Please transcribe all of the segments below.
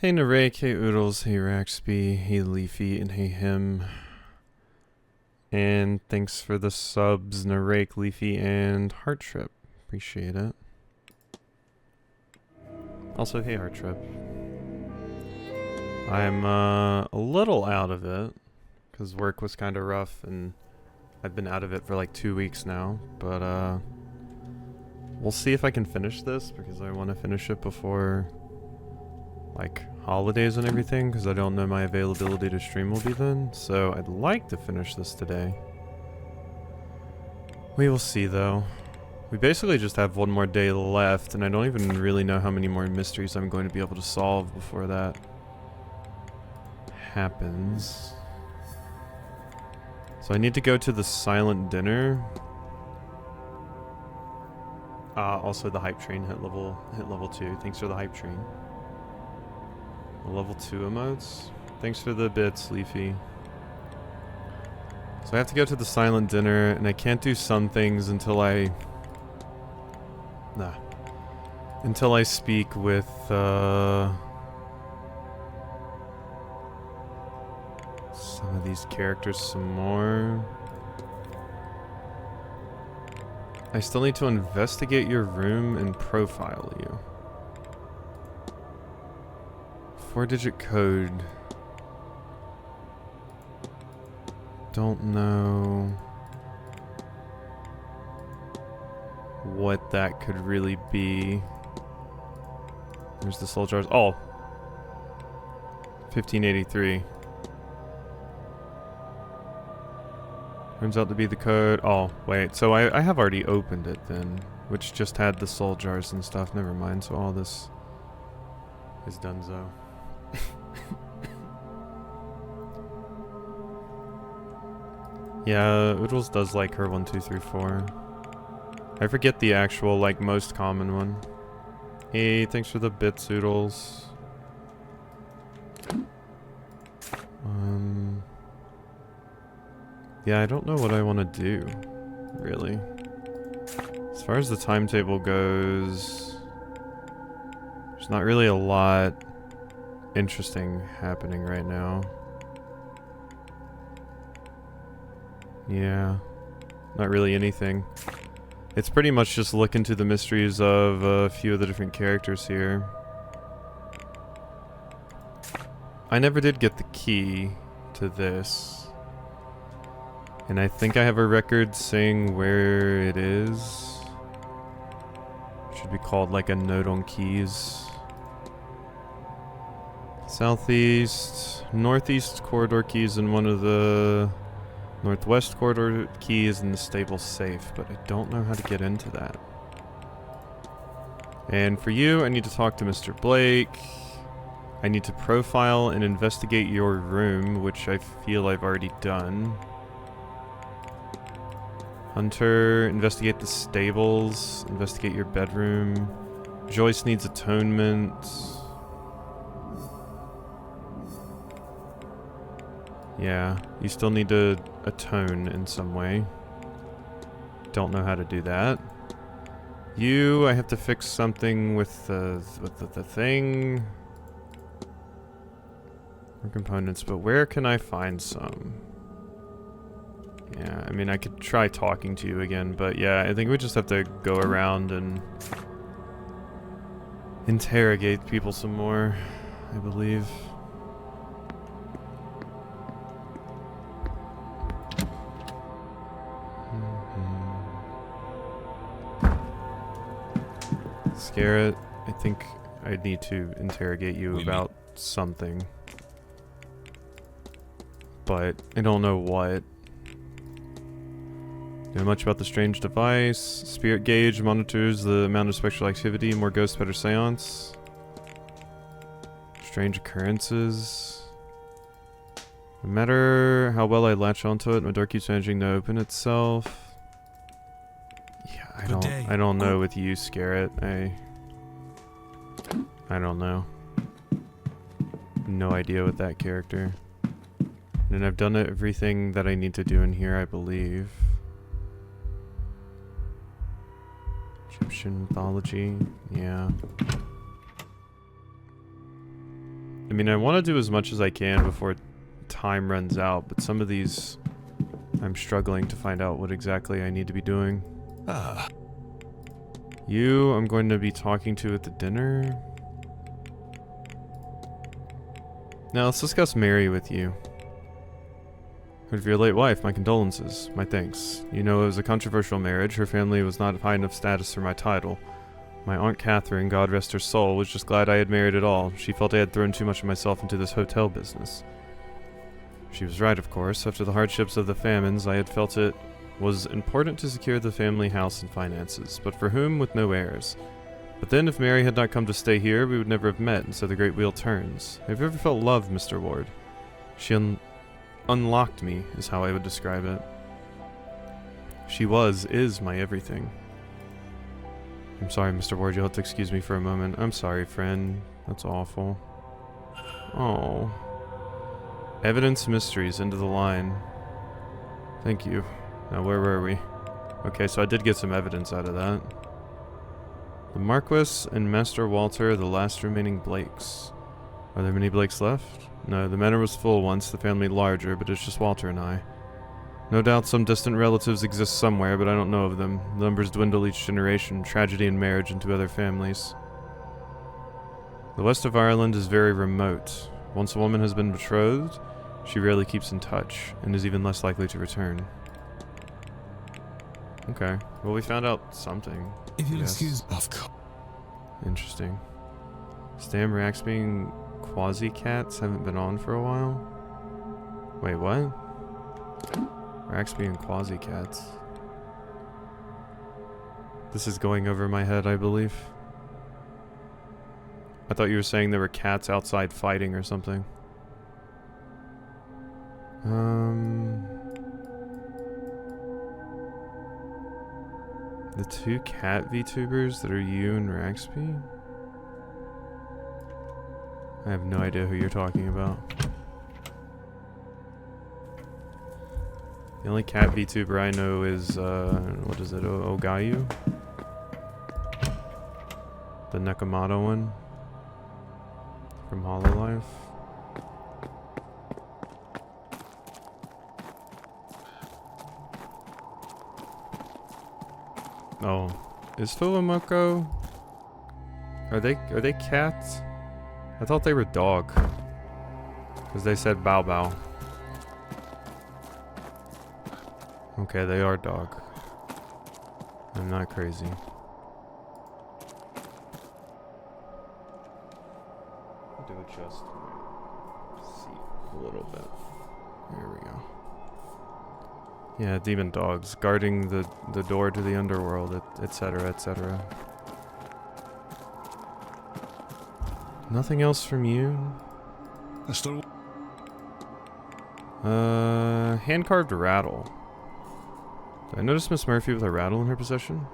Hey Narake, hey Oodles, hey Raxby, hey Leafy, and hey Him. And thanks for the subs, Narake, Leafy, and Heart Trip. Appreciate it. Also, hey Heart Trip. I'm a little out of it, because work was kind of rough, and I've been out of it for like 2 weeks now. But we'll see if I can finish this, because I want to finish it before like holidays and everything, because I don't know my availability to stream will be then. So I'd like to finish this today. We will see though. We basically just have one more day left, and I don't even really know how many more mysteries I'm going to be able to solve before that happens. So I need to go to the silent dinner. Also the hype train hit level 2. Thanks for the hype train. The level 2 emotes. Thanks for the bits, Leafy. So I have to go to the silent dinner, and I can't do some things until I speak with some of these characters some more. I still need to investigate your room and profile you. 4-digit code. Don't know what that could really be. There's the soul jars. Oh! 1583. Turns out to be the code. Oh, wait. So I have already opened it then, which just had the soul jars and stuff. Never mind. So all this is donezo. Yeah, Oodles does like her 1, 2, 3, 4. I forget the actual, like, most common one. Hey, thanks for the bits, Oodles. Yeah, I don't know what I want to do, really. As far as the timetable goes, there's not really a lot interesting happening right now. Yeah, not really anything. It's pretty much just look into the mysteries of a few of the different characters here. I never did get the key to this. And I think I have a record saying where it is. Should be called like a note on keys. Southeast, northeast corridor keys, and one of the northwest corridor keys in the stable safe, but I don't know how to get into that. And for you, I need to talk to Mr. Blake. I need to profile and investigate your room, which I feel I've already done. Hunter, investigate the stables, investigate your bedroom. Joyce needs atonement. Yeah, you still need to atone in some way. Don't know how to do that. You, I have to fix something with the thing. Or components, but where can I find some? Yeah, I mean, I could try talking to you again, but yeah, I think we just have to go around and interrogate people some more, I believe. Scarrett, I think I need to interrogate you about something. But I don't know what. Know much about the strange device. Spirit gauge monitors the amount of spectral activity. More ghosts, better seance. Strange occurrences. No matter how well I latch onto it, my door keeps managing to open itself. Yeah, I don't know with you, Scarrett. I don't know. No idea with that character. And I've done everything that I need to do in here, I believe. Egyptian mythology, yeah. I mean, I want to do as much as I can before time runs out, but some of these I'm struggling to find out what exactly I need to be doing. You, I'm going to be talking to at the dinner. Now, let's discuss Mary with you. Heard of your late wife, my condolences, my thanks. You know, it was a controversial marriage. Her family was not of high enough status for my title. My Aunt Catherine, God rest her soul, was just glad I had married at all. She felt I had thrown too much of myself into this hotel business. She was right, of course. After the hardships of the famines, I had felt it was important to secure the family house and finances, but for whom with no heirs? But then, if Mary had not come to stay here, we would never have met, and so the great wheel turns. Have you ever felt love, Mr. Ward? She unlocked me, is how I would describe it. She is my everything. I'm sorry, Mr. Ward, you'll have to excuse me for a moment. I'm sorry, friend. That's awful. Oh. Evidence mysteries, into the line. Thank you. Now, where were we? Okay, so I did get some evidence out of that. The Marquis and Master Walter are the last remaining Blakes. Are there many Blakes left? No, the manor was full once, the family larger, but it's just Walter and I. No doubt some distant relatives exist somewhere, but I don't know of them. The numbers dwindle each generation, tragedy and marriage into other families. The west of Ireland is very remote. Once a woman has been betrothed, she rarely keeps in touch, and is even less likely to return. Okay, well we found out something. If you'll excuse, of course. Interesting. Stam Raxby and Quasi-Cats haven't been on for a while? Wait, what? Raxby and Quasi-Cats. This is going over my head, I believe. I thought you were saying there were cats outside fighting or something. The two cat VTubers that are you and Raxby? I have no idea who you're talking about. The only cat VTuber I know is, what is it, Ogayu? The Nekomato one? From Hololive? Oh. Is Fuwamoko? Are they cats? I thought they were dog. Because they said bow bow. Okay, they are dog. I'm not crazy. To adjust my seat a little bit. There we go. Yeah, demon dogs guarding the door to the underworld, etc., etc. Nothing else from you? Hand-carved rattle. Did I notice Miss Murphy with a rattle in her possession?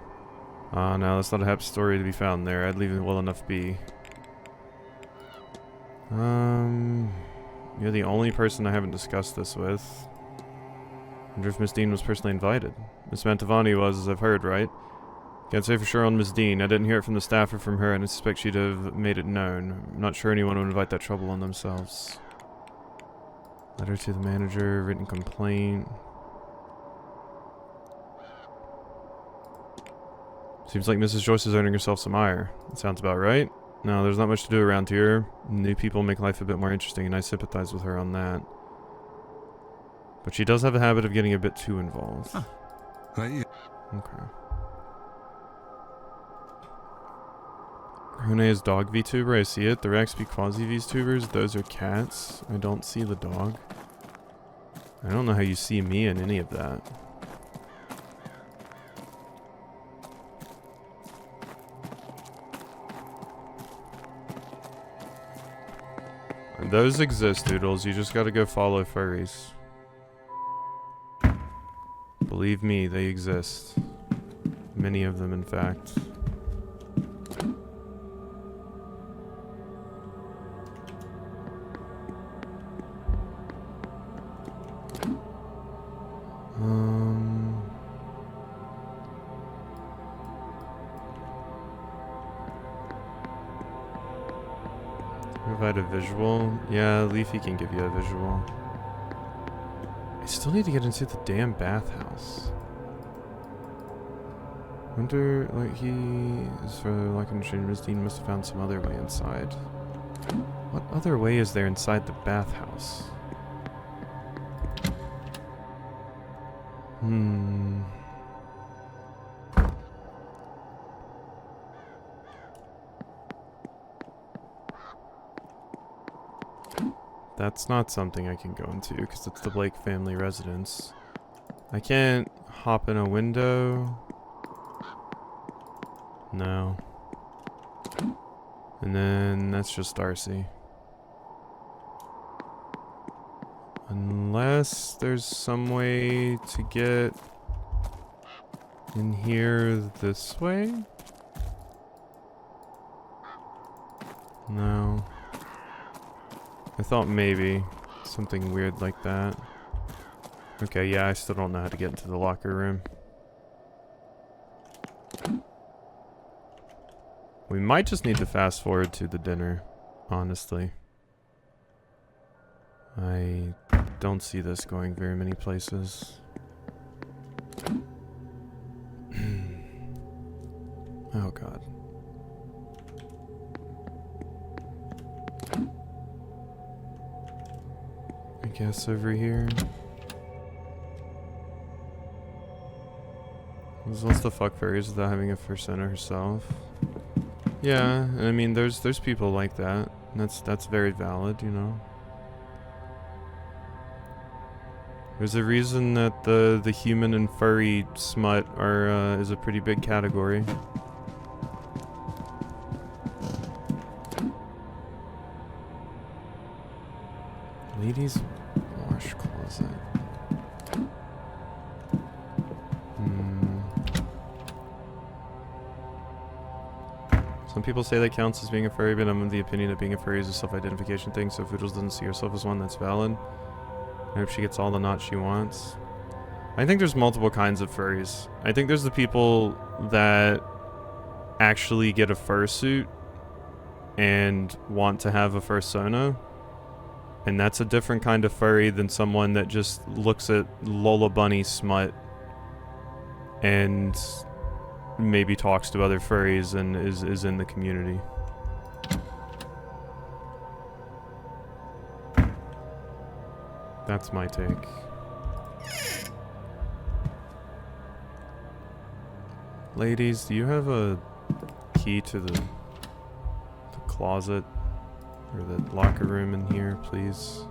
No, that's not a happy story to be found there. I'd leave it well enough be. You're the only person I haven't discussed this with. I wonder if Miss Dean was personally invited. Miss Mantovani was, as I've heard, right? Can't say for sure on Miss Dean. I didn't hear it from the staff or from her, and I suspect she'd have made it known. I'm not sure anyone would invite that trouble on themselves. Letter to the manager, written complaint. Seems like Mrs. Joyce is earning herself some ire. That sounds about right. No, there's not much to do around here. New people make life a bit more interesting, and I sympathize with her on that. But she does have a habit of getting a bit too involved. Huh. Right. Okay. Rune is dog VTuber, I see it. The Raxby Quasi VTubers, those are cats. I don't see the dog. I don't know how you see me in any of that. Those exist, Doodles. You just gotta go follow furries. Believe me, they exist. Many of them, in fact. Provide get a visual. Yeah, Leafy can give you a visual. I still need to get into the damn bathhouse. Wonder, like, he is for like Miss Dean must have found some other way inside. What other way is there inside the bathhouse? That's not something I can go into because it's the Blake family residence. I can't hop in a window. No. And then that's just Darcy. Unless there's some way to get in here this way? No. I thought maybe something weird like that. Okay, yeah, I still don't know how to get into the locker room. We might just need to fast forward to the dinner, honestly. I don't see this going very many places. Oh god. I guess over here. What's the fuck fairies without having a first center herself? Yeah, I mean there's people like that. That's very valid, you know. There's a reason that the human and furry smut are is a pretty big category. Ladies' wash closet. Some people say that counts as being a furry, but I'm of the opinion that being a furry is a self-identification thing, so if Oodles doesn't see herself as one, that's valid. I hope she gets all the knots she wants. I think there's multiple kinds of furries. I think there's the people that actually get a fursuit and want to have a fursona. And that's a different kind of furry than someone that just looks at Lola Bunny smut and maybe talks to other furries and is in the community. That's my take. Ladies, do you have a key to the closet or the locker room in here, please?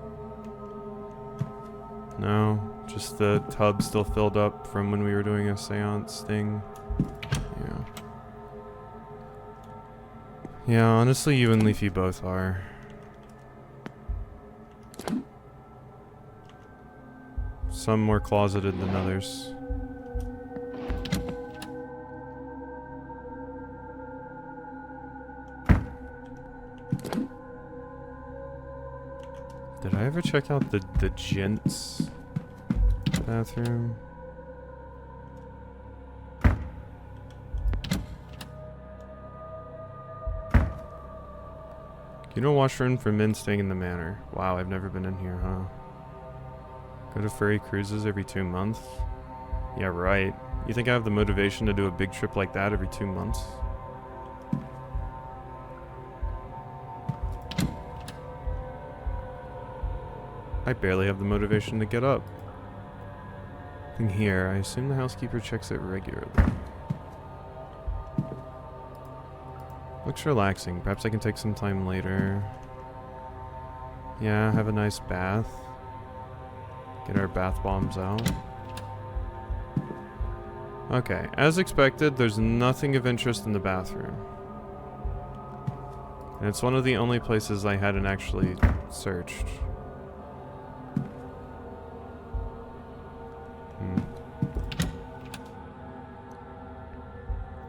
No, just the tub still filled up from when we were doing a seance thing. Yeah. Yeah, honestly, you and Leafy both are. Some more closeted than others. Did I ever check out the gents' bathroom? You know, washroom for men staying in the manor. Wow, I've never been in here, huh? Go to furry cruises every 2 months? Yeah, right. You think I have the motivation to do a big trip like that every 2 months? I barely have the motivation to get up. In here, I assume the housekeeper checks it regularly. Looks relaxing. Perhaps I can take some time later. Yeah, have a nice bath. Get our bath bombs out. Okay, as expected, there's nothing of interest in the bathroom. And it's one of the only places I hadn't actually searched.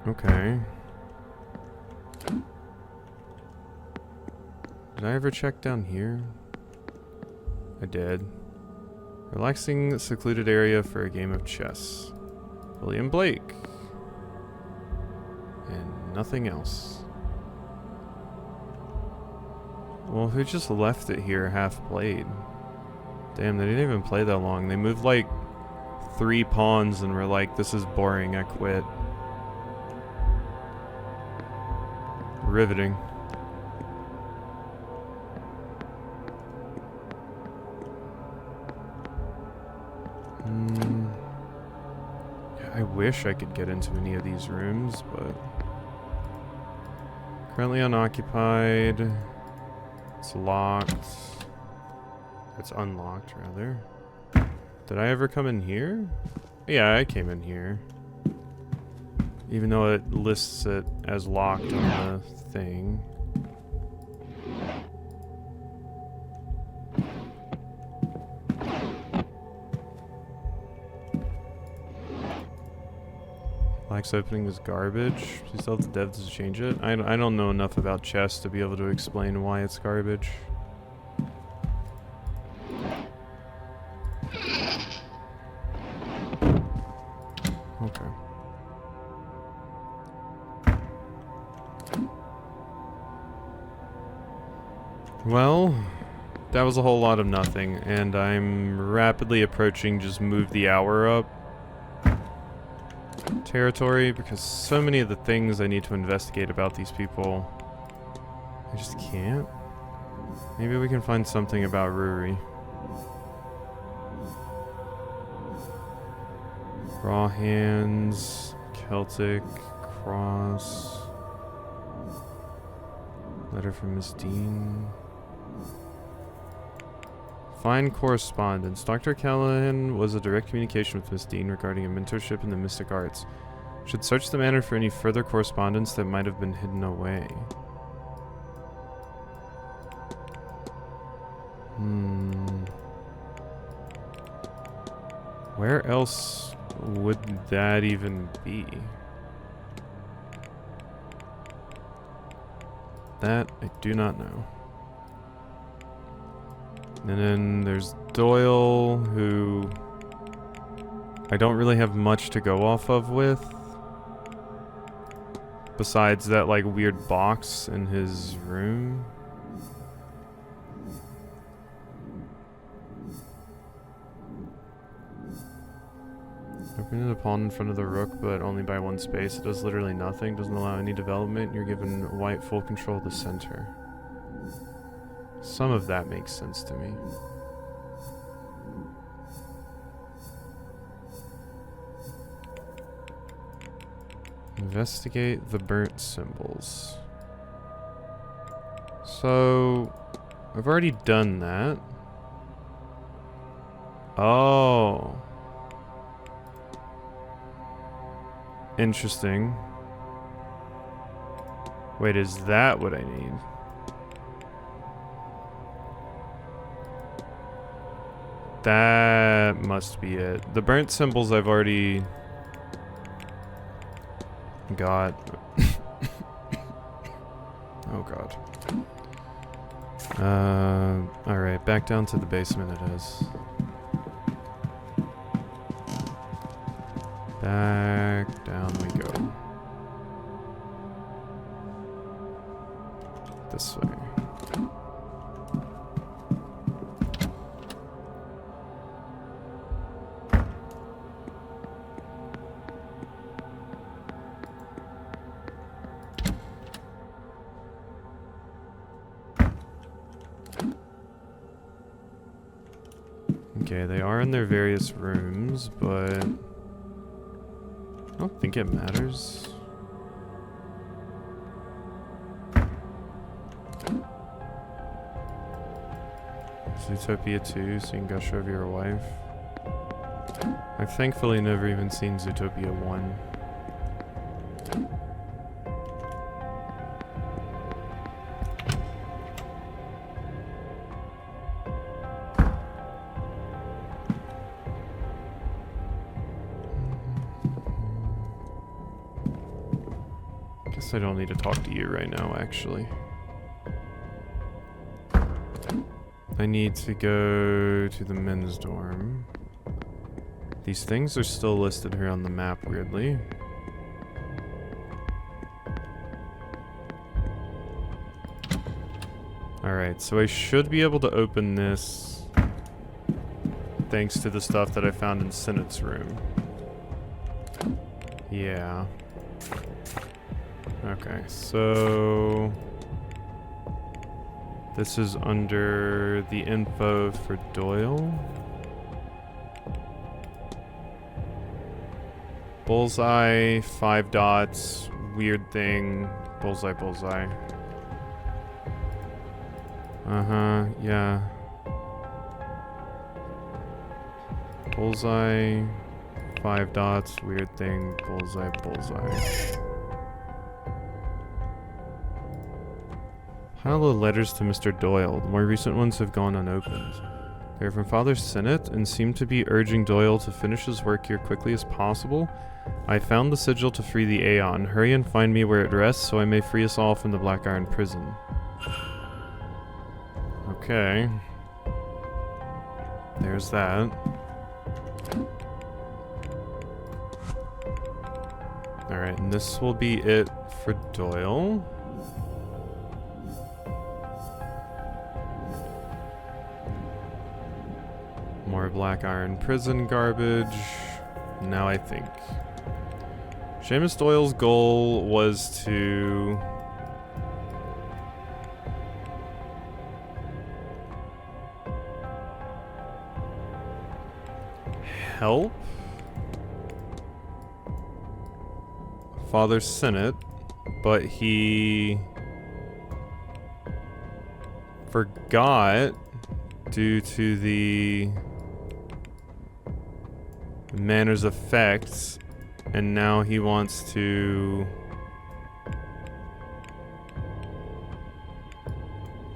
Okay. Did I ever check down here? I did. Relaxing, secluded area for a game of chess. William Blake. And nothing else. Well, who just left it here half played? Damn, they didn't even play that long. They moved like 3 pawns and were like, this is boring, I quit. Riveting. I wish I could get into any of these rooms, but currently unoccupied. It's locked. It's unlocked, rather. Did I ever come in here? Yeah, I came in here. Even though it lists it as locked on the thing. Lacks opening is garbage. Please tell the devs to change it. I don't know enough about chess to be able to explain why it's garbage. Okay. Well, that was a whole lot of nothing, and I'm rapidly approaching just move the hour up territory, because so many of the things I need to investigate about these people, I just can't. Maybe we can find something about Ruri. Raw hands, Celtic, cross, letter from Miss Dean. Fine correspondence. Dr. Callahan was a direct communication with Miss Dean regarding a mentorship in the mystic arts. Should search the manor for any further correspondence that might have been hidden away. Where else would that even be? That I do not know. And then there's Doyle, who I don't really have much to go off of with. Besides that, like, weird box in his room. Opening the pawn in front of the rook, but only by 1 space. It does literally nothing. Doesn't allow any development. You're given white full control of the center. Some of that makes sense to me. Investigate the burnt symbols. So, I've already done that. Oh. Interesting. Wait, is that what I need? That must be it. The burnt symbols I've already got. Oh god. Alright, back down to the basement it is. Back down we go. This way. Okay, they are in their various rooms, but I don't think it matters. Zootopia 2, so you can gush over your wife. I've thankfully never even seen Zootopia 1. Guess I don't need to talk to you right now, actually. I need to go to the men's dorm. These things are still listed here on the map, weirdly. Alright, so I should be able to open this thanks to the stuff that I found in Senate's room. Yeah. Okay, so this is under the info for Doyle. Bullseye, 5 dots, weird thing, bullseye, bullseye. Uh-huh, yeah. Bullseye, 5 dots, weird thing, bullseye, bullseye. Pile of letters to Mr. Doyle. The more recent ones have gone unopened. They are from Father Sinnott and seem to be urging Doyle to finish his work here quickly as possible. I found the sigil to free the Aeon. Hurry and find me where it rests so I may free us all from the Black Iron prison. Okay. There's that. Alright, and this will be it for Doyle. More Black Iron prison garbage. Now I think. Seamus Doyle's goal was to help Father Sinnott, but he forgot due to the Manor's effects, and now he wants to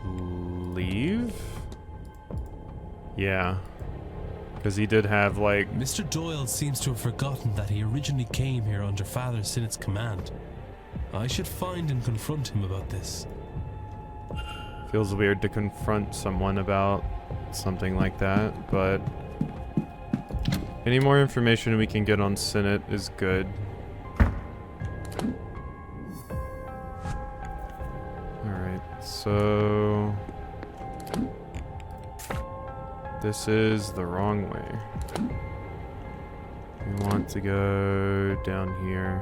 leave? Yeah. Because he did have, like... Mr. Doyle seems to have forgotten that he originally came here under Father Sinnott's command. I should find and confront him about this. Feels weird to confront someone about something like that, but... any more information we can get on Sinnott is good. Alright, so... this is the wrong way. We want to go down here.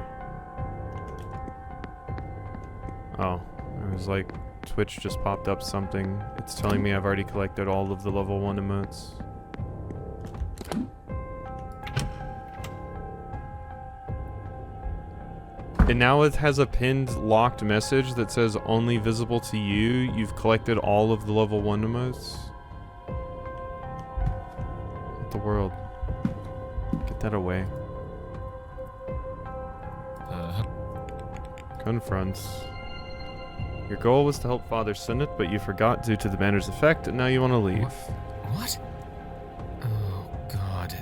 Oh, I was like, Twitch just popped up something. It's telling me I've already collected all of the level 1 emotes. And now it has a pinned locked message that says only visible to you. You've collected all of the level 1 emotes. What the world? Get that away. Confronts. Your goal was to help Father Sinnott, but you forgot due to the Manor's effect, and now you want to leave. What? Oh, God.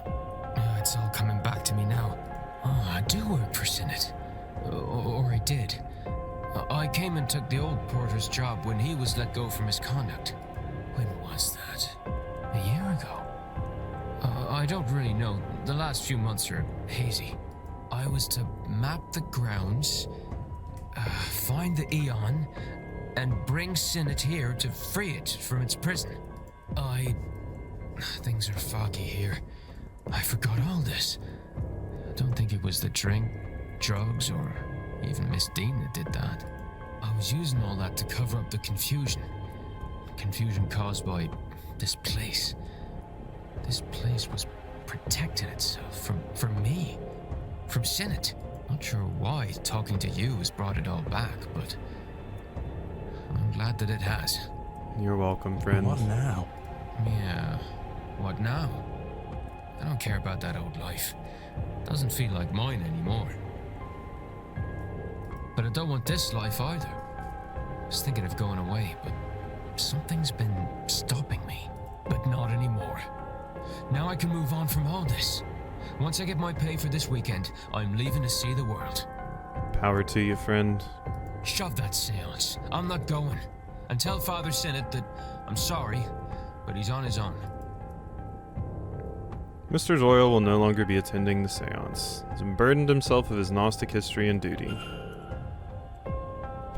It's all coming back to me now. Oh, I do work for Sinnott. Or I did. I came and took the old porter's job when he was let go for misconduct. When was that? A year ago? I don't really know. The last few months are hazy. I was to map the grounds, find the Aeon, and bring Sinnott here to free it from its prison. Things are foggy here. I forgot all this. I don't think it was the drink, drugs, or even Miss Dean that did that. I was using all that to cover up the confusion. Confusion caused by this place. This place was protecting itself from me. From Sinnott. Not sure why talking to you has brought it all back, but I'm glad that it has. You're welcome, friend. What now? Yeah, what now? I don't care about that old life. Doesn't feel like mine anymore. But I don't want this life either. I was thinking of going away, but something's been stopping me. But not anymore. Now I can move on from all this. Once I get my pay for this weekend, I'm leaving to see the world. Power to you, friend. Shove that seance. I'm not going. And tell Father Sinnott that I'm sorry, but he's on his own. Mr. Doyle will no longer be attending the seance. He's unburdened himself of his Gnostic history and duty.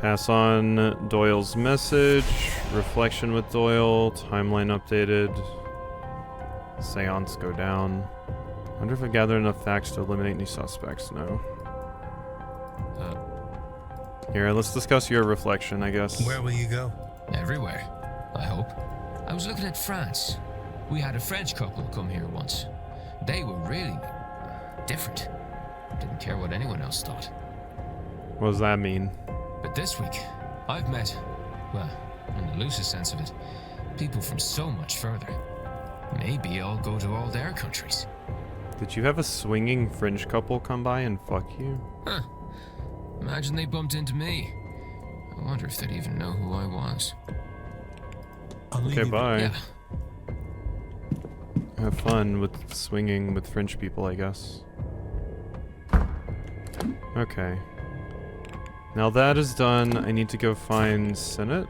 Pass on Doyle's message. Reflection with Doyle. Timeline updated. Séance go down. Wonder if I gathered enough facts to eliminate any suspects. No. Here, let's discuss your reflection, I guess. Where will you go? Everywhere, I hope. I was looking at France. We had a French couple come here once. They were really different. Didn't care what anyone else thought. What does that mean? But this week, I've met, well, in the loosest sense of it, people from so much further. Maybe I'll go to all their countries. Did you have a swinging French couple come by and fuck you? Huh. Imagine they bumped into me. I wonder if they'd even know who I was. I'll leave Okay, you bye. Yeah. Have fun with swinging with French people, I guess. Okay. Now that is done, I need to go find Senate.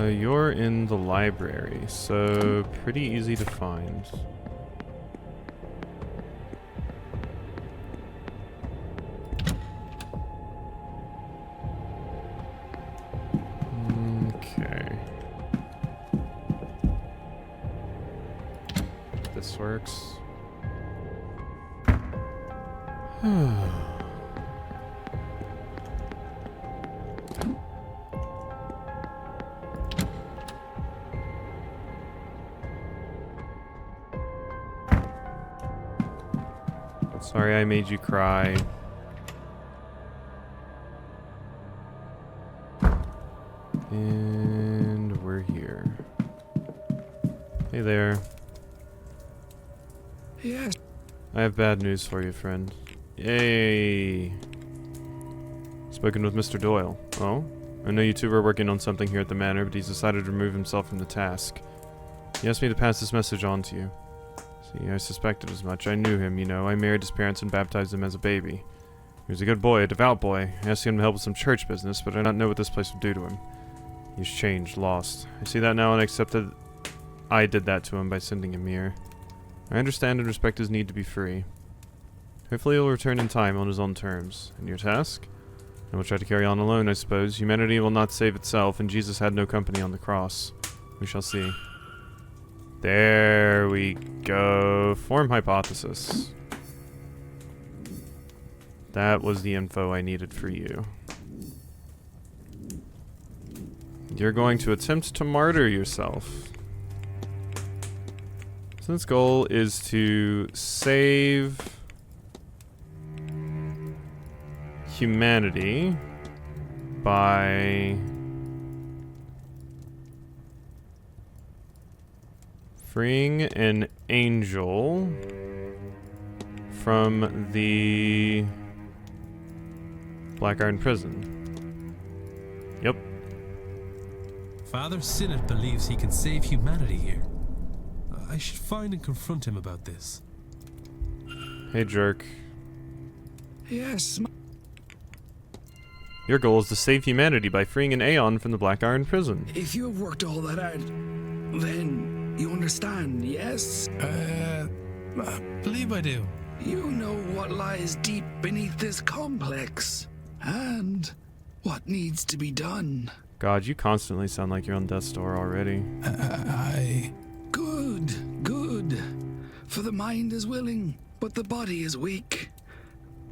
You're in the library, so pretty easy to find. Okay. This works. Sorry I made you cry. And we're here. Hey there. Yes. I have bad news for you, friend. Yay! Spoken with Mr. Doyle. Oh? I know you two were working on something here at the Manor, but he's decided to remove himself from the task. He asked me to pass this message on to you. See, I suspected as much. I knew him, you know. I married his parents and baptized him as a baby. He was a good boy, a devout boy. I asked him to help with some church business, but I did not know what this place would do to him. He's changed, lost. I see that now and accept that I did that to him by sending him here. I understand and respect his need to be free. Hopefully he'll return in time on his own terms. And your task? I will try to carry on alone, I suppose. Humanity will not save itself, and Jesus had no company on the cross. We shall see. There we go. Form hypothesis. That was the info I needed for you. You're going to attempt to martyr yourself. Since goal is to save humanity by freeing an angel from the Black Iron Prison. Yep. Father Sinnott believes he can save humanity here. I should find and confront him about this. Hey, jerk. Yes. Your goal is to save humanity by freeing an Aeon from the Black Iron Prison. If you have worked all that out, then you understand, yes? I believe I do. You know what lies deep beneath this complex, and what needs to be done. God, you constantly sound like you're on death's door already. Good. For the mind is willing, but the body is weak.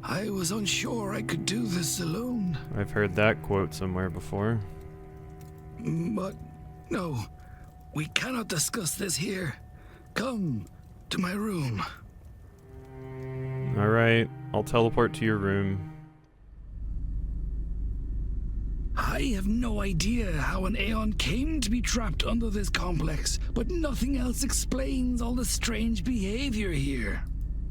I was unsure I could do this alone. I've heard that quote somewhere before. But no, we cannot discuss this here. Come to my room. Alright, I'll teleport to your room. I have no idea how an Aeon came to be trapped under this complex, but nothing else explains all the strange behavior here.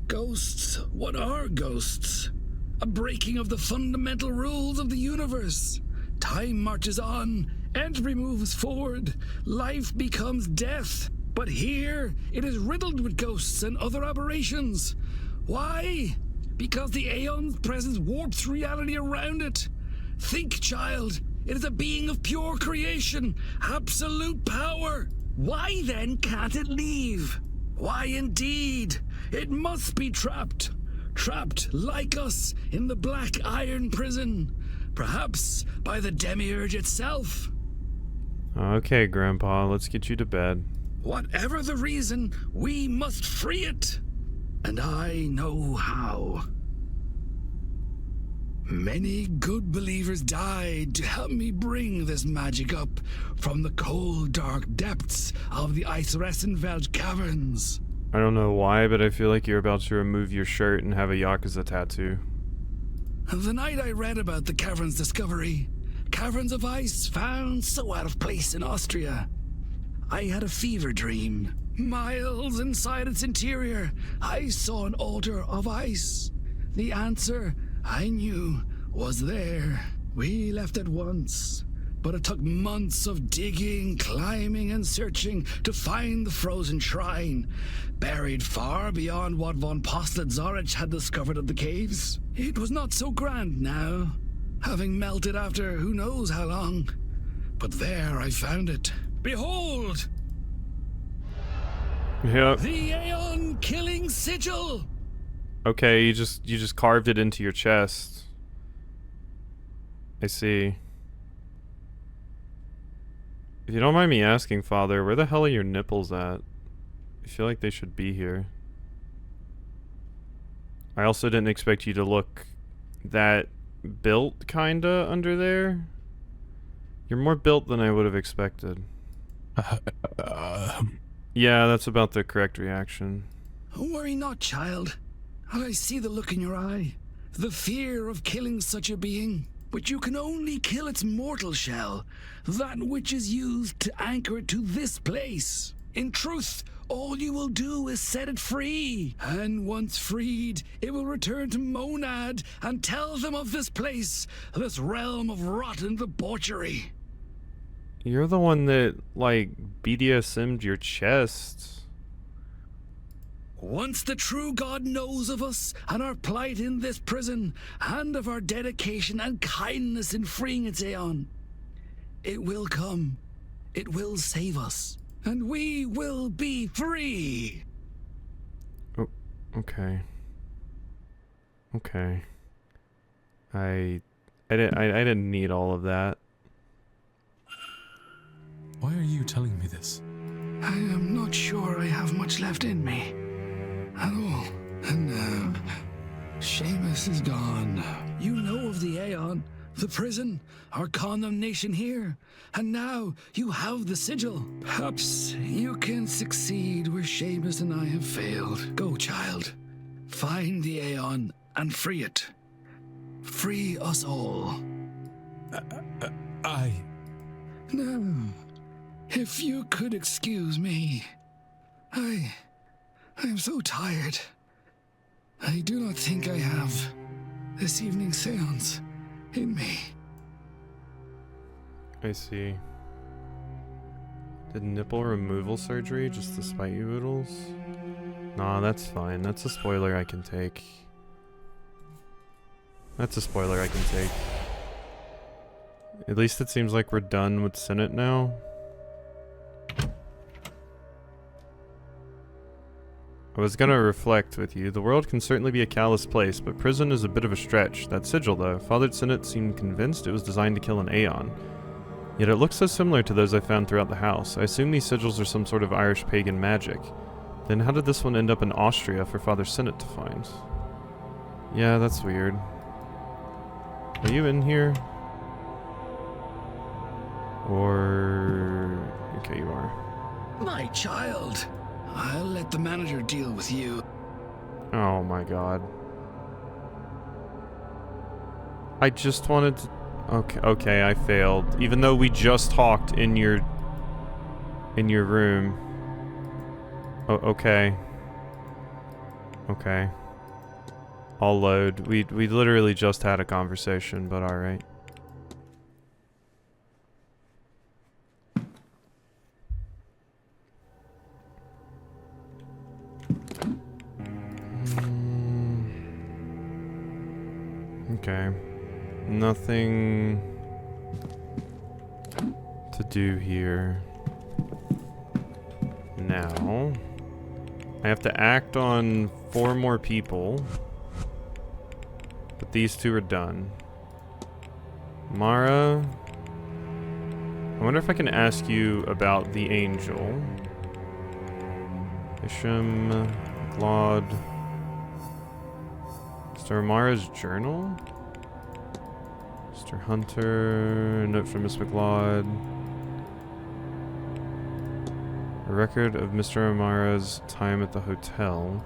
Ghosts? What are ghosts? A breaking of the fundamental rules of the universe. Time marches on, entropy moves forward, life becomes death. But here, it is riddled with ghosts and other aberrations. Why? Because the Aeon's presence warps reality around it. Think, child. It is a being of pure creation, absolute power. Why then can't it leave? Why indeed? It must be trapped. trapped like us in the black iron prison, perhaps by the demiurge itself. Okay, Grandpa, let's get you to bed. Whatever the reason, we must free it. And I know how. Many good believers died to help me bring this magic up from the cold, dark depths of the Eisressenwelt caverns. I don't know why, but I feel like you're about to remove your shirt and have a Yakuza tattoo. The night I read about the caverns' discovery, caverns of ice found so out of place in Austria, I had a fever dream. Miles inside its interior, I saw an altar of ice. The answer, I knew, was there. We left at once, but it took months of digging, climbing, and searching to find the frozen shrine, buried far beyond what von Postled-Zorich had discovered of the caves. It was not so grand now, having melted after who knows how long. But there I found it. Behold! Yep. The Aeon Killing Sigil! Okay, you just carved it into your chest. I see. If you don't mind me asking, Father, where the hell are your nipples at? I feel like they should be here. I also didn't expect you to look that built, kinda, under there. You're more built than I would have expected. Yeah, that's about the correct reaction. Worry not, child. I see the look in your eye. The fear of killing such a being. But you can only kill its mortal shell, that which is used to anchor it to this place. In truth, all you will do is set it free. And once freed, it will return to Monad and tell them of this place, this realm of rotten debauchery. You're the one that, like, BDSM'd your chest. Once the true God knows of us and our plight in this prison, and of our dedication and kindness in freeing its Aeon, it will come. It will save us. And we will be free. Oh, okay. Okay. I didn't need all of that. Why are you telling me this? I am not sure I have much left in me. At all. And Seamus is gone. You know of the Aeon, the prison, our condemnation here. And now you have the sigil. Perhaps you can succeed where Seamus and I have failed. Go, child. Find the Aeon and free it. Free us all. No. If you could excuse me. I am so tired. I do not think I have this evening's seance in me. I see. Did nipple removal surgery just to spite you, Oodles? Nah, that's fine. That's a spoiler I can take. That's a spoiler I can take. At least it seems like we're done with Senate now. I was gonna reflect with you. The world can certainly be a callous place, but prison is a bit of a stretch. That sigil, though, Father Sinnott seemed convinced it was designed to kill an Aeon. Yet it looks so similar to those I found throughout the house. I assume these sigils are some sort of Irish pagan magic. Then how did this one end up in Austria for Father Sinnott to find? Yeah, that's weird. Are you in here? Or... okay, you are. My child. I'll let the manager deal with you. Oh my god. I just wanted to... Okay, I failed. Even though we just talked in your room. Oh, okay. Okay. I'll load. We literally just had a conversation, but alright. Okay. Nothing to do here. Now, I have to act on 4 more people. But these two are done. Mara, I wonder if I can ask you about the angel. Isham, Claude. Mr. Mara's journal? Mr. Hunter, note from Miss McLeod. A record of Mr. Amara's time at the hotel.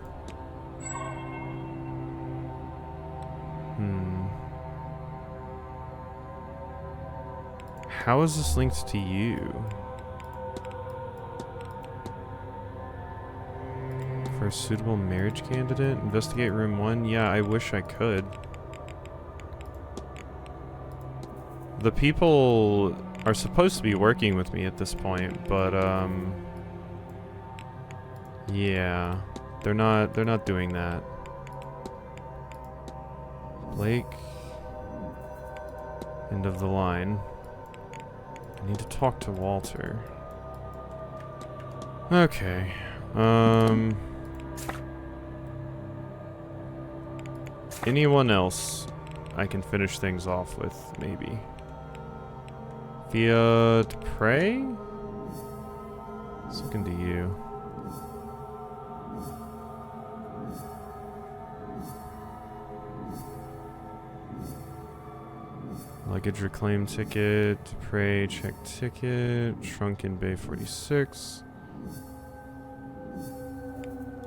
How is this linked to you? For a suitable marriage candidate? Investigate room 1? Yeah, I wish I could. The people are supposed to be working with me at this point, but yeah, they're not doing that. Blake, end of the line. I need to talk to Walter. Okay. Anyone else I can finish things off with, maybe. Via Dupre? Let's look into you. Luggage reclaim ticket. Dupre check ticket. Shrunken Bay 46.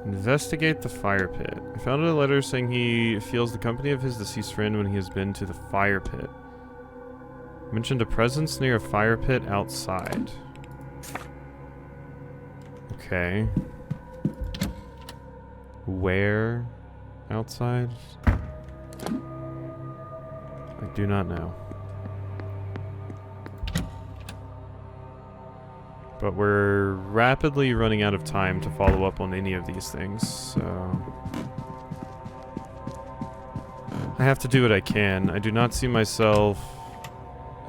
Investigate the fire pit. I found a letter saying he feels the company of his deceased friend when he has been to the fire pit. Mentioned a presence near a fire pit outside. Okay. Where outside? I do not know. But we're rapidly running out of time to follow up on any of these things, so... I have to do what I can. I do not see myself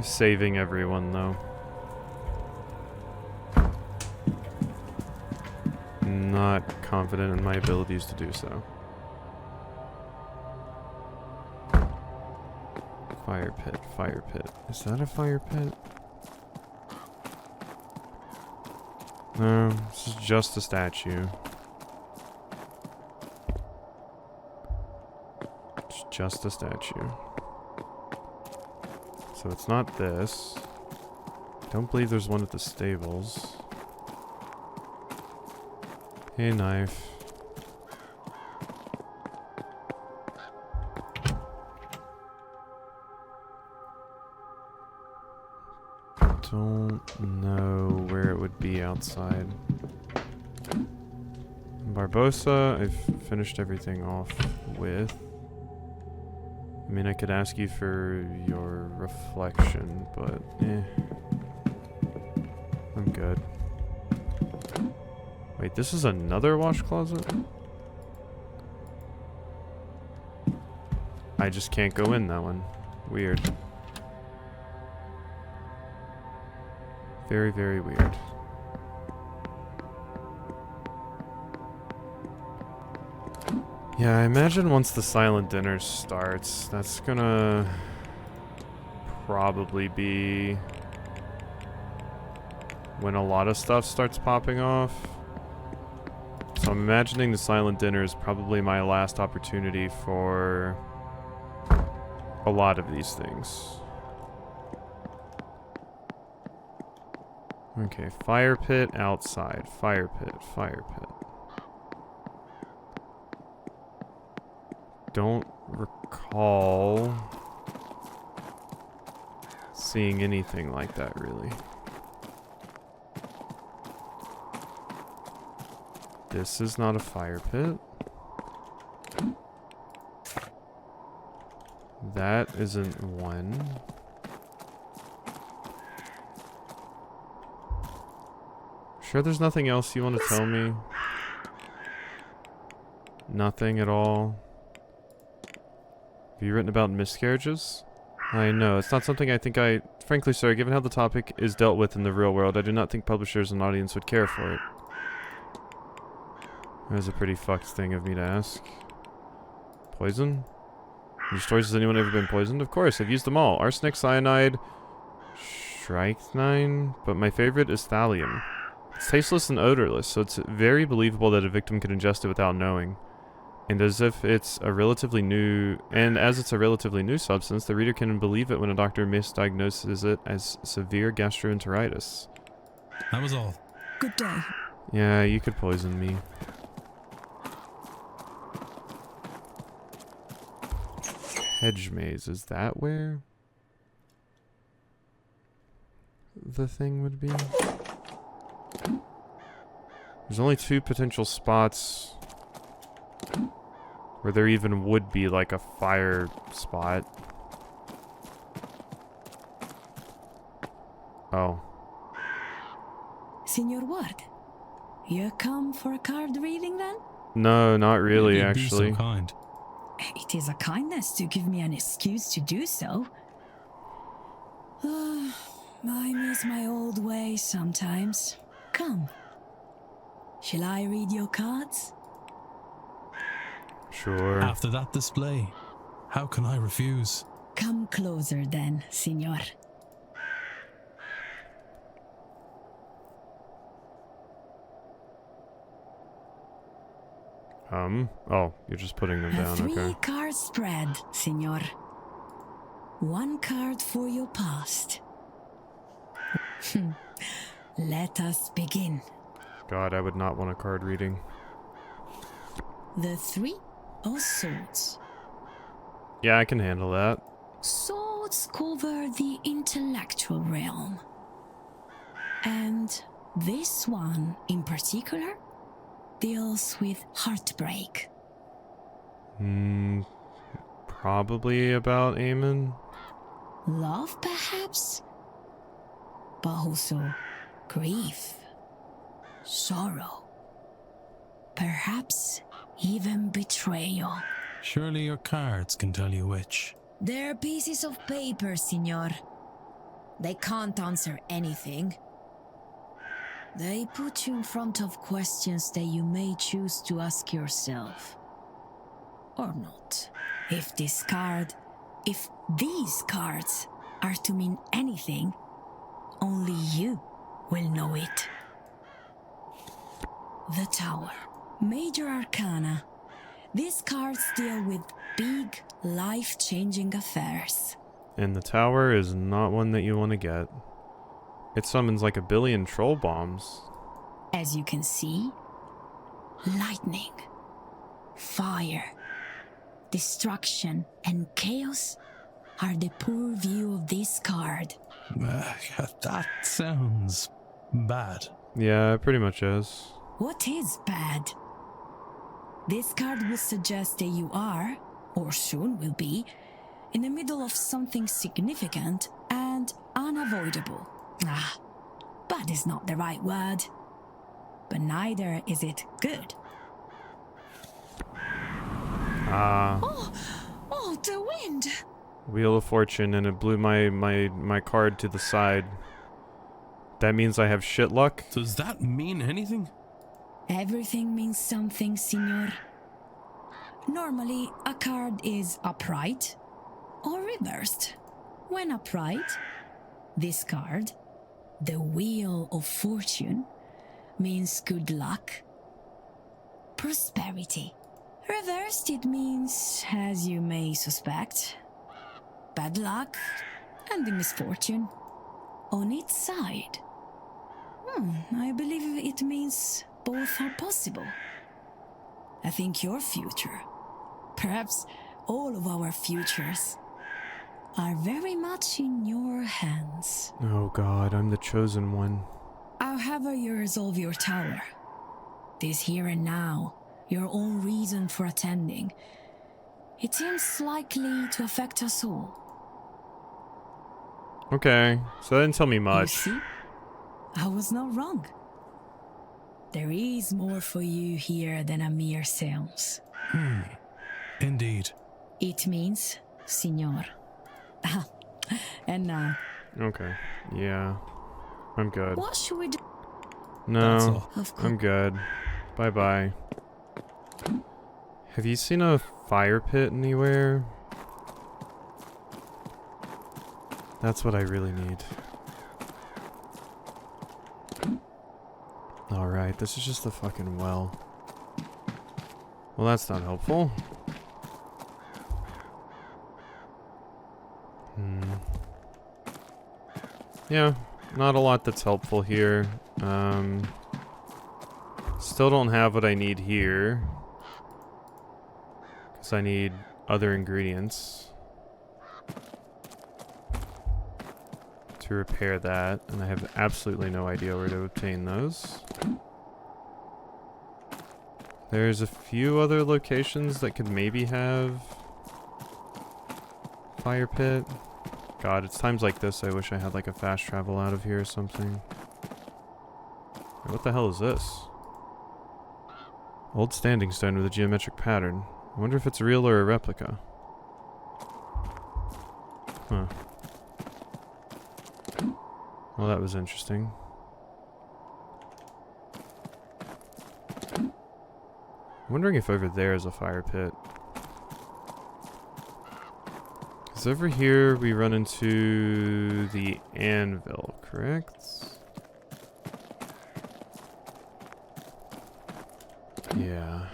saving everyone, though. Not confident in my abilities to do so. Fire pit, fire pit. Is that a fire pit? No, this is just a statue. It's just a statue. So it's not this. I don't believe there's one at the stables. Hey, knife. Don't know where it would be outside. Barbosa, I've finished everything off with. I mean, I could ask you for your reflection, but I'm good. Wait, this is another wash closet? I just can't go in that one. Weird. Very, very weird. Yeah, I imagine once the silent dinner starts, that's gonna probably be when a lot of stuff starts popping off. So I'm imagining the silent dinner is probably my last opportunity for a lot of these things. Okay, fire pit outside. Fire pit, fire pit. Don't recall seeing anything like that, really. This is not a fire pit. That isn't one. Sure there's nothing else you want to tell me? Nothing at all? Have you written about miscarriages? I know, it's not something I think frankly, sir, given how the topic is dealt with in the real world, I do not think publishers and audience would care for it. That was a pretty fucked thing of me to ask. Poison? Which toys has anyone ever been poisoned? Of course, I've used them all. Arsenic, cyanide, strychnine, but my favorite is thallium. It's tasteless and odorless, so it's very believable that a victim could ingest it without knowing. And as it's a relatively new substance, the reader can believe it when a doctor misdiagnoses it as severe gastroenteritis. That was all. Good day. Yeah, you could poison me. Hedge maze, is that where the thing would be? There's only 2 potential spots where there even would be like a fire spot. Oh. Senor Ward, you come for a card reading then? No, not really, You'd be actually. so kind. It is a kindness to give me an excuse to do so. I miss my old ways sometimes. Come. Shall I read your cards? Sure. After that display, how can I refuse? Come closer then, senor. Oh, you're just putting them A down, okay. 3-card spread, senor. 1 card for your past. Let us begin. God, I would not want a card reading. The 3 of Swords. Yeah, I can handle that. Swords cover the intellectual realm. And this one in particular deals with heartbreak. Probably about Eamon. Love, perhaps? But also grief, sorrow, perhaps even betrayal. Surely your cards can tell you which. They're pieces of paper, senor. They can't answer anything. They put you in front of questions that you may choose to ask yourself. Or not. If these cards are to mean anything, only you will know it. The Tower. Major Arcana. These cards deal with big, life-changing affairs. And the tower is not one that you want to get. It summons like 1 billion troll bombs. As you can see, lightning, fire, destruction, and chaos are the purview of this card. That sounds bad. Yeah, it pretty much is. What is bad? This card will suggest that you are, or soon will be, in the middle of something significant and unavoidable. Bad is not the right word. But neither is it good. Oh, the wind! Wheel of Fortune, and it blew my card to the side. That means I have shit luck? Does that mean anything? Everything means something, senor. Normally, a card is upright or reversed. When upright, this card, the Wheel of Fortune, means good luck, prosperity. Reversed, it means, as you may suspect, bad luck and the misfortune. On its side, I believe it means both are possible. I think your future, perhaps all of our futures, are very much in your hands. Oh god, I'm the chosen one. However you resolve your tower, this here and now, your own reason for attending, it seems likely to affect us all. Okay, so that didn't tell me You much. see? I was not wrong. There is more for you here than a mere séance. Indeed. It means, senor. And now, Okay, yeah. I'm good. what should we do? That's No, all. Of course. I'm good. Bye-bye. Have you seen a fire pit anywhere? That's what I really need. Alright, this is just the fucking well. Well, that's not helpful. Yeah, not a lot that's helpful here. Still don't have what I need here. Because I need other ingredients to repair that, and I have absolutely no idea where to obtain those. There's a few other locations that could maybe have fire pit. God, it's times like this I wish I had like a fast travel out of here or something. What the hell is this? Old standing stone with a geometric pattern. I wonder if it's real or a replica. Huh. Well, that was interesting. I'm wondering if over there is a fire pit. Because over here we run into the anvil, correct? Yeah.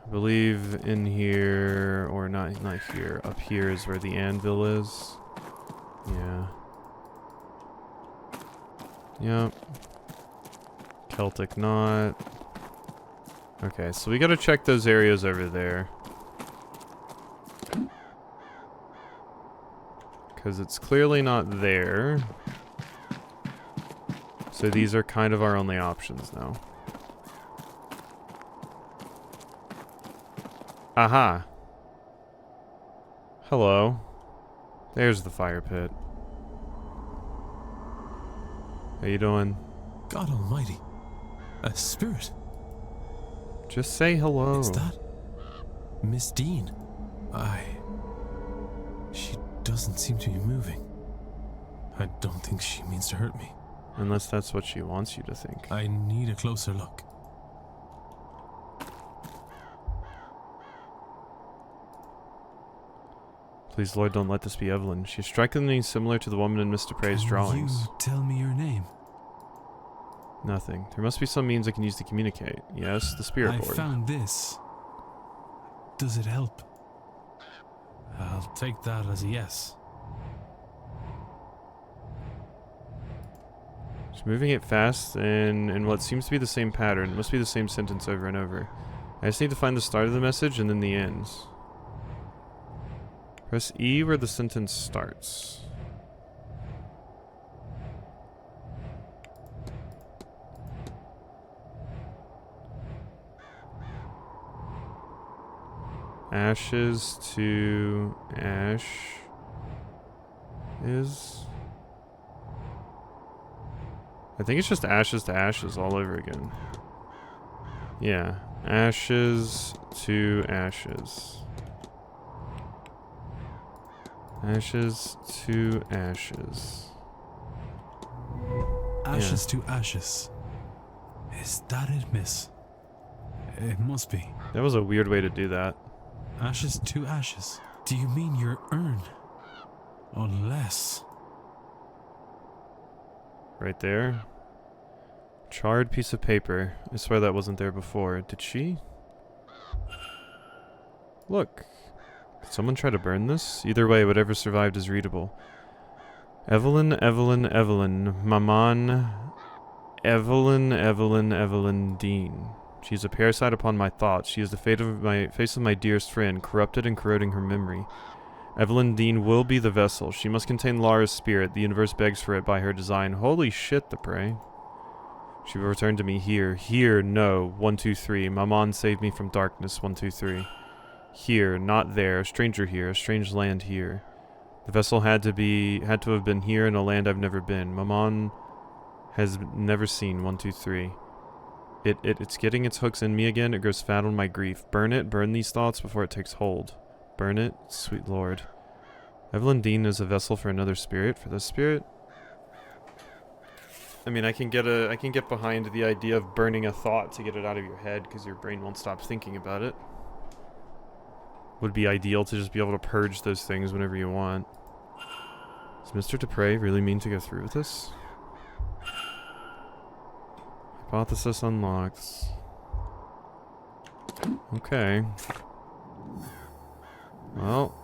I believe in here, or not here, up here is where the anvil is. Yeah. Yep. Celtic knot. Okay, so we gotta check those areas over there. Because it's clearly not there. So these are kind of our only options now. Aha. Hello. There's the fire pit. How you doing? God almighty. A spirit. Just say hello. Is that Miss Dean? She doesn't seem to be moving. I don't think she means to hurt me. Unless that's what she wants you to think. I need a closer look. Please, Lord, don't let this be Evelyn. She's strikingly similar to the woman in Mr. Prey's drawings. You tell me your name. Nothing. There must be some means I can use to communicate. Yes, the spirit I board. found this. Does it help? I'll take that as a yes. She's moving it fast and in what seems to be the same pattern. It must be the same sentence over and over. I just need to find the start of the message and then the ends. Press E where the sentence starts. Ashes to ash is... I think it's just ashes to ashes all over again. Yeah, ashes to ashes. Ashes to ashes. Ashes to ashes. Is that it, miss? It must be. That was a weird way to do that. Ashes to ashes. Do you mean your urn? Unless... Right there. Charred piece of paper. I swear that wasn't there before. Did she? Look. Did someone try to burn this? Either way, whatever survived is readable. Evelyn, Evelyn, Evelyn. Maman. Evelyn, Evelyn, Evelyn Dean. She is a parasite upon my thoughts. She is the face of my dearest friend, corrupted and corroding her memory. Evelyn Dean will be the vessel. She must contain Lara's spirit. The universe begs for it by her design. Holy shit, the prey. She will return to me here. Here, no. 1, 2, 3. Maman saved me from darkness. 1, 2, 3. Here, not there. A stranger here. A strange land here. The vessel had to have been here in a land I've never been. Maman has never seen. 1, 2, 3. It's getting its hooks in me again. It grows fat on my grief. Burn it. Burn these thoughts before it takes hold. Burn it, sweet lord. Evelyn Dean is a vessel for another spirit. For this spirit, I mean, I can get behind the idea of burning a thought to get it out of your head because your brain won't stop thinking about it. Would be ideal to just be able to purge those things whenever you want. Does Mr. Dupre really mean to go through with this? Hypothesis unlocked. Okay. Well.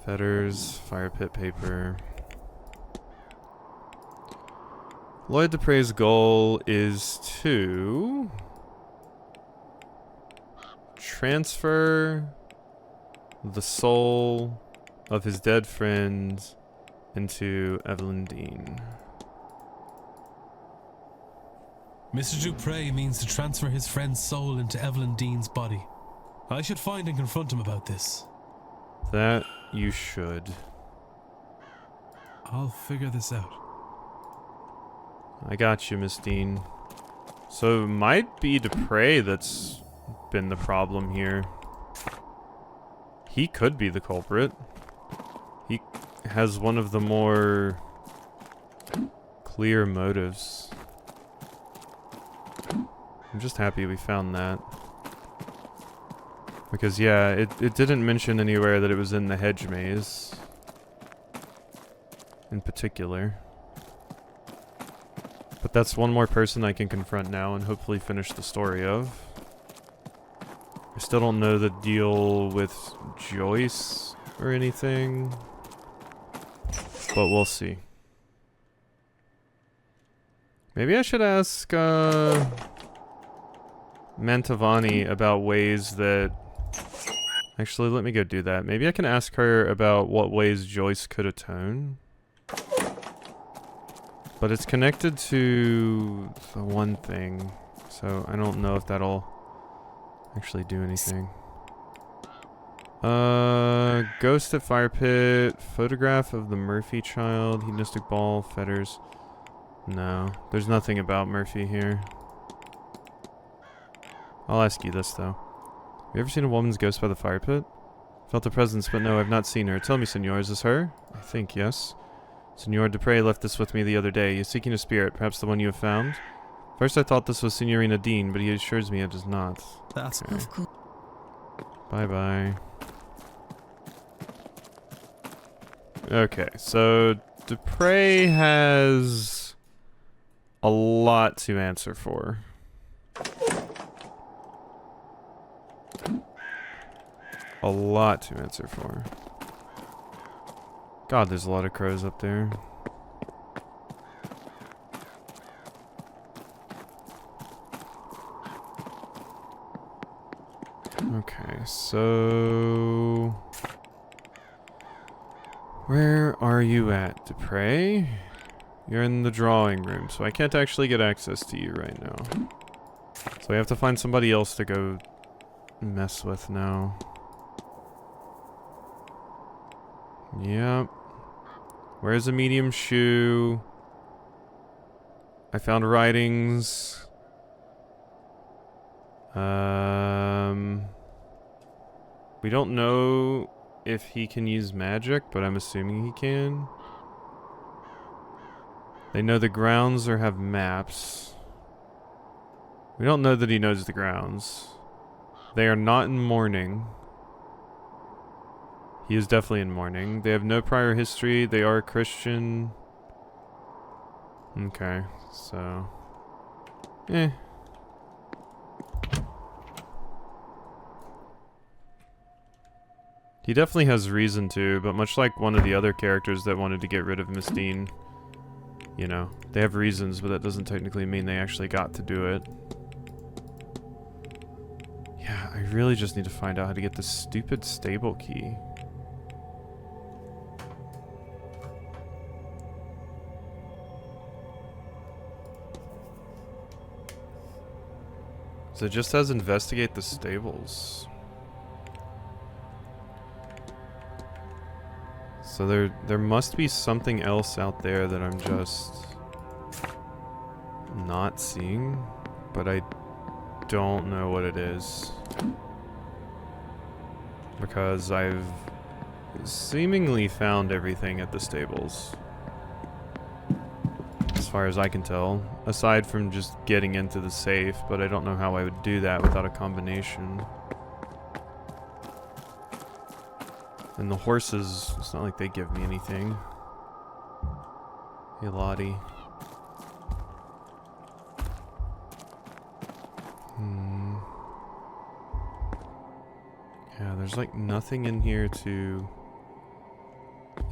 Fetters, fire pit paper. Lloyd Dupre's goal is to transfer the soul of his dead friend into Evelyn Dean. Mr. Dupre means to transfer his friend's soul into Evelyn Dean's body. I should find and confront him about this. That you should. I'll figure this out. I got you, Miss Dean. So it might be Dupre that's been the problem here. He could be the culprit. He has one of the more clear motives. I'm just happy we found that. Because yeah, it didn't mention anywhere that it was in the hedge maze. In particular. But that's one more person I can confront now and hopefully finish the story of. I still don't know the deal with Joyce or anything. But we'll see. Maybe I should ask Mantovani about ways that... Actually, let me go do that. Maybe I can ask her about what ways Joyce could atone. But it's connected to the one thing, so I don't know if that'll actually do anything. Ghost at fire pit, photograph of the Murphy child, hedonistic ball, fetters. No, there's nothing about Murphy here. I'll ask you this though. Have you ever seen a woman's ghost by the fire pit? Felt a presence, but no, I've not seen her. Tell me, senor, is this her? I think, yes. Senor Dupre left this with me the other day. He is seeking a spirit, perhaps the one you have found. First I thought this was Signorina Dean, but he assures me it is not. That's Of course. Bye-bye. Okay, so Dupre has a lot to answer for. A lot to answer for. God, there's a lot of crows up there. Okay, so... Where are you at, Dupre? You're in the drawing room, so I can't actually get access to you right now. So I have to find somebody else to go mess with now. Yep. Where's a medium shoe? I found writings. We don't know if he can use magic, but I'm assuming he can. They know the grounds or have maps. We don't know that he knows the grounds. They are not in mourning. He is definitely in mourning. They have no prior history. They are Christian. Okay, so... He definitely has reason to, but much like one of the other characters that wanted to get rid of Miss Dean, you know, they have reasons, but that doesn't technically mean they actually got to do it. Yeah, I really just need to find out how to get this stupid stable key. So it just says investigate the stables. So there must be something else out there that I'm just not seeing, but I don't know what it is. Because I've seemingly found everything at the stables. As far as I can tell. Aside from just getting into the safe, but I don't know how I would do that without a combination. And the horses, it's not like they give me anything. Hey, Lottie. Yeah, there's like nothing in here to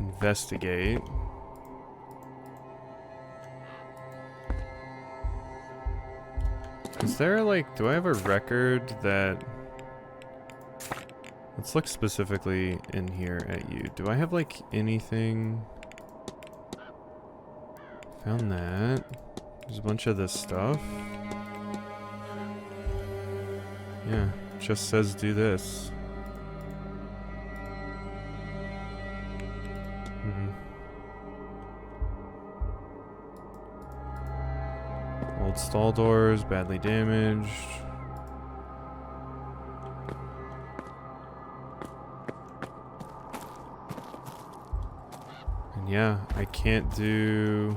investigate. Is there like, do I have a record that... Let's look specifically in here at you. Do I have like anything... Found that. There's a bunch of this stuff. Yeah, just says do this. Old stall doors, badly damaged. And yeah, I can't do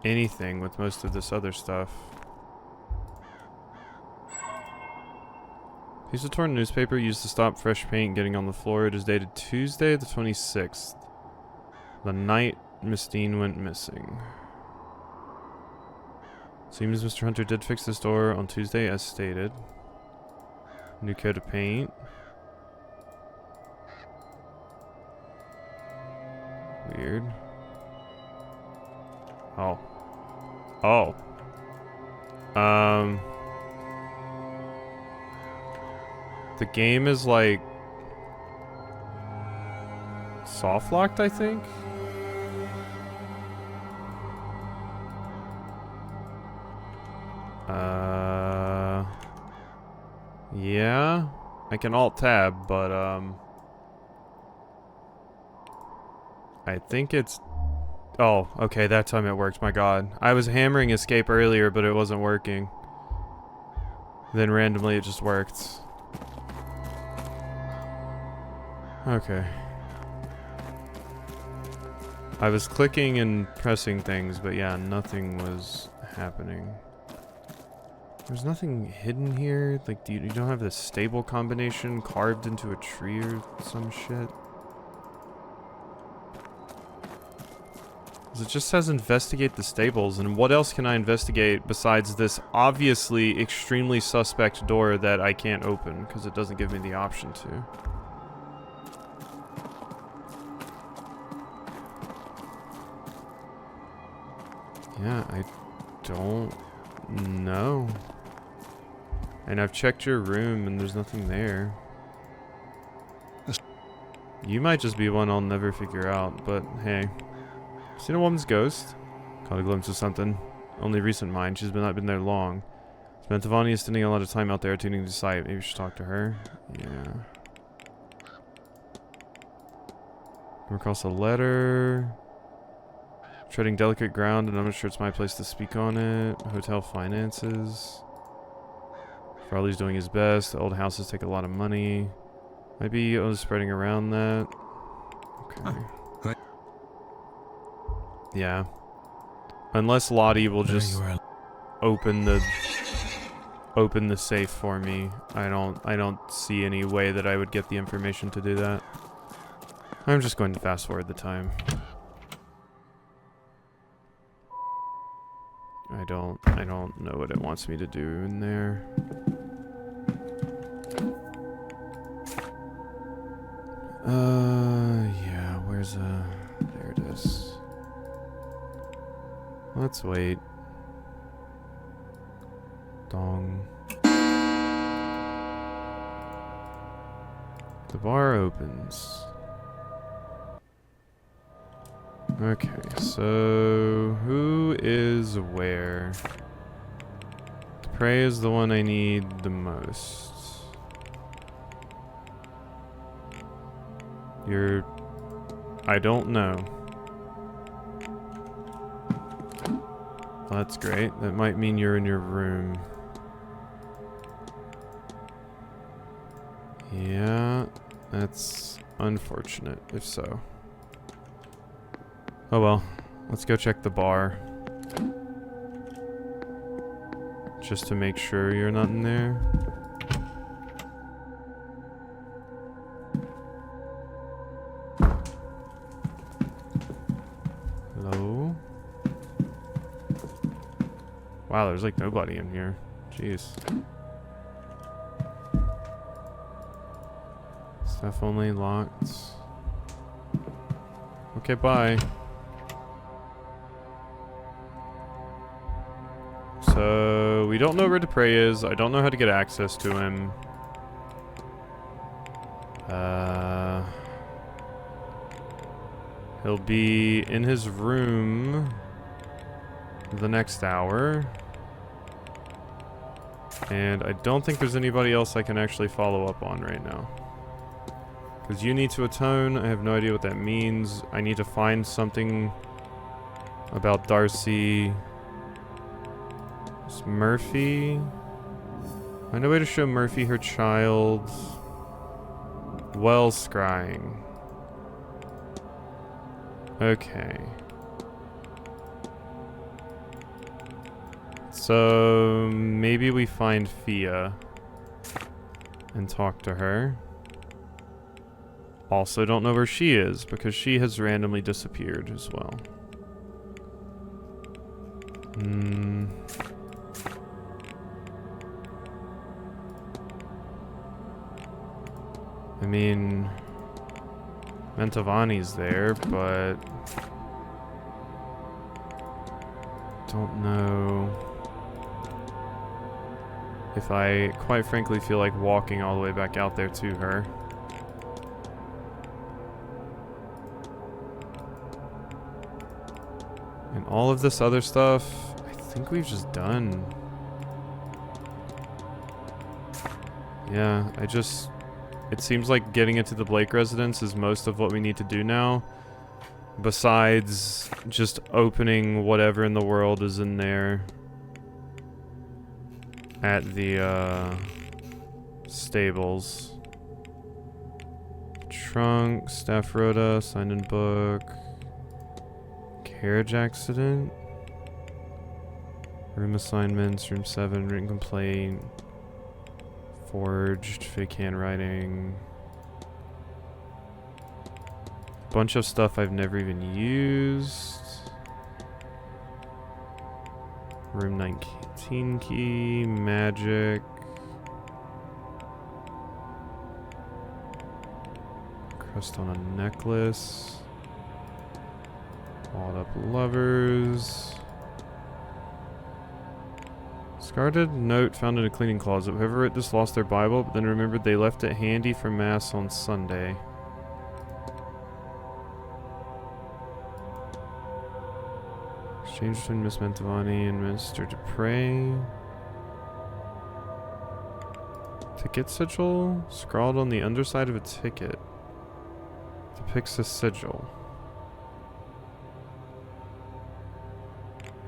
anything with most of this other stuff. Piece of torn newspaper used to stop fresh paint getting on the floor. It is dated Tuesday the 26th. The night Miss Dean went missing. Seems Mr. Hunter did fix this door on Tuesday as stated. New coat of paint. Weird. Oh. Oh. The game is like soft locked, I think. Yeah, I can alt tab, but I think it's... Oh, okay, that time it worked, my god. I was hammering escape earlier, but it wasn't working. Then randomly it just worked. Okay. I was clicking and pressing things, but yeah, nothing was happening. There's nothing hidden here? Like, you don't have the stable combination carved into a tree or some shit? 'Cause it just says investigate the stables, and what else can I investigate besides this obviously extremely suspect door that I can't open because it doesn't give me the option to? Yeah, I don't know. And I've checked your room and there's nothing there. You might just be one I'll never figure out, but hey. Seen a woman's ghost? Caught a glimpse of something. Only recent mind. She's not been there long. Samantha Vani is spending a lot of time out there tuning the site. Maybe we should talk to her. Yeah. Come across a letter. Treading delicate ground, and I'm not sure it's my place to speak on it. Hotel finances. Farley's doing his best. The old houses take a lot of money. Maybe I was spreading around that. Okay. Yeah. Unless Lottie will just open the safe for me. I don't see any way that I would get the information to do that. I'm just going to fast forward the time. I don't know what it wants me to do in there. Yeah, where's there it is. Let's wait. Dong. The bar opens. Okay, so who is where? Prey is the one I need the most. I don't know. Well, that's great. That might mean you're in your room. Yeah, that's unfortunate, if so. Oh well, let's go check the bar. Just to make sure you're not in there. Wow, there's like nobody in here. Jeez. Staff only, locked. Okay, bye. So, we don't know where Dupre is. I don't know how to get access to him. He'll be in his room the next hour. And I don't think there's anybody else I can actually follow up on right now. Because you need to atone. I have no idea what that means. I need to find something about Darcy. It's Murphy. Find a way to show Murphy her child. Well scrying. Okay. So maybe we find Fia and talk to her. Also don't know where she is because she has randomly disappeared as well. I mean, Mentavani's there, but don't know if I quite frankly feel like walking all the way back out there to her. And all of this other stuff, I think we've just done. Yeah, it seems like getting into the Blake residence is most of what we need to do now. Besides just opening whatever in the world is in there. At the, stables. Trunk, staff rota, signed-in book. Carriage accident. Room assignments, room 7, written complaint. Forged, fake handwriting. Bunch of stuff I've never even used. Room 19 key, magic. Crust on a necklace. Walled up lovers. Discarded note found in a cleaning closet. Whoever wrote this lost their Bible, but then remembered they left it handy for Mass on Sunday. Exchange between Miss Mentavani and Mr. Dupre. Ticket sigil? Scrawled on the underside of a ticket. Depicts a sigil.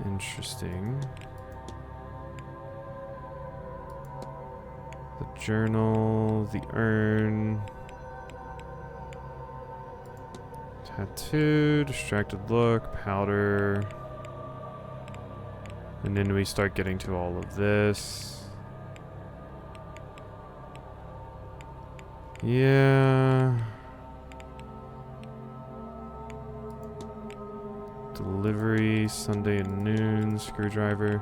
Interesting. The journal, the urn. Tattoo, distracted look, powder. And then we start getting to all of this. Yeah. Delivery, Sunday at noon, screwdriver.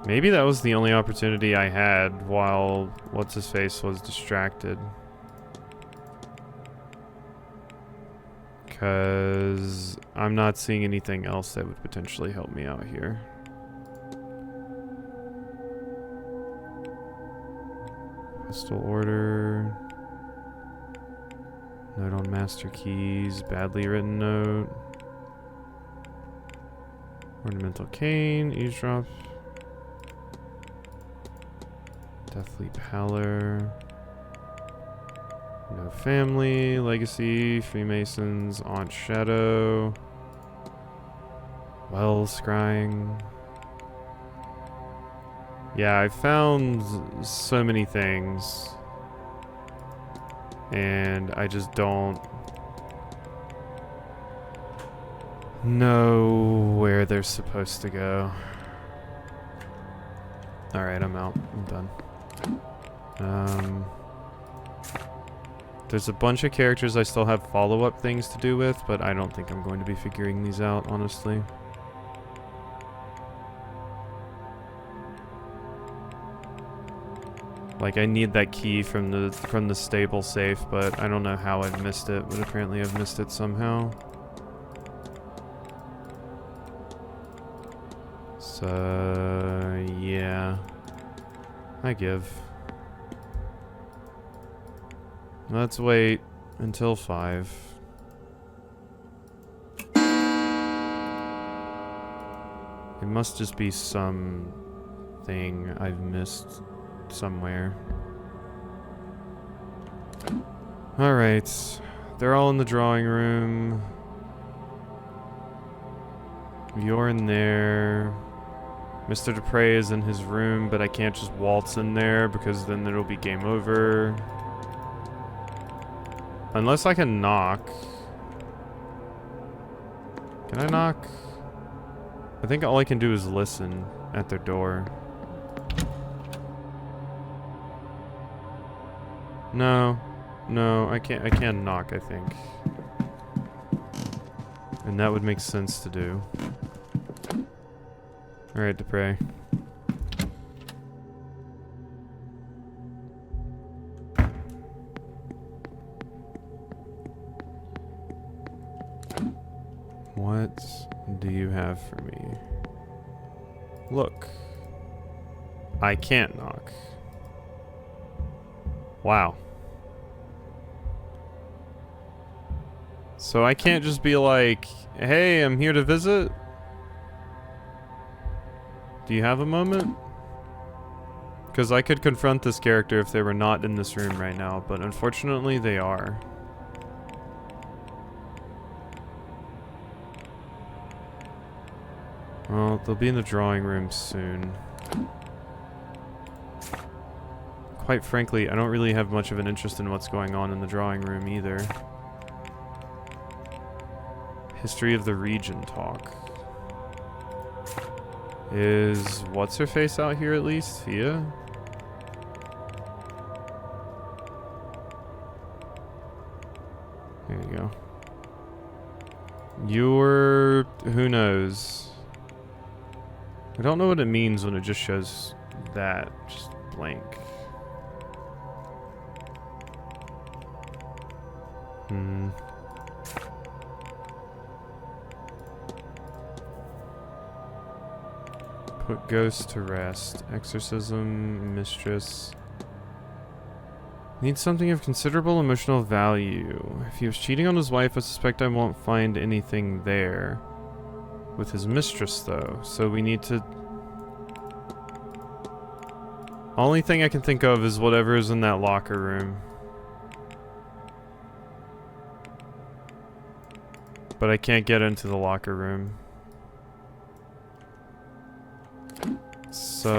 Maybe that was the only opportunity I had while What's-His-Face was distracted. Because I'm not seeing anything else that would potentially help me out here. Postal order. Note on master keys. Badly written note. Ornamental cane. Eavesdrop. Deathly pallor. No family. Legacy. Freemasons. Aunt Shadow. Well scrying. Yeah, I found so many things. And I just don't know where they're supposed to go. Alright, I'm out. I'm done. There's a bunch of characters I still have follow-up things to do with, but I don't think I'm going to be figuring these out, honestly. Like, I need that key from the stable safe, but I don't know how I've missed it, but apparently I've missed it somehow. So, yeah. I give. Let's wait until 5. It must just be something I've missed somewhere. Alright. They're all in the drawing room. You're in there. Mr. Dupre is in his room, but I can't just waltz in there because then it'll be game over. Unless I can knock. Can I knock? I think all I can do is listen at their door. No. No, I can't knock, I think. And that would make sense to do. Alright, Dupre. What do you have for me? Look. I can't knock. Wow. So I can't just be like, hey, I'm here to visit? Do you have a moment? Because I could confront this character if they were not in this room right now, but unfortunately they are. Well, they'll be in the drawing room soon. Quite frankly, I don't really have much of an interest in what's going on in the drawing room either. History of the region talk. Is what's-her-face out here at least? Fia? There you go. You're... who knows? I don't know what it means when it just shows that. Just blank. Put ghost to rest. Exorcism, mistress. Needs something of considerable emotional value. If he was cheating on his wife, I suspect I won't find anything there. With his mistress, though. So we need to... Only thing I can think of is whatever is in that locker room. But I can't get into the locker room. So...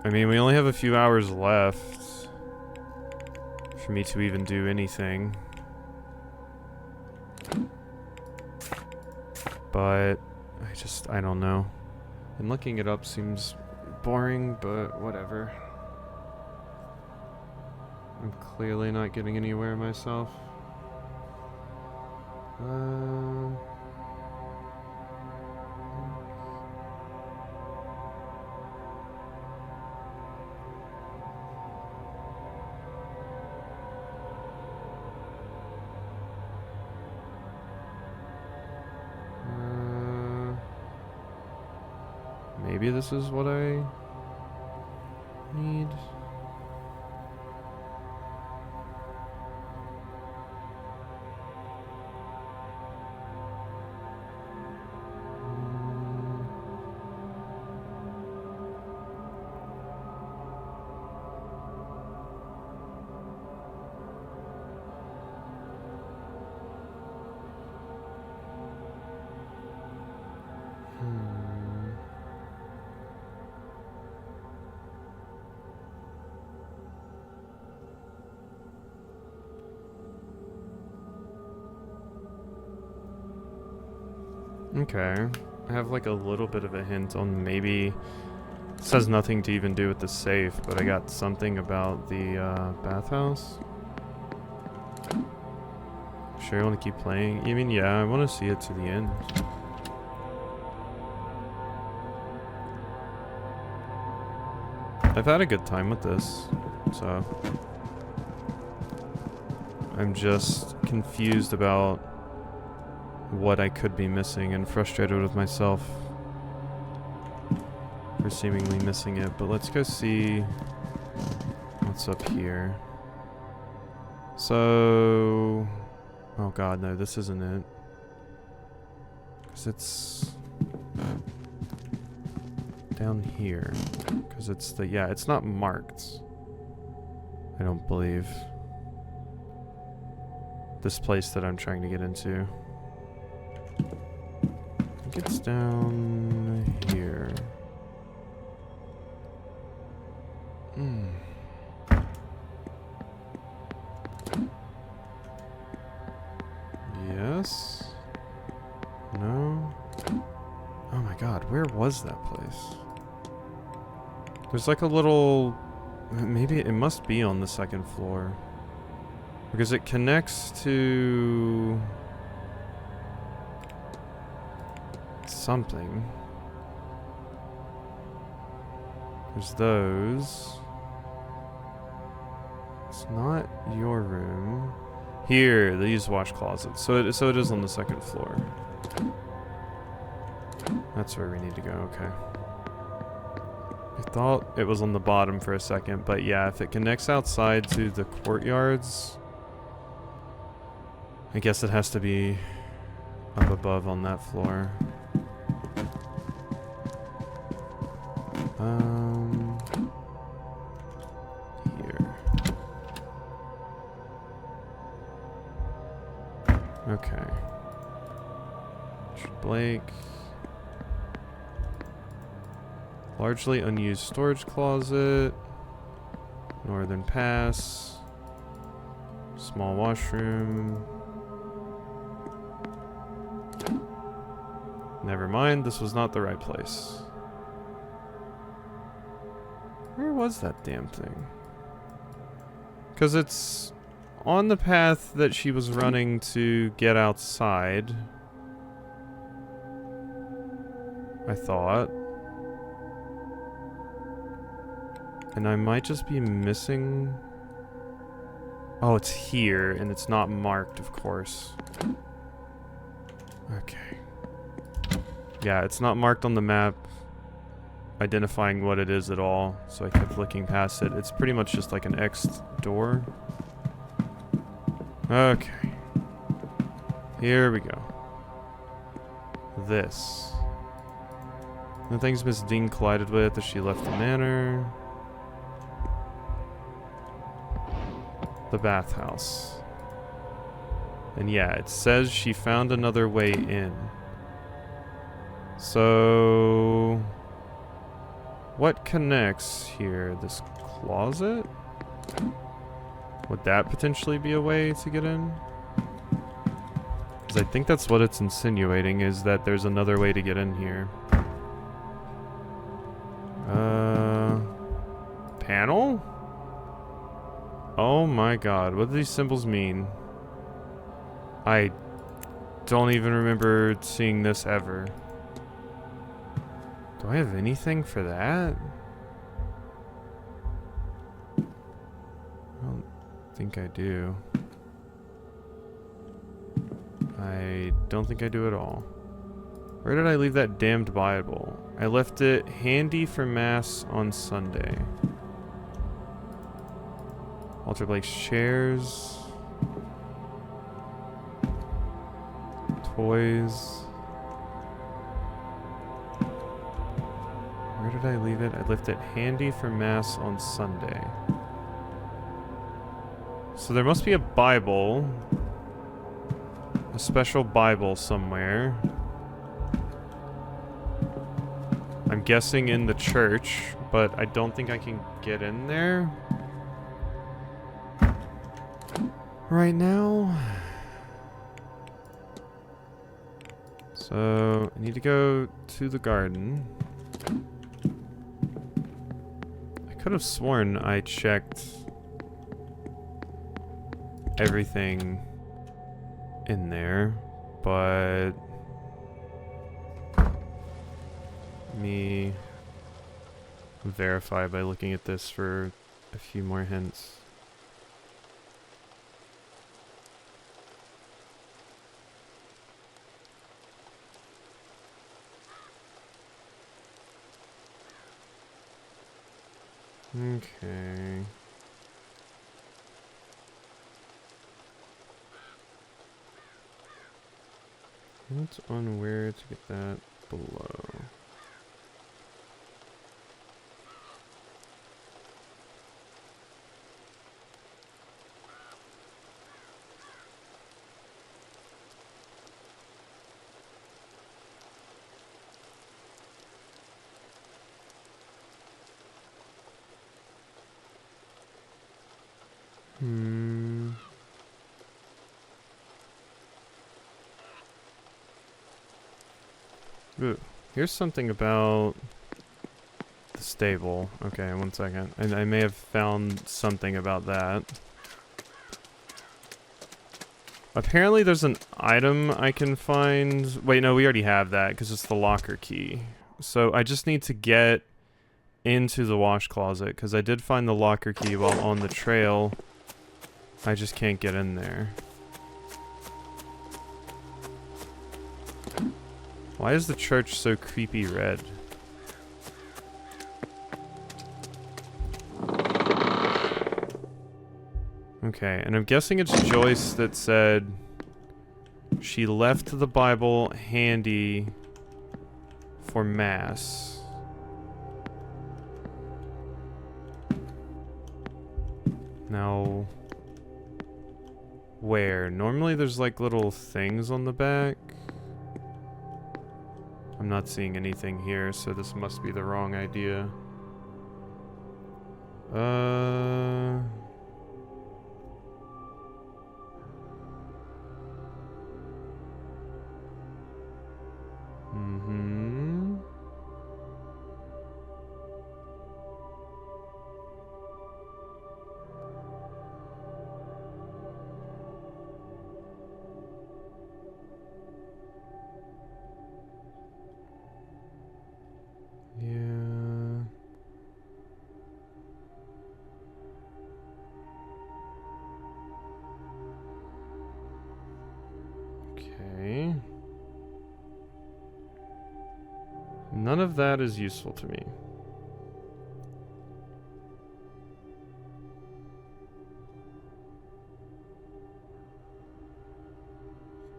I mean, we only have a few hours left for me to even do anything. But I don't know. And looking it up seems boring, but whatever. I'm clearly not getting anywhere myself. Maybe this is what I need. Okay. I have like a little bit of a hint on maybe... This has nothing to even do with the safe, but I got something about the bathhouse. Sure, you want to keep playing? I mean, yeah, I want to see it to the end. I've had a good time with this, so I'm just confused about what I could be missing and frustrated with myself for seemingly missing it. But let's go see what's up here. So, oh god, no, this isn't it. 'Cause it's down here. 'Cause it's the, yeah, it's not marked. I don't believe. This place that I'm trying to get into. I think it's down here. Yes? No? Oh my god, where was that place? There's like a little... Maybe it must be on the second floor. Because it connects to... something. There's those. It's not your room. Here, they use wash closets. So it is on the second floor. That's where we need to go, okay. I thought it was on the bottom for a second, but yeah, if it connects outside to the courtyards, I guess it has to be up above on that floor. Here. Okay. Blake. Largely unused storage closet. Northern pass. Small washroom. Never mind, this was not the right place. Where was that damn thing? Because it's on the path that she was running to get outside. I thought. And I might just be missing... Oh, it's here, and it's not marked, of course. Okay. Yeah, it's not marked on the map, identifying what it is at all, so I kept looking past it. It's pretty much just like an X'd door. Okay. Here we go. This. The things Miss Dean collided with as she left the manor. The bathhouse. And yeah, it says she found another way in. So... what connects here? This closet? Would that potentially be a way to get in? Because I think that's what it's insinuating, is that there's another way to get in here. Panel? Oh my god, what do these symbols mean? I don't even remember seeing this ever. Do I have anything for that? I don't think I do. I don't think I do at all. Where did I leave that damned Bible? I left it handy for Mass on Sunday. Walter Blake's chairs. Toys. Where did I leave it? I left it handy for Mass on Sunday. So there must be a Bible. A special Bible somewhere. I'm guessing in the church, but I don't think I can get in there right now. So I need to go to the garden. I could have sworn I checked everything in there, but me verify by looking at this for a few more hints. Okay. Hints on where to get that below. Ooh, here's something about the stable. Okay, one second. And I may have found something about that. Apparently there's an item I can find. Wait, no, we already have that because it's the locker key. So I just need to get into the wash closet because I did find the locker key while on the trail. I just can't get in there. Why is the church so creepy red? Okay, and I'm guessing it's Joyce that said she left the Bible handy for Mass. Now, where? Normally there's like little things on the back. I'm not seeing anything here, so this must be the wrong idea. Yeah. Okay. None of that is useful to me.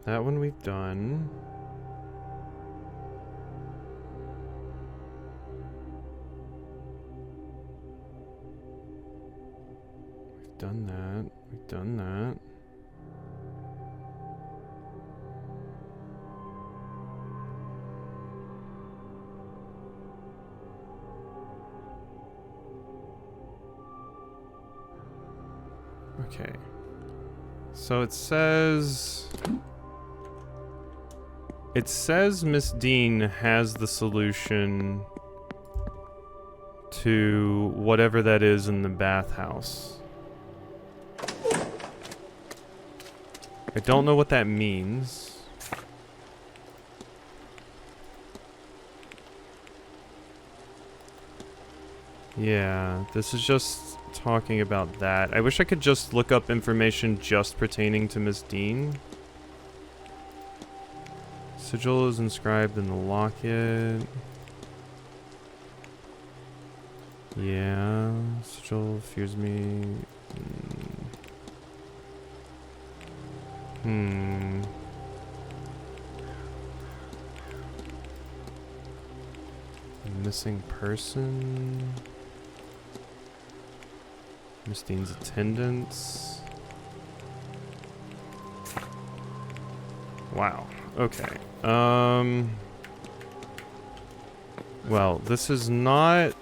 That one we've done. We've done that. We've done that. Okay. So it says Miss Dean has the solution to whatever that is in the bathhouse. I don't know what that means. Yeah, this is just talking about that. I wish I could just look up information just pertaining to Miss Dean. Sigil is inscribed in the locket. Yeah, sigil fears me. Missing person. Miss Dean's attendance. Wow. Okay. Well, this is not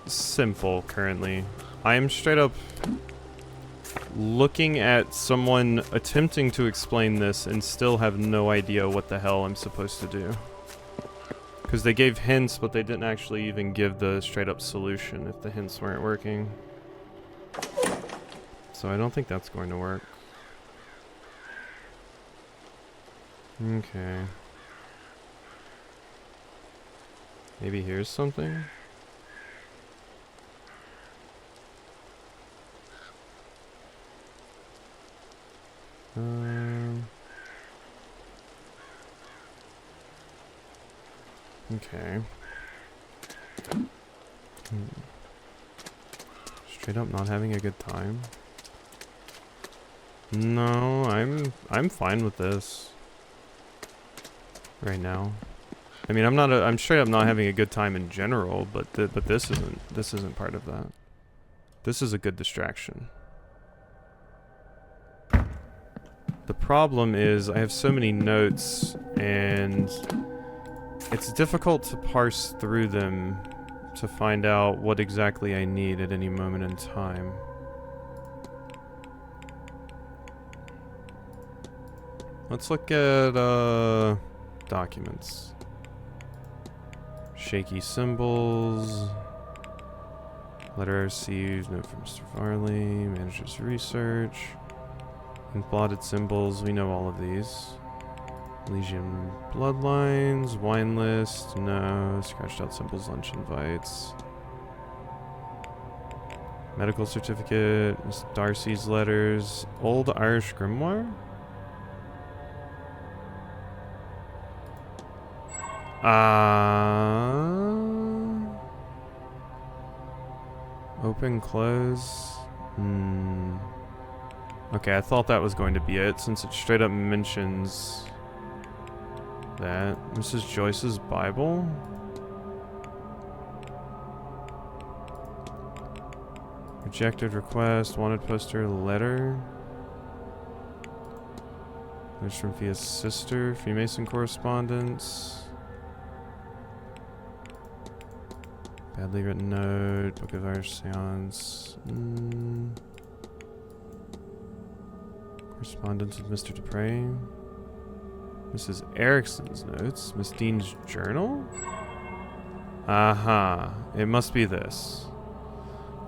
simple currently. I am straight up looking at someone attempting to explain this and still have no idea what the hell I'm supposed to do. Because they gave hints, but they didn't actually even give the straight up solution if the hints weren't working. So I don't think that's going to work. Okay. Maybe here's something? Okay. Straight up not having a good time? No, I'm fine with this. Right now. I mean, I'm straight up not having a good time in general, but this isn't part of that. This is a good distraction. The problem is I have so many notes and it's difficult to parse through them to find out what exactly I need at any moment in time. Let's look at documents. Shaky symbols. Letter received. Note from Mr. Farley. Manager's research. And blotted symbols. We know all of these. Legion bloodlines. Wine list. No. Scratched out symbols. Lunch invites. Medical certificate. Miss Darcy's letters. Old Irish grimoire. Open, close. Okay, I thought that was going to be it, since it straight up mentions that. Mrs. Joyce's Bible? Rejected request, wanted poster, letter. There's from Fia's sister, Freemason correspondence. Badly written note, Book of Irish Séance. Correspondence with Mr. Dupre. Mrs. Erickson's notes. Miss Dean's journal? Aha. It must be this.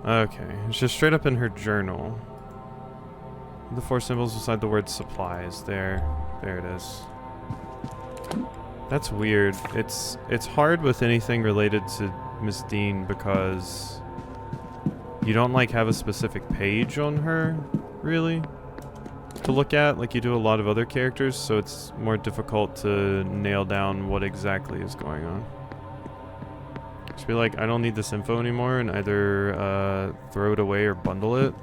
Okay. It's just straight up in her journal. The 4 symbols beside the word supplies. There. There it is. That's weird. It's hard with anything related to Miss Dean because you don't like have a specific page on her, really, to look at like you do a lot of other characters, so it's more difficult to nail down what exactly is going on. Just be like, I don't need this info anymore, and either throw it away or bundle it.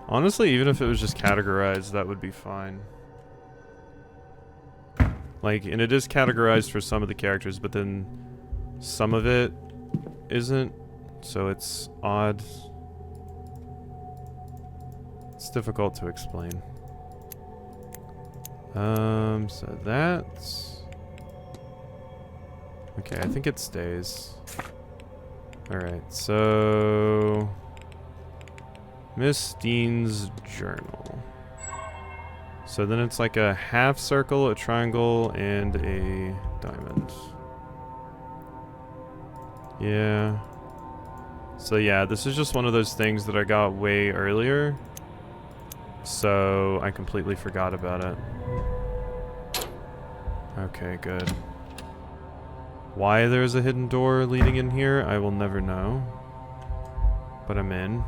Honestly, even if it was just categorized, that would be fine. Like, and it is categorized for some of the characters, but then some of it isn't, so it's odd. It's difficult to explain. So that's... Okay, I think it stays. Alright, so... Miss Dean's journal. So then it's like a half circle, a triangle, and a diamond. Yeah. So yeah, this is just one of those things that I got way earlier. So I completely forgot about it. Okay, good. Why there's a hidden door leading in here, I will never know. But I'm in.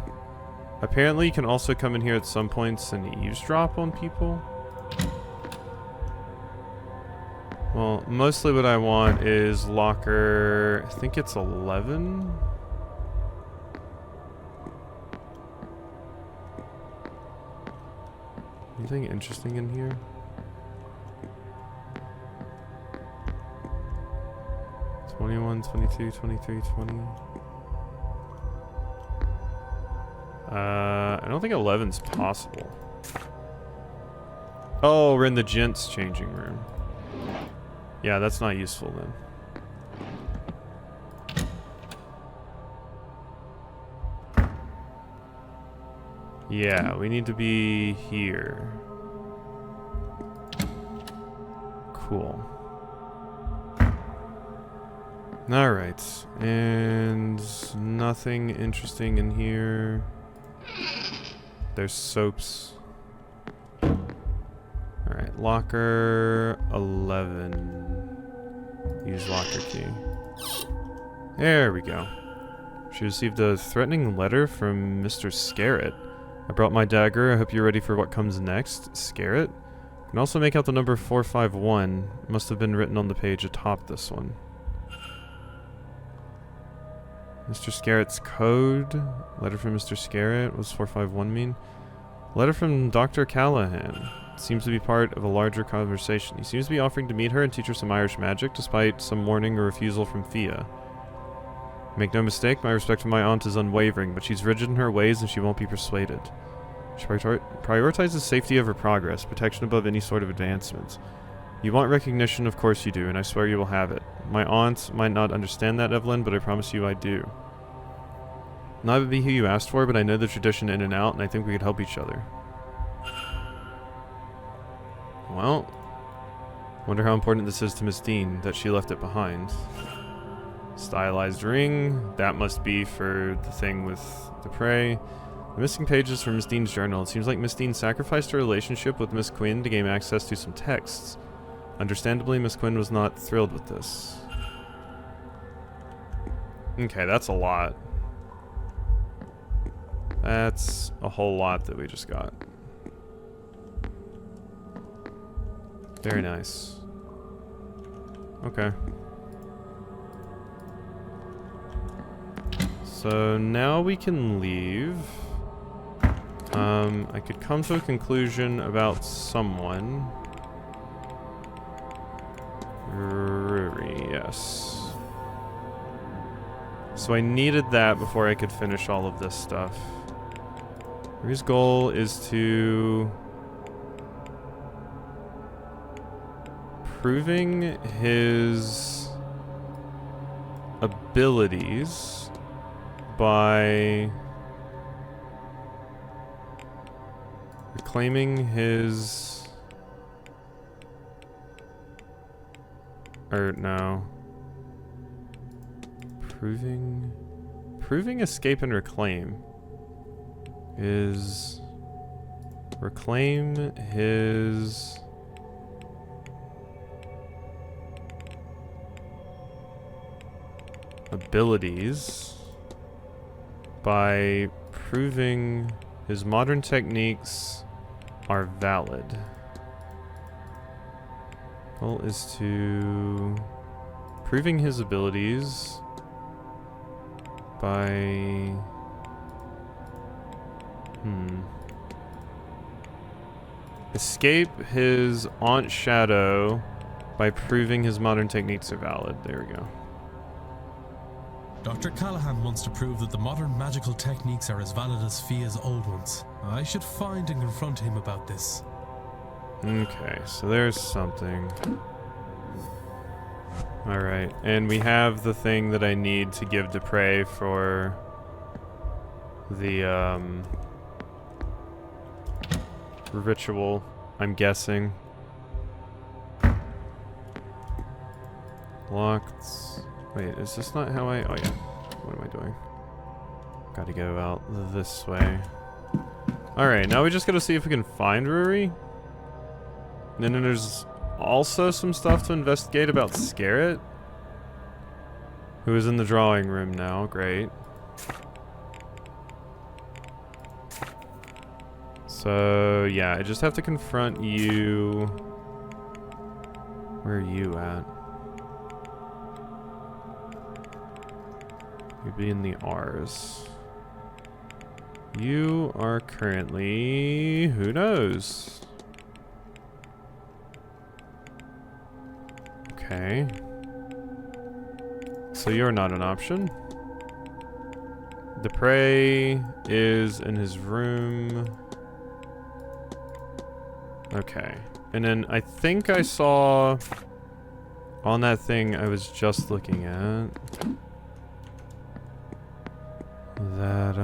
Apparently you can also come in here at some points and eavesdrop on people. Well, mostly what I want is locker, I think it's 11? Anything interesting in here? $21, $22, $23, $20. I don't think 11's possible. Oh, we're in the gents' changing room. Yeah, that's not useful then. Yeah, we need to be here. Cool. Alright, and nothing interesting in here. There's soaps. Alright, locker 11. Use locker key. There we go. She received a threatening letter from Mr. Scarrett. I brought my dagger. I hope you're ready for what comes next. Scarrett? You can also make out the number 451. Must have been written on the page atop this one. Mr. Scarrett's code. Letter from Mr. Scarrett. What does 451 mean? Letter from Dr. Callahan. Seems to be part of a larger conversation. He seems to be offering to meet her and teach her some Irish magic, despite some warning or refusal from Fia. Make no mistake, my respect for my aunt is unwavering, but she's rigid in her ways and she won't be persuaded. She prioritizes safety over progress, protection above any sort of advancement. You want recognition, of course you do, and I swear you will have it. My aunt might not understand that, Evelyn, but I promise you I do. Not to be who you asked for, but I know the tradition in and out, and I think we could help each other. Well, wonder how important this is to Miss Dean, that she left it behind. Stylized ring, that must be for the thing with the prey. The missing pages from Miss Dean's journal. It seems like Miss Dean sacrificed her relationship with Miss Quinn to gain access to some texts. Understandably, Miss Quinn was not thrilled with this. Okay, that's a lot. That's a whole lot that we just got. Very nice. Okay. So now we can leave. I could come to a conclusion about someone. Rory, yes. So I needed that before I could finish all of this stuff. Rory's goal is to... proving his abilities by reclaiming his... or no. Proving escape and reclaim is reclaim his abilities by proving his modern techniques are valid. Goal is to proving his abilities by escape his Aunt Shadow by proving his modern techniques are valid. There we go. Dr. Callahan wants to prove that the modern magical techniques are as valid as Fia's old ones. I should find and confront him about this. Okay, so there's something. Alright, and we have the thing that I need to give to Prey for the ritual, I'm guessing. Locked. Wait, is this not how I... oh yeah. What am I doing? Gotta go out this way. Alright, now we just gotta see if we can find Rory. And then there's also some stuff to investigate about Scarrett, who is in the drawing room now. Great. So, yeah, I just have to confront you. Where are you at? You'd be in the R's. You are currently... who knows? Okay. So you're not an option. The prey is in his room. Okay. And then I think I saw on that thing I was just looking at that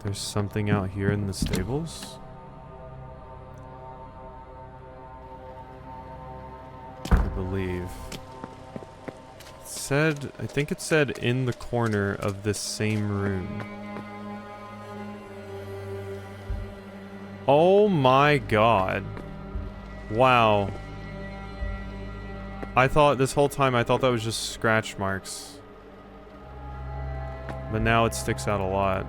there's something out here in the stables. I believe. It said, I think it said in the corner of this same room. Oh my god. Wow. I thought this whole time, I thought that was just scratch marks. But now it sticks out a lot.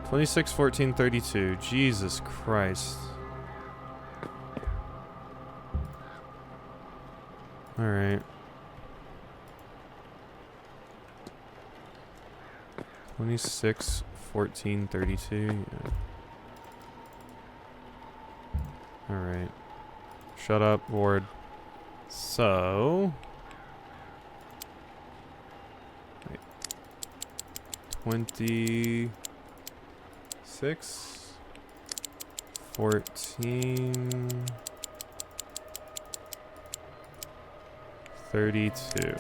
26, 14, 32. Jesus Christ. Alright. 26, 14, 32. Yeah. Alright. Shut up, Ward. So... Wait. 26... 14... 32.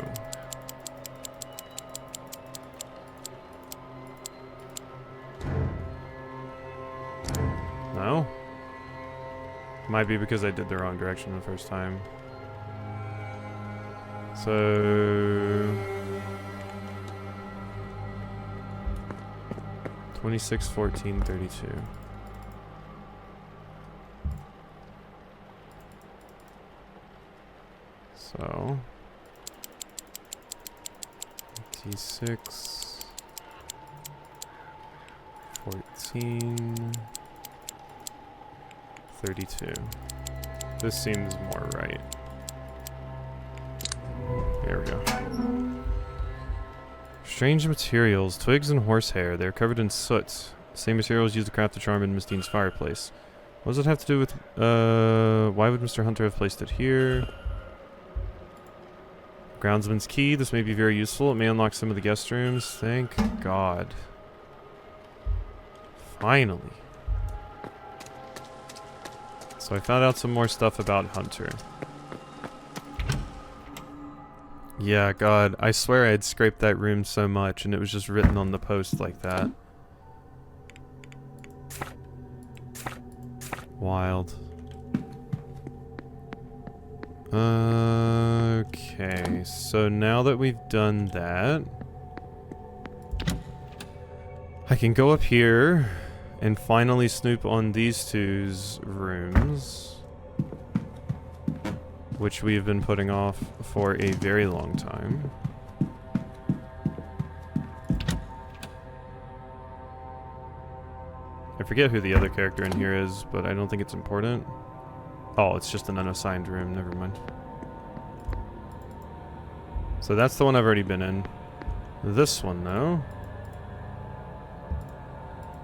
No? Might be because I did the wrong direction the first time. So... 26, 14, 32. So... 26... 14... 32. This seems more right. There we go. Strange materials. Twigs and horsehair. They're covered in soot. Same materials used to craft the charm in Miss Dean's fireplace. What does it have to do with... why would Mr. Hunter have placed it here? Groundsman's key. This may be very useful. It may unlock some of the guest rooms. Thank God. Finally. So I found out some more stuff about Hunter. Yeah, God, I swear I had scraped that room so much and it was just written on the post like that. Wild. Okay, so now that we've done that, I can go up here and finally snoop on these two's rooms, which we've been putting off for a very long time. I forget who the other character in here is, but I don't think it's important. Oh, it's just an unassigned room, never mind. So that's the one I've already been in. This one, though.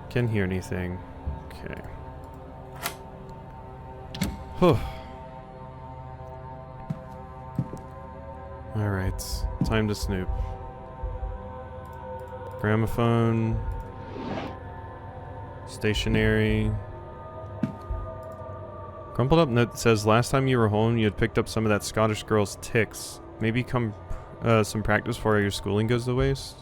Can't hear anything. Okay. Whew. Alright, time to snoop. Gramophone. Stationery. Crumpled up note that says, last time you were home, you had picked up some of that Scottish girl's ticks. Maybe come some practice before your schooling goes to waste?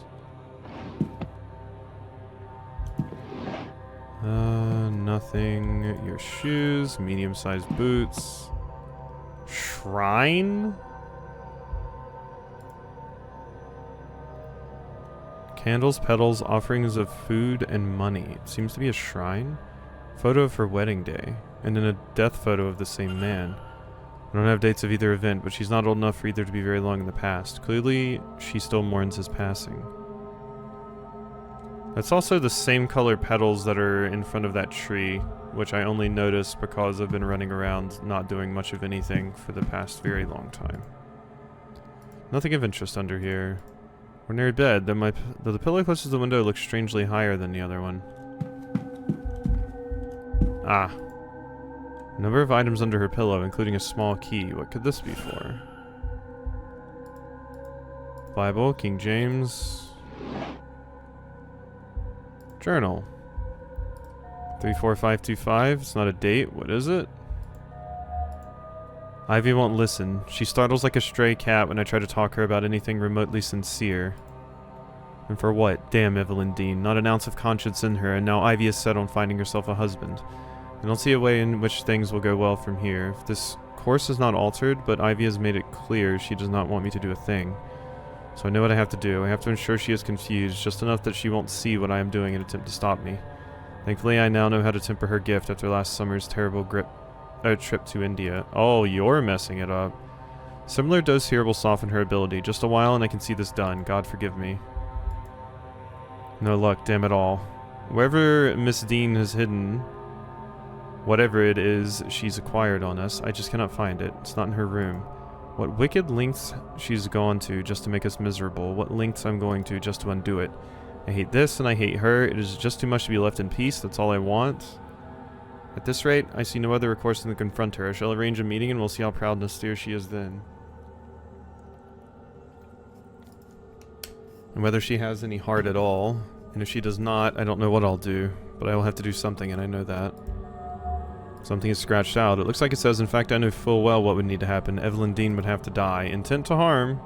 Nothing. Your shoes, medium-sized boots. Shrine? Candles, petals, offerings of food and money. It seems to be a shrine. Photo of her wedding day. And then a death photo of the same man. I don't have dates of either event, but she's not old enough for either to be very long in the past. Clearly, she still mourns his passing. That's also the same color petals that are in front of that tree, which I only noticed because I've been running around not doing much of anything for the past very long time. Nothing of interest under here. Ordinary bed, though the pillow closest to the window looks strangely higher than the other one. Ah. A number of items under her pillow, including a small key. What could this be for? Bible, King James. Journal. 34525. It's not a date. What is it? Ivy won't listen. She startles like a stray cat when I try to talk her about anything remotely sincere. And for what? Damn Evelyn Dean. Not an ounce of conscience in her, and now Ivy is set on finding herself a husband. I don't see a way in which things will go well from here. If this course is not altered, but Ivy has made it clear she does not want me to do a thing. So I know what I have to do. I have to ensure she is confused, just enough that she won't see what I am doing and attempt to stop me. Thankfully, I now know how to temper her gift after last summer's terrible trip to India. Oh, you're messing it up. Similar dose here will soften her ability. Just a while and I can see this done. God forgive me. No luck, damn it all. Wherever Miss Dean has hidden... whatever it is she's acquired on us, I just cannot find it. It's not in her room. What wicked lengths she's gone to just to make us miserable. What lengths I'm going to just to undo it. I hate this and I hate her. It is just too much to be left in peace. That's all I want. At this rate, I see no other recourse than to confront her. I shall arrange a meeting and we'll see how proud and austere she is then. And whether she has any heart at all. And if she does not, I don't know what I'll do. But I will have to do something, and I know that. Something is scratched out. It looks like it says, in fact, I know full well what would need to happen. Evelyn Dean would have to die. Intent to harm.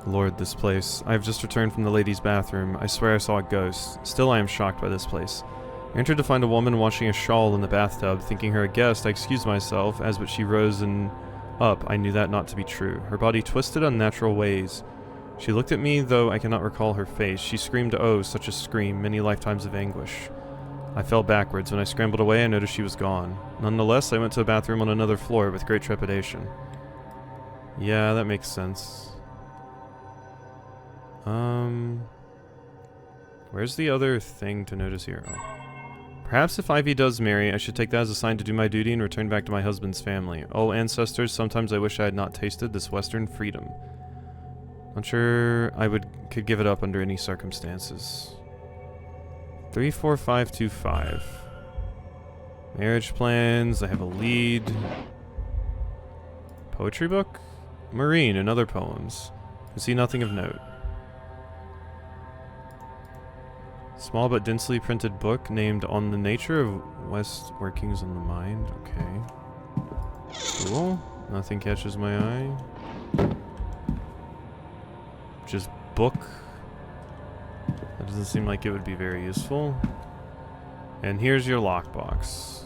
Lord, this place. I have just returned from the ladies' bathroom. I swear I saw a ghost. Still, I am shocked by this place. I entered to find a woman washing a shawl in the bathtub. Thinking her a guest, I excused myself, as but she rose and up. I knew that not to be true. Her body twisted unnatural ways. She looked at me, though I cannot recall her face. She screamed, oh, such a scream, many lifetimes of anguish. I fell backwards. When I scrambled away, I noticed she was gone. Nonetheless, I went to a bathroom on another floor with great trepidation. Yeah, that makes sense. Where's the other thing to notice here? Oh. Perhaps if Ivy does marry, I should take that as a sign to do my duty and return back to my husband's family. Oh, ancestors, sometimes I wish I had not tasted this Western freedom. Not sure I could give it up under any circumstances. 34525. Marriage plans. I have a lead. Poetry book? Marine and other poems. I see nothing of note. Small but densely printed book named On the Nature of West Workings on the Mind. Okay. Cool. Nothing catches my eye. Just book. That doesn't seem like it would be very useful. And here's your lockbox.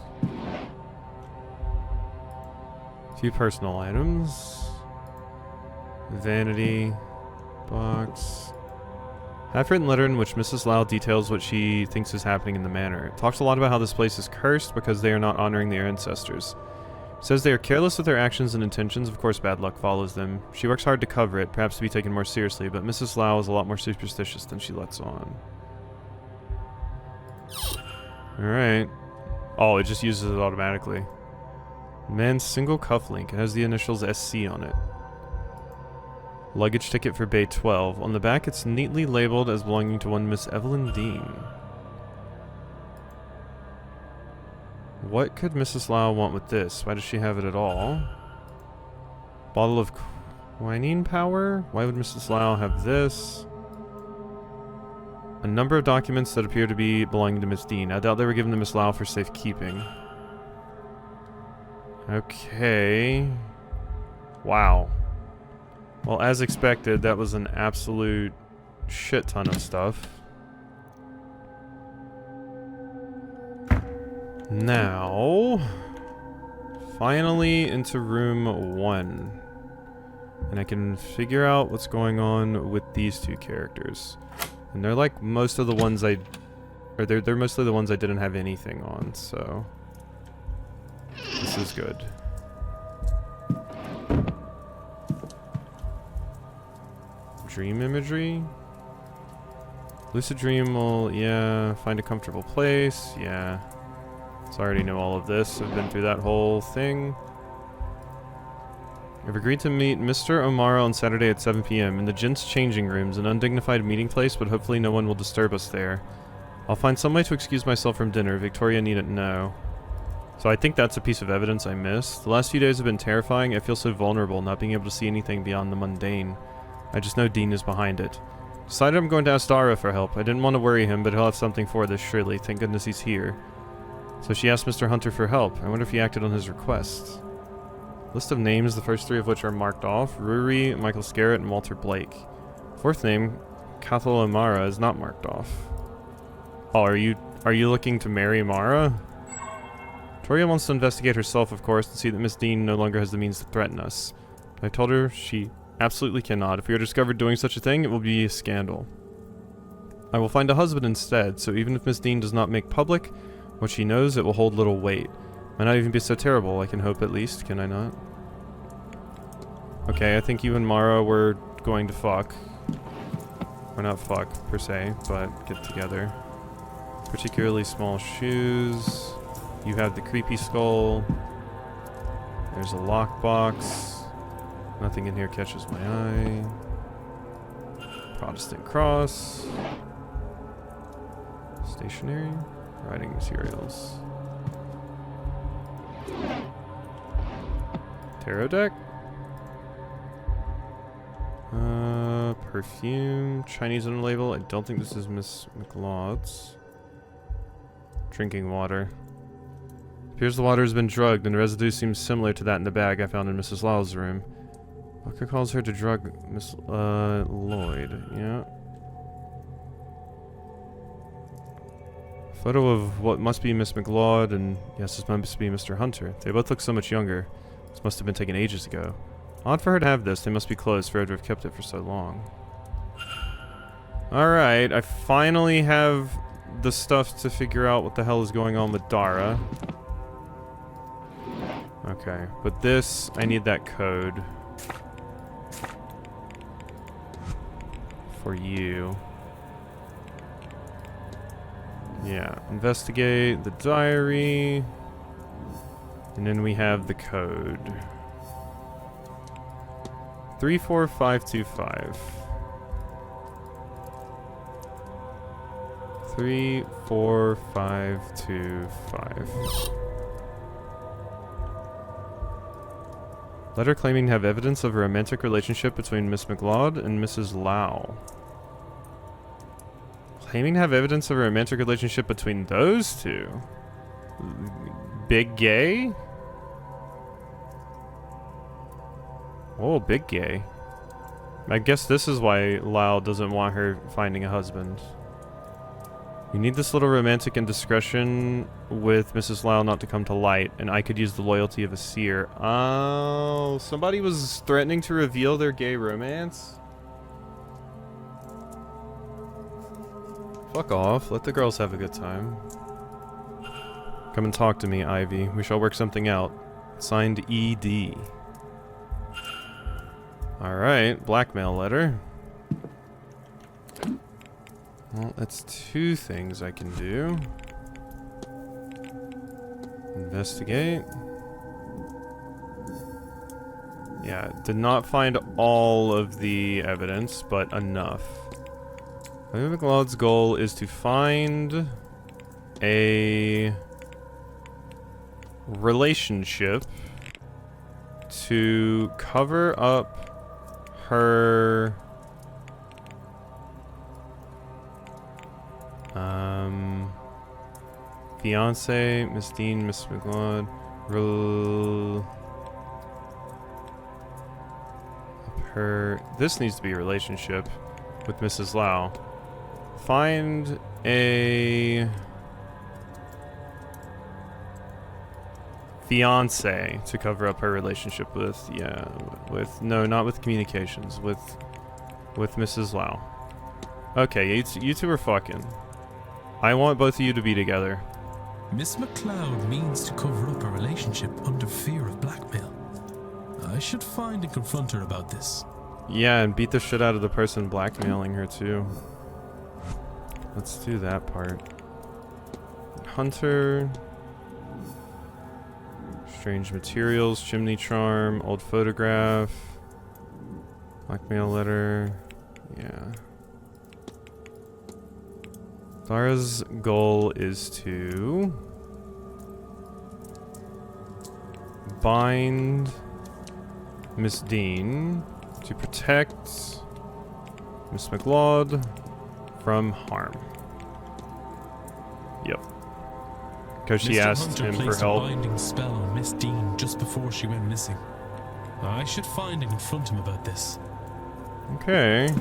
A few personal items. Vanity box. Half-written letter in which Mrs. Lau details what she thinks is happening in the manor. It talks a lot about how this place is cursed because they are not honoring their ancestors. Says they are careless with their actions and intentions. Of course, bad luck follows them. She works hard to cover it, perhaps to be taken more seriously, but Mrs. Lau is a lot more superstitious than she lets on. Alright. Oh, it just uses it automatically. Man's single cufflink. It has the initials SC on it. Luggage ticket for Bay 12. On the back, it's neatly labeled as belonging to one Miss Evelyn Dean. What could Mrs. Lau want with this? Why does she have it at all? Bottle of quinine power? Why would Mrs. Lau have this? A number of documents that appear to be belonging to Miss Dean. I doubt they were given to Miss Lau for safekeeping. Okay. Wow. Well, as expected, that was an absolute shit ton of stuff. Now, finally into room 1. And I can figure out what's going on with these two characters. And they're like most of the ones they're mostly the ones I didn't have anything on, so this is good. Dream imagery? Lucid dream will, yeah, find a comfortable place, yeah. So I already know all of this. I've been through that whole thing. I've agreed to meet Mr. O'Mara on Saturday at 7 p.m. in the gents' changing rooms, an undignified meeting place, but hopefully no one will disturb us there. I'll find some way to excuse myself from dinner. Victoria needn't know. So I think that's a piece of evidence I missed. The last few days have been terrifying. I feel so vulnerable, not being able to see anything beyond the mundane. I just know Dean is behind it. Decided I'm going to ask Dara for help. I didn't want to worry him, but he'll have something for this, surely. Thank goodness he's here. So she asked Mr. Hunter for help. I wonder if he acted on his request. List of names, the first 3 of which are marked off. Ruri, Michael Scarrett, and Walter Blake. 4th name, Cathal O'Mara, is not marked off. Oh, are you looking to marry Mara? Victoria wants to investigate herself, of course, and see that Miss Dean no longer has the means to threaten us. I told her she absolutely cannot. If we are discovered doing such a thing, it will be a scandal. I will find a husband instead, so even if Miss Dean does not make public what she knows, it will hold little weight. Might not even be so terrible, I can hope at least, can I not? Okay, I think you and Mara were going to fuck. Or not fuck, per se, but get together. Particularly small shoes. You have the creepy skull. There's a lockbox. Nothing in here catches my eye. Protestant cross. Stationery. Writing materials. Tarot deck. Perfume. Chinese on the label. I don't think this is Miss McLeod's. Drinking water. Appears the water has been drugged, and the residue seems similar to that in the bag I found in Mrs. Lyle's room. Booker calls her to drug Miss Lloyd. Yeah. Photo of what must be Miss McLeod, and yes, this must be Mr. Hunter. They both look so much younger. This must have been taken ages ago. Odd for her to have this. They must be closed for her to have kept it for so long. Alright, I finally have the stuff to figure out what the hell is going on with Dara. Okay, but this, I need that code. For you. Yeah, investigate the diary. And then we have the code. 34525. 34525. Letter claiming to have evidence of a romantic relationship between Miss McLeod and Mrs. Lau. Claiming to have evidence of a romantic relationship between those two? Big gay? Oh, big gay. I guess this is why Lau doesn't want her finding a husband. You need this little romantic indiscretion with Mrs. Lau not to come to light, and I could use the loyalty of a seer. Oh, somebody was threatening to reveal their gay romance? Fuck off. Let the girls have a good time. Come and talk to me, Ivy. We shall work something out. Signed, E.D. Alright, blackmail letter. Well, that's two things I can do. Investigate. Yeah, did not find all of the evidence, but enough. William McLeod's goal is to find a relationship to cover up her fiance, Miss Dean, Miss McLeod. This needs to be a relationship with Mrs. Lau. Find a fiance to cover up her relationship with, no, not with communications, with Mrs. Lau. Okay, you two are fucking. I want both of you to be together. Miss McLeod means to cover up a relationship under fear of blackmail. I should find and confront her about this. Yeah, and beat the shit out of the person blackmailing her too. Let's do that part. Hunter. Strange materials, chimney charm, old photograph. Blackmail letter. Yeah. Dara's goal is to bind Miss Dean to protect Miss McLeod from harm. Yep. Because she asked Hunter him for placed help. a binding spell on Miss Dean just before she went missing. I should find and confront him about this. Okay.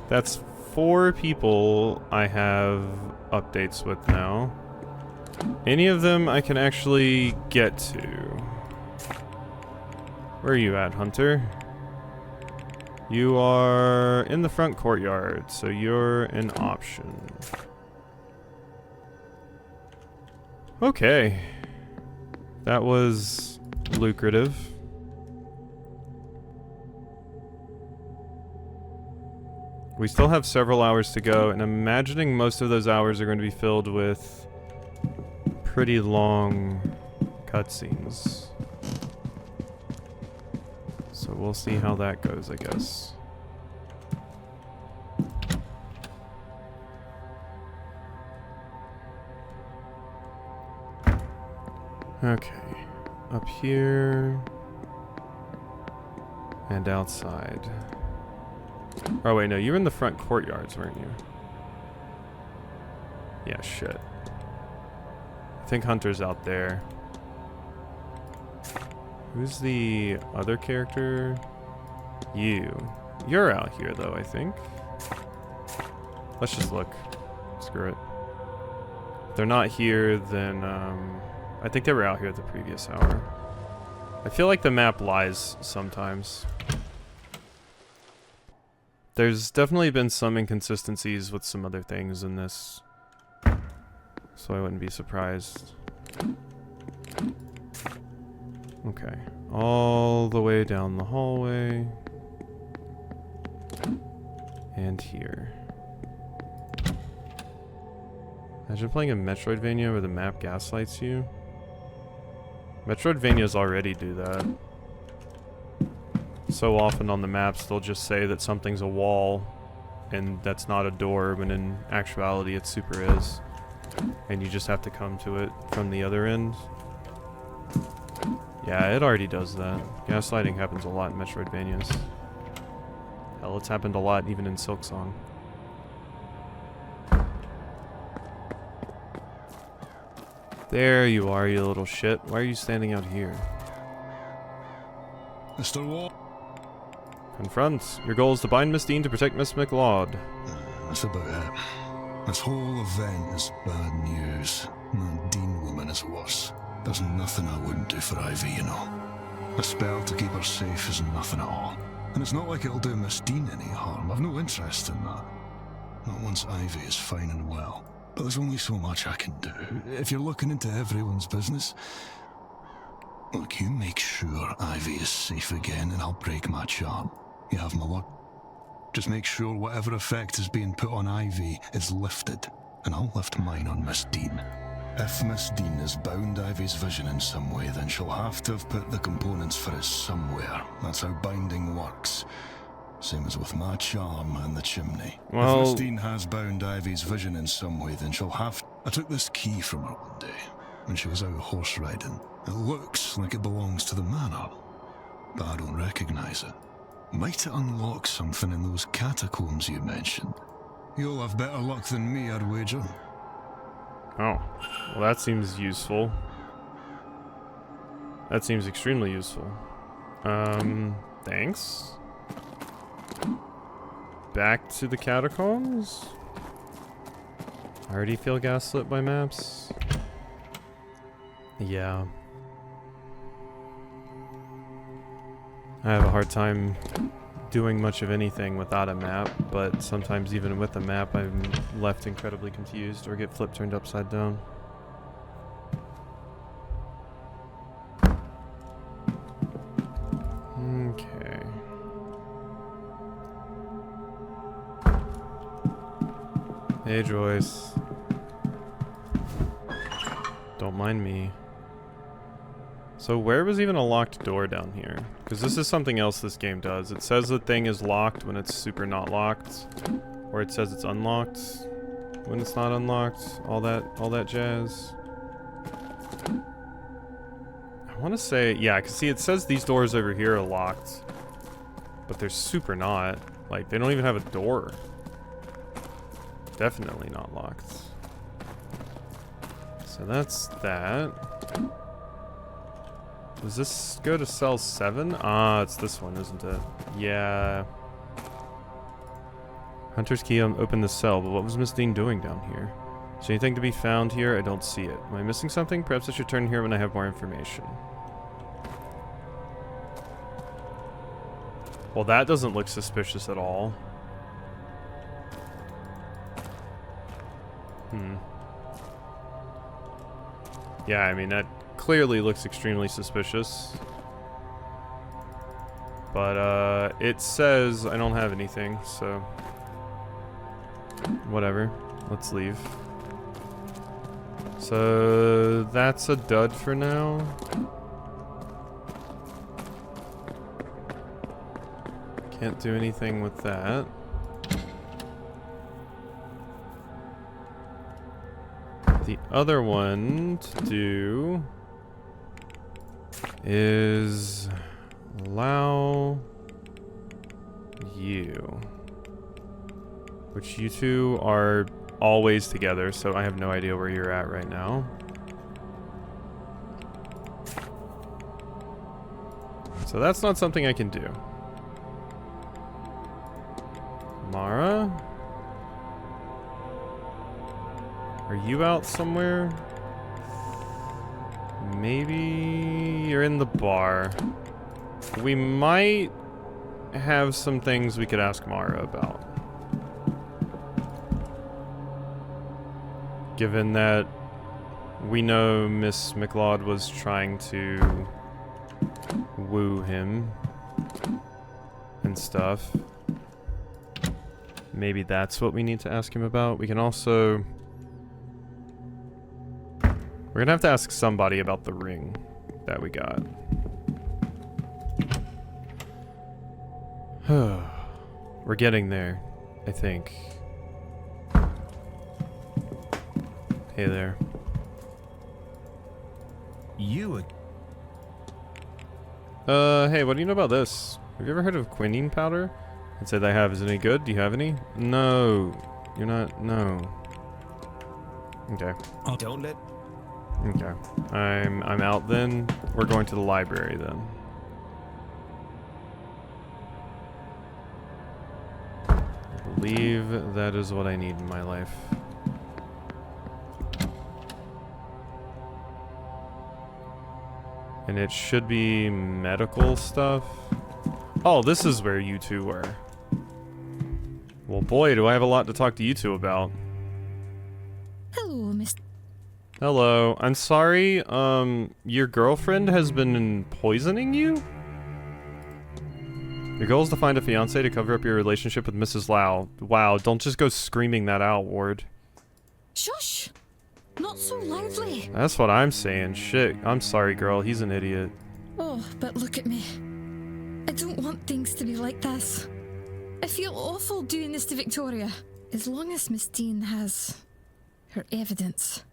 That's 4 people I have updates with now. Any of them I can actually get to. Where are you at, Hunter? You are in the front courtyard, so you're an option. Okay. That was lucrative. We still have several hours to go, and I'm imagining most of those hours are going to be filled with pretty long cutscenes. So we'll see how that goes, I guess. Okay. Up here. And outside. Oh wait, no, you were in the front courtyards, weren't you? Yeah, shit. I think Hunter's out there. Who's the other character? You. You're out here though, I think. Let's just look. Screw it. If they're not here, then I think they were out here the previous hour. I feel like the map lies sometimes. There's definitely been some inconsistencies with some other things in this, so I wouldn't be surprised. Okay, all the way down the hallway. And here. Imagine playing a Metroidvania where the map gaslights you. Metroidvanias already do that. So often on the maps they'll just say that something's a wall and that's not a door, when in actuality it super is. And you just have to come to it from the other end. Yeah, it already does that. Gaslighting happens a lot in Metroidvanias. Hell, it's happened a lot even in Silksong. There you are, you little shit. Why are you standing out here? Mr. Wall. Confront. Your goal is to bind Miss Dean to protect Miss McLeod. That's about it. This whole event is bad news. That Dean woman is worse. There's nothing I wouldn't do for Ivy, you know. A spell to keep her safe is nothing at all. And it's not like it'll do Miss Dean any harm. I've no interest in that. Not once Ivy is fine and well. But there's only so much I can do. If you're looking into everyone's business, look, you make sure Ivy is safe again and I'll break my charm. You have my word. Just make sure whatever effect is being put on Ivy is lifted, and I'll lift mine on Miss Dean. If Miss Dean has bound Ivy's vision in some way, then she'll have to have put the components for it somewhere. That's how binding works. Same as with my charm and the chimney. Well, if Miss Dean has bound Ivy's vision in some way, then she'll have... I took this key from her one day, when she was out horse riding. It looks like it belongs to the manor, but I don't recognize it. Might it unlock something in those catacombs you mentioned? You'll have better luck than me, I'd wager. Oh, well that seems useful. That seems extremely useful. Thanks. Back to the catacombs? I already feel gaslit by maps. Yeah. I have a hard time doing much of anything without a map, but sometimes even with a map I'm left incredibly confused or get flip turned upside down. Okay. Hey Joyce. Don't mind me. So where was even a locked door down here? Because this is something else this game does. It says the thing is locked when it's super not locked. Or it says it's unlocked when it's not unlocked. All that jazz. I want to say, yeah, because see it says these doors over here are locked. But they're super not. Like, they don't even have a door. Definitely not locked. So that's that. Does this go to cell 7? Ah, it's this one, isn't it? Yeah. Hunter's key opened the cell, but what was Miss Dean doing down here? Is there anything to be found here? I don't see it. Am I missing something? Perhaps I should turn here when I have more information. Well, that doesn't look suspicious at all. Yeah, I mean, that clearly looks extremely suspicious. But, it says I don't have anything, so... whatever. Let's leave. So, that's a dud for now. Can't do anything with that. The other one to do is allow you, which you two are always together, so I have no idea where you're at right now. So that's not something I can do. Mara? Are you out somewhere? Maybe you're in the bar. We might have some things we could ask Mara about. Given that we know Miss McLeod was trying to woo him and stuff. Maybe that's what we need to ask him about. We can also... We're gonna have to ask somebody about the ring that we got. We're getting there, I think. Hey there. You Hey, what do you know about this? Have you ever heard of quinine powder? I'd say I have. Is it any good? Do you have any? No. You're not... No. Okay. don't let. Okay. I'm out then. We're going to the library then. I believe that is what I need in my life. And it should be medical stuff. Oh, this is where you two were. Well, boy, do I have a lot to talk to you two about. Hello, Miss. Hello. I'm sorry, your girlfriend has been poisoning you? Your goal is to find a fiancé to cover up your relationship with Mrs. Lau. Wow, don't just go screaming that out, Ward. Shush! Not so loudly. That's what I'm saying. Shit, I'm sorry, girl. He's an idiot. Oh, but look at me. I don't want things to be like this. I feel awful doing this to Victoria. As long as Miss Dean has her evidence,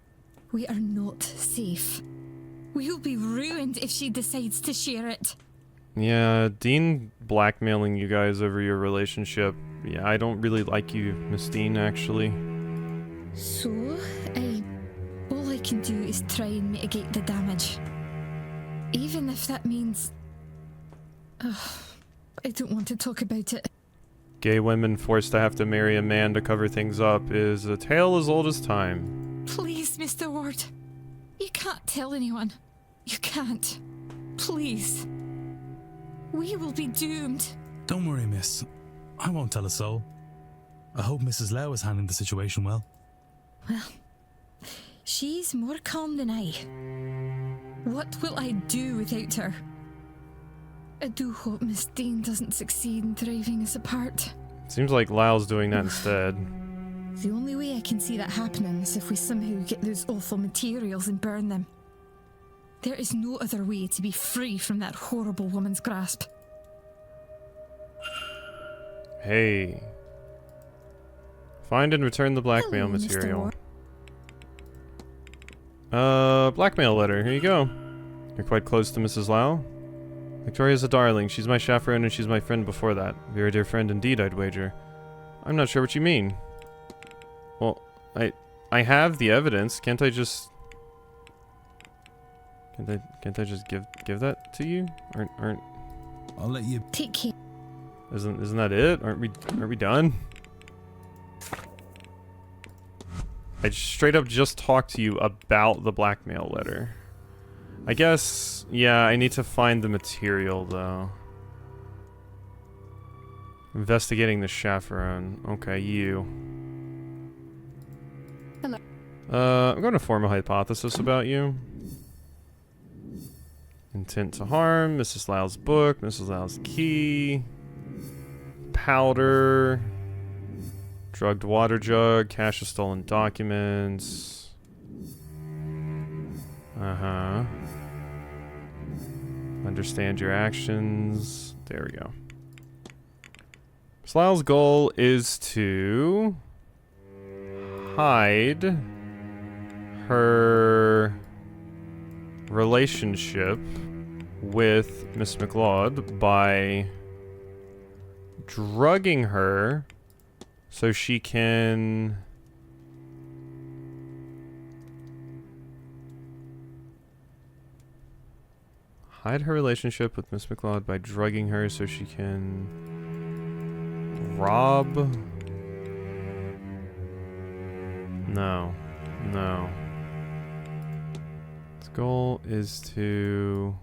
we are not safe. We'll be ruined if she decides to share it. Yeah, Dean blackmailing you guys over your relationship. Yeah, I don't really like you, Miss Dean, actually. So, all I can do is try and mitigate the damage. Even if that means... I don't want to talk about it. Gay women forced to have to marry a man to cover things up is a tale as old as time. Please, Mr. Ward. You can't tell anyone. You can't. Please. We will be doomed. Don't worry, miss. I won't tell a soul. I hope Mrs. Lau is handling the situation well. Well, she's more calm than I. What will I do without her? I do hope Miss Dean doesn't succeed in driving us apart. Seems like Lau's doing that instead. The only way I can see that happening is if we somehow get those awful materials and burn them. There is no other way to be free from that horrible woman's grasp. Hey. Find and return the blackmail Hello, Mr. material. Ward. Blackmail letter. Here you go. You're quite close to Mrs. Lau. Victoria's a darling. She's my chaperone and she's my friend before that. Very dear friend indeed, I'd wager. I'm not sure what you mean. Well, I have the evidence. Can't I just... Can't I just give that to you? Aren't I'll let you. Take care. Isn't that it? Aren't we done? I straight up just talked to you about the blackmail letter. I guess, yeah, I need to find the material, though. Investigating the chaperone. Okay, you. Hello. I'm going to form a hypothesis about you. Intent to harm, Mrs. Lau's book, Mrs. Lau's key, powder, drugged water jug, cache of stolen documents. Uh-huh. Understand your actions. There we go. Lau's goal is to hide her relationship with Miss McLeod by drugging her so she can hide her relationship with Miss McLeod by drugging her so she can rob. No. No. Its goal is to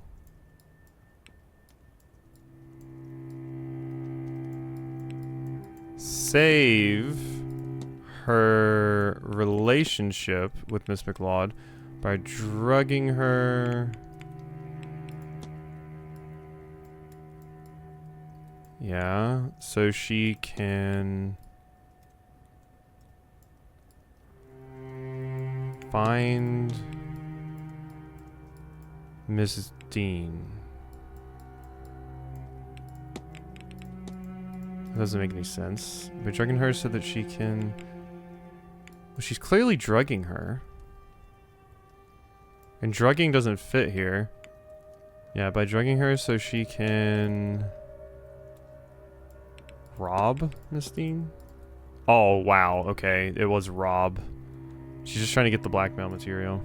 save her relationship with Miss McLeod by drugging her. Yeah, so she can find Mrs. Dean. That doesn't make any sense. By drugging her so that she can... Well, she's clearly drugging her. And drugging doesn't fit here. Yeah, by drugging her so she can... rob Miss Dean? Oh, wow. Okay, it was rob. She's just trying to get the blackmail material.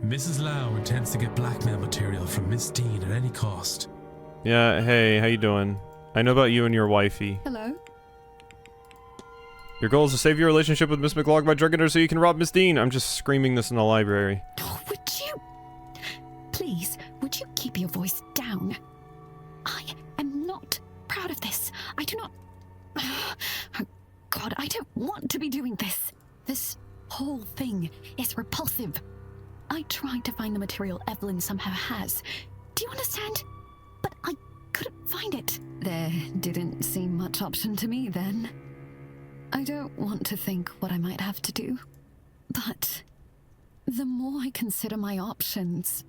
Mrs. Lau intends to get blackmail material from Miss Dean at any cost. Yeah, hey, how you doing? I know about you and your wifey. Hello? Your goal is to save your relationship with Miss McLeod by drugging her so you can rob Miss Dean. I'm just screaming this in the library. Oh, would you... Please, would you keep your voice down? I am not proud of this. I do not... Oh, God, I don't want to be doing this. This whole thing is repulsive. I tried to find the material Evelyn somehow has. Do you understand? But I couldn't find it. There didn't seem much option to me then. I don't want to think what I might have to do. But the more I consider my options,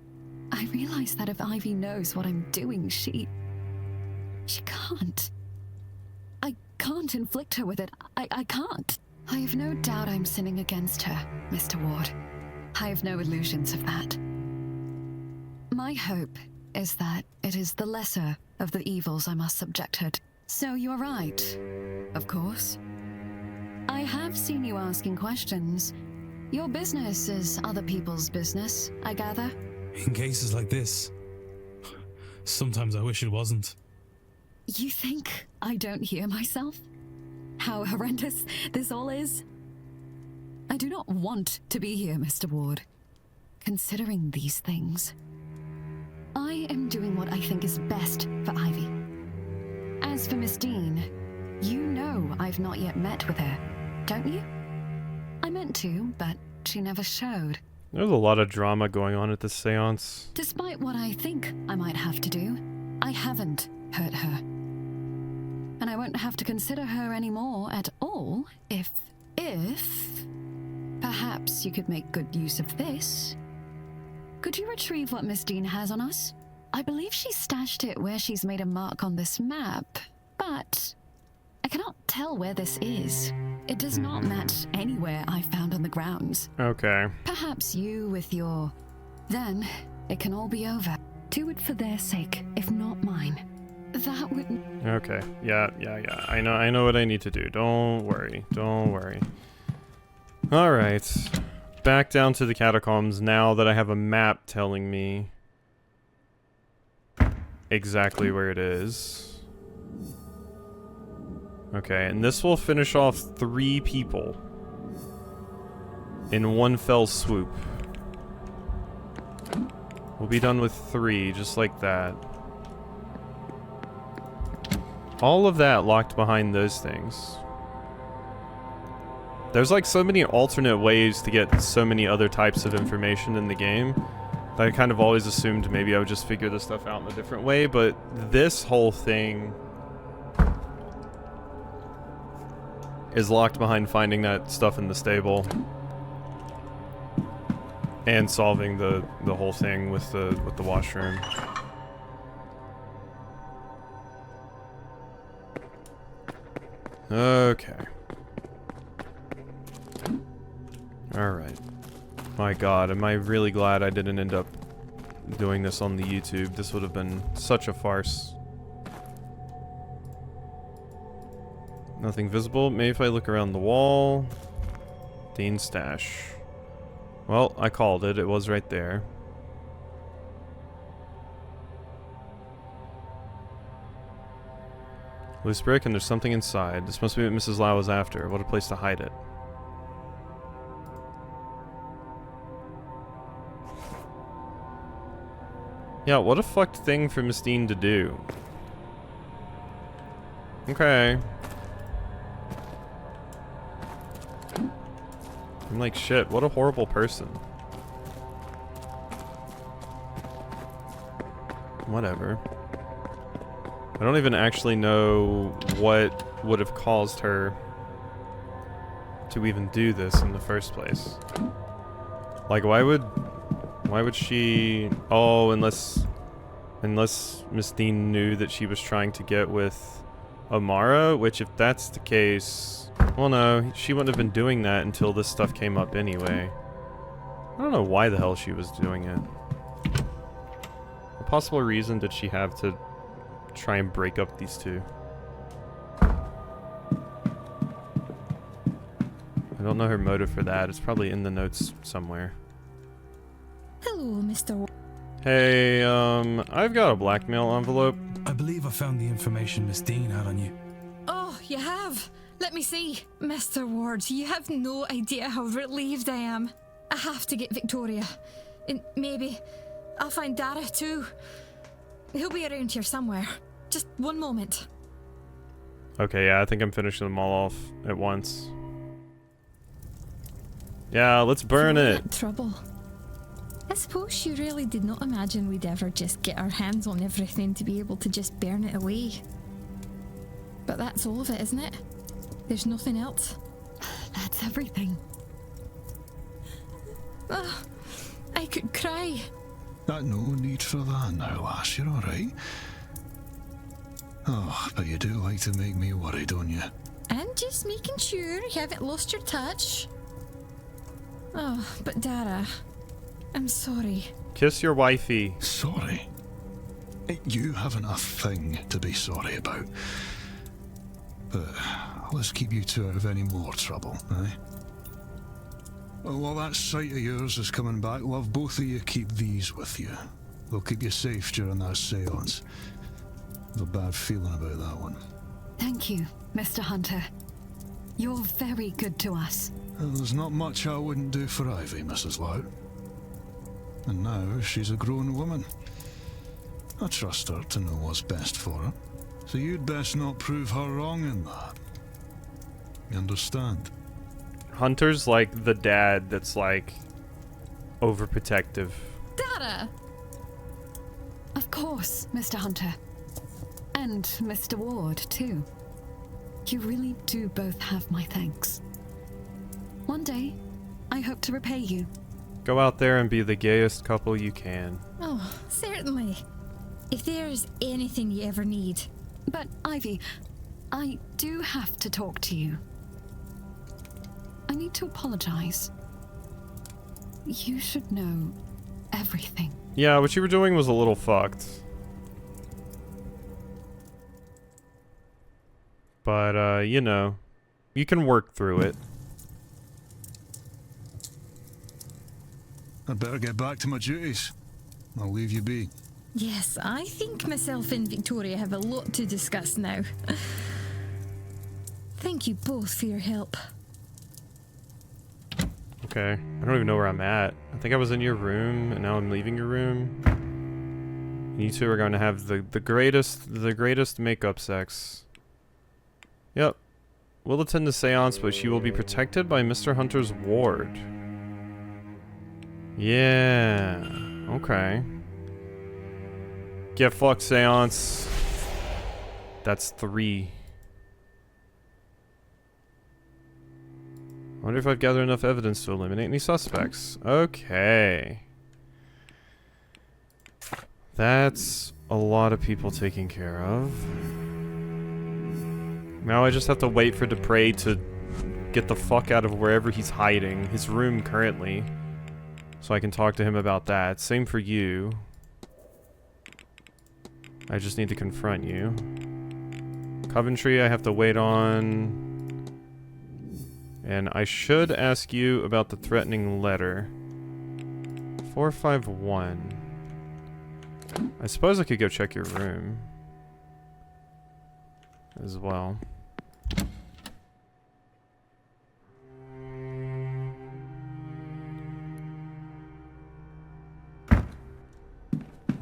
I realize that if Ivy knows what I'm doing, she can't. I can't inflict her with it. I can't. I have no doubt I'm sinning against her, Mr. Ward. I have no illusions of that. My hope is that it is the lesser of the evils I must subject her to. So you're right, of course. I have seen you asking questions. Your business is other people's business, I gather. In cases like this, sometimes I wish it wasn't. You think I don't hear myself? How horrendous this all is? I do not want to be here, Mr. Ward. Considering these things, I am doing what I think is best for Ivy. As for Miss Dean, you know I've not yet met with her, don't you? I meant to, but she never showed. There's a lot of drama going on at this seance. Despite what I think I might have to do, I haven't hurt her. And I won't have to consider her anymore at all if perhaps you could make good use of this. Could you retrieve what Miss Dean has on us? I believe she stashed it where she's made a mark on this map, but I cannot tell where this is. It does not match anywhere I found on the grounds. Okay. Perhaps you with your... Then it can all be over. Do it for their sake, if not mine. That would... Okay. Yeah. I know what I need to do. Don't worry. Alright. Back down to the catacombs now that I have a map telling me exactly where it is. Okay, and this will finish off 3 people in one fell swoop. We'll be done with 3, just like that. All of that locked behind those things. There's like so many alternate ways to get so many other types of information in the game that I kind of always assumed maybe I would just figure this stuff out in a different way, but this whole thing is locked behind finding that stuff in the stable and solving the whole thing with the washroom. Okay. Alright. My god, am I really glad I didn't end up doing this on the YouTube. This would have been such a farce. Nothing visible. Maybe if I look around the wall. Dean's stash. Well, I called it. It was right there. Loose brick, and there's something inside. This must be what Mrs. Lau was after. What a place to hide it. Yeah, what a fucked thing for Miss Dean to do. Okay. I'm like, shit, what a horrible person. Whatever. I don't even actually know what would have caused her to even do this in the first place. Like, why would she... Oh, unless Miss Dean knew that she was trying to get with Amara, which if that's the case... Well, no, she wouldn't have been doing that until this stuff came up anyway. I don't know why the hell she was doing it. What possible reason did she have to try and break up these two? I don't know her motive for that. It's probably in the notes somewhere. Hello, Mr. Hey, I've got a blackmail envelope. I believe I found the information Miss Dean had on you. Oh, you have? Let me see. Mr. Ward, you have no idea how relieved I am. I have to get Victoria. And maybe I'll find Dara too. He'll be around here somewhere. Just one moment. Okay, yeah, I think I'm finishing them all off at once. Yeah, let's burn it. Trouble. I suppose you really did not imagine we'd ever just get our hands on everything to be able to just burn it away. But that's all of it, isn't it? There's nothing else. That's everything. Oh, I could cry. No need for that now, lass. You're alright. Oh, but you do like to make me worry, don't you? I'm just making sure you haven't lost your touch. Oh, but Dara, I'm sorry. Kiss your wifey. Sorry? You haven't a thing to be sorry about. But let's keep you two out of any more trouble, eh? Well, while that sight of yours is coming back, love, both of you keep these with you. They'll keep you safe during that séance. I've a bad feeling about that one. Thank you, Mr. Hunter. You're very good to us. Well, there's not much I wouldn't do for Ivy, Mrs. Lau. And now she's a grown woman. I trust her to know what's best for her. So you'd best not prove her wrong in that. You understand? Hunter's like the dad that's like overprotective. Dara! Of course, Mr. Hunter. And Mr. Ward, too. You really do both have my thanks. One day, I hope to repay you. Go out there and be the gayest couple you can. Oh, certainly. If there's anything you ever need. But, Ivy, I do have to talk to you. I need to apologize. You should know everything. Yeah, what you were doing was a little fucked. But, you know, you can work through it. I'd better get back to my duties. I'll leave you be. Yes, I think myself and Victoria have a lot to discuss now. Thank you both for your help. Okay, I don't even know where I'm at. I think I was in your room, and now I'm leaving your room. You two are going to have the greatest makeup sex. Yep. We'll attend the séance, but she will be protected by Mr. Hunter's ward. Yeah. Okay. Get fucked, séance. That's 3. I wonder if I've gathered enough evidence to eliminate any suspects. Okay. That's a lot of people taken care of. Now I just have to wait for Dupre to get the fuck out of wherever he's hiding, his room currently, so I can talk to him about that. Same for you. I just need to confront you. Coventry I have to wait on. And I should ask you about the threatening letter. 451. I suppose I could go check your room as well.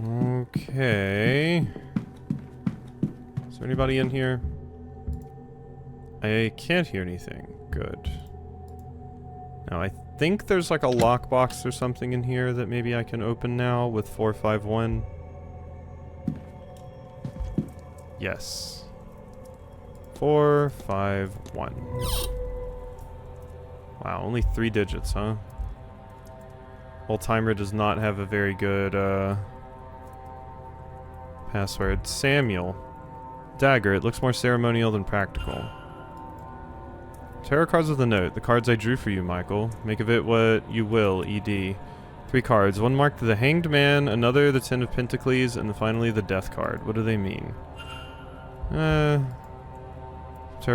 Okay. Is there anybody in here? I can't hear anything. Good. Now, I think there's like a lockbox or something in here that maybe I can open now with 451. Yes. 451. Wow, only 3 digits, huh? Old Timer does not have a very good, password. Samuel. Dagger. It looks more ceremonial than practical. Tarot cards with a note. The cards I drew for you, Michael. Make of it what you will, ED. 3 cards. One marked the Hanged Man, another the Ten of Pentacles, and finally the Death card. What do they mean? Tarot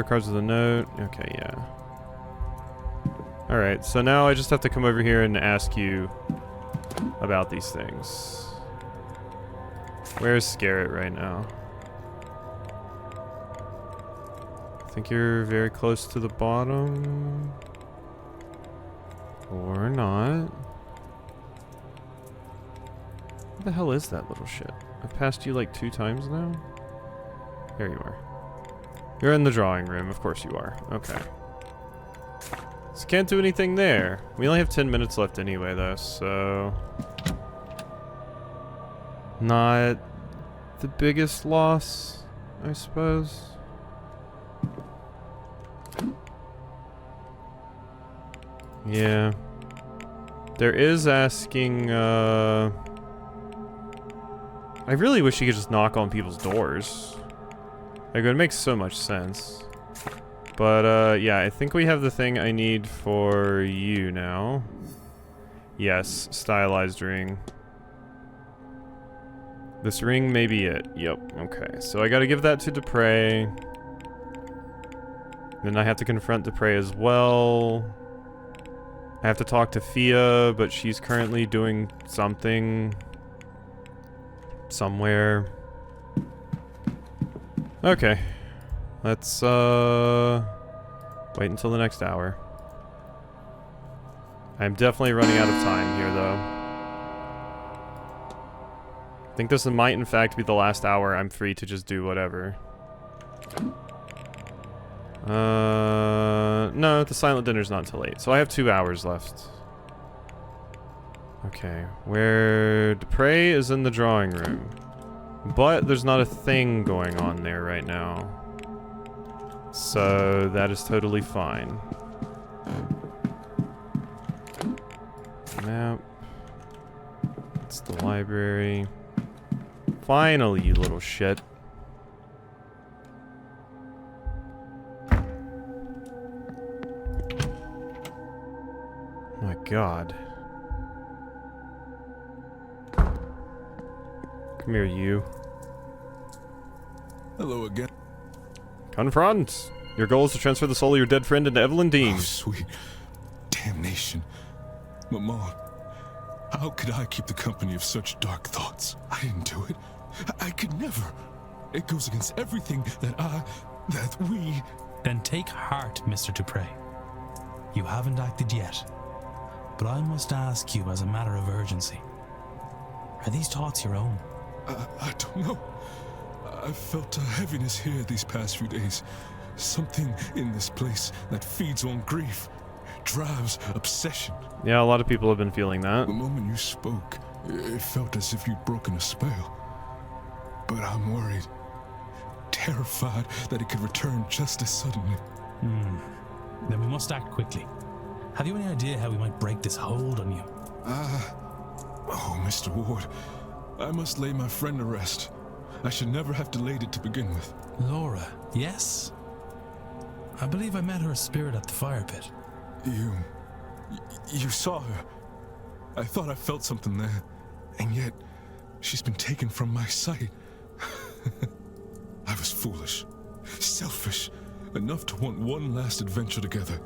cards with a note. Okay, yeah. Alright, so now I just have to come over here and ask you about these things. Where's Scarrett right now? I think you're very close to the bottom. Or not. What the hell is that little shit? I've passed you like 2 times now? There you are. You're in the drawing room, of course you are. Okay. So can't do anything there. We only have 10 minutes left anyway though, so... Not the biggest loss, I suppose. Yeah. There is asking, I really wish you could just knock on people's doors. Like, it makes so much sense. But, yeah, I think we have the thing I need for you now. Yes, stylized ring. This ring may be it. Yep, okay. So I gotta give that to Dupre. Then I have to confront Dupre as well. I have to talk to Fia, but she's currently doing something. Somewhere. Okay. Let's, wait until the next hour. I'm definitely running out of time here, though. I think this might, in fact, be the last hour I'm free to just do whatever. No, the silent dinner's not until 8, so I have 2 hours left. Okay, where Dupre is in the drawing room. But there's not a thing going on there right now. So that is totally fine. Map. It's the library. Finally, you little shit. My God. Come here, you. Hello again. Confront! Your goal is to transfer the soul of your dead friend into Evelyn Dean. Oh, sweet damnation. Mama, how could I keep the company of such dark thoughts? I didn't do it. I could never. It goes against everything that we... Then take heart, Mr. Dupre. You haven't acted yet. But I must ask you as a matter of urgency. Are these thoughts your own? I don't know. I've felt a heaviness here these past few days. Something in this place that feeds on grief, drives obsession. Yeah, a lot of people have been feeling that. The moment you spoke, it felt as if you'd broken a spell. But I'm worried, terrified that it could return just as suddenly. Then we must act quickly. Have you any idea how we might break this hold on you? Oh, Mr. Ward, I must lay my friend to rest. I should never have delayed it to begin with. Laura, yes? I believe I met her spirit at the fire pit. You saw her. I thought I felt something there, and yet she's been taken from my sight. I was foolish, selfish, enough to want one last adventure together.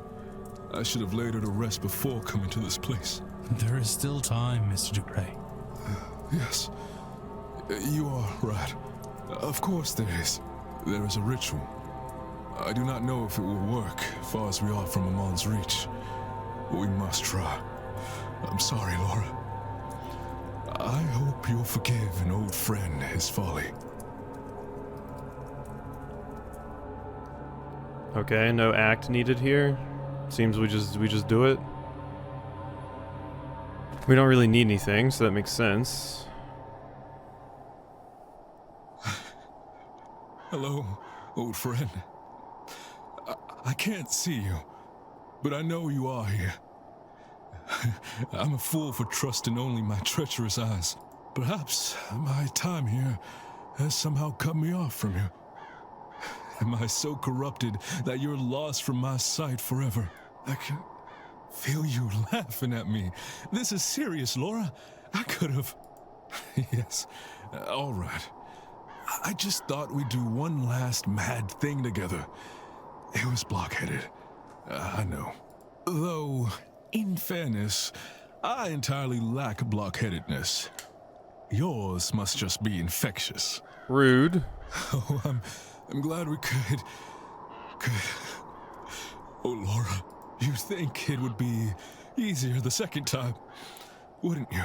I should have laid her to rest before coming to this place. There is still time, Mr. Dupre. Yes, you are right. Of course there is. There is a ritual. I do not know if it will work, far as we are from Amon's reach. But we must try. I'm sorry, Laura. I hope you'll forgive an old friend his folly. Okay, no act needed here. Seems we just do it. We don't really need anything, so that makes sense. Hello, old friend. I can't see you, but I know you are here. I'm a fool for trusting only my treacherous eyes. Perhaps my time here has somehow cut me off from you. Am I so corrupted that you're lost from my sight forever? I can feel you laughing at me. This is serious, Laura. I could have... Yes, all right. I just thought we'd do one last mad thing together. It was blockheaded. I know. Though, in fairness, I entirely lack blockheadedness. Yours must just be infectious. Rude. Oh, I'm glad we could... Oh, Laura, you'd think it would be easier the second time, wouldn't you?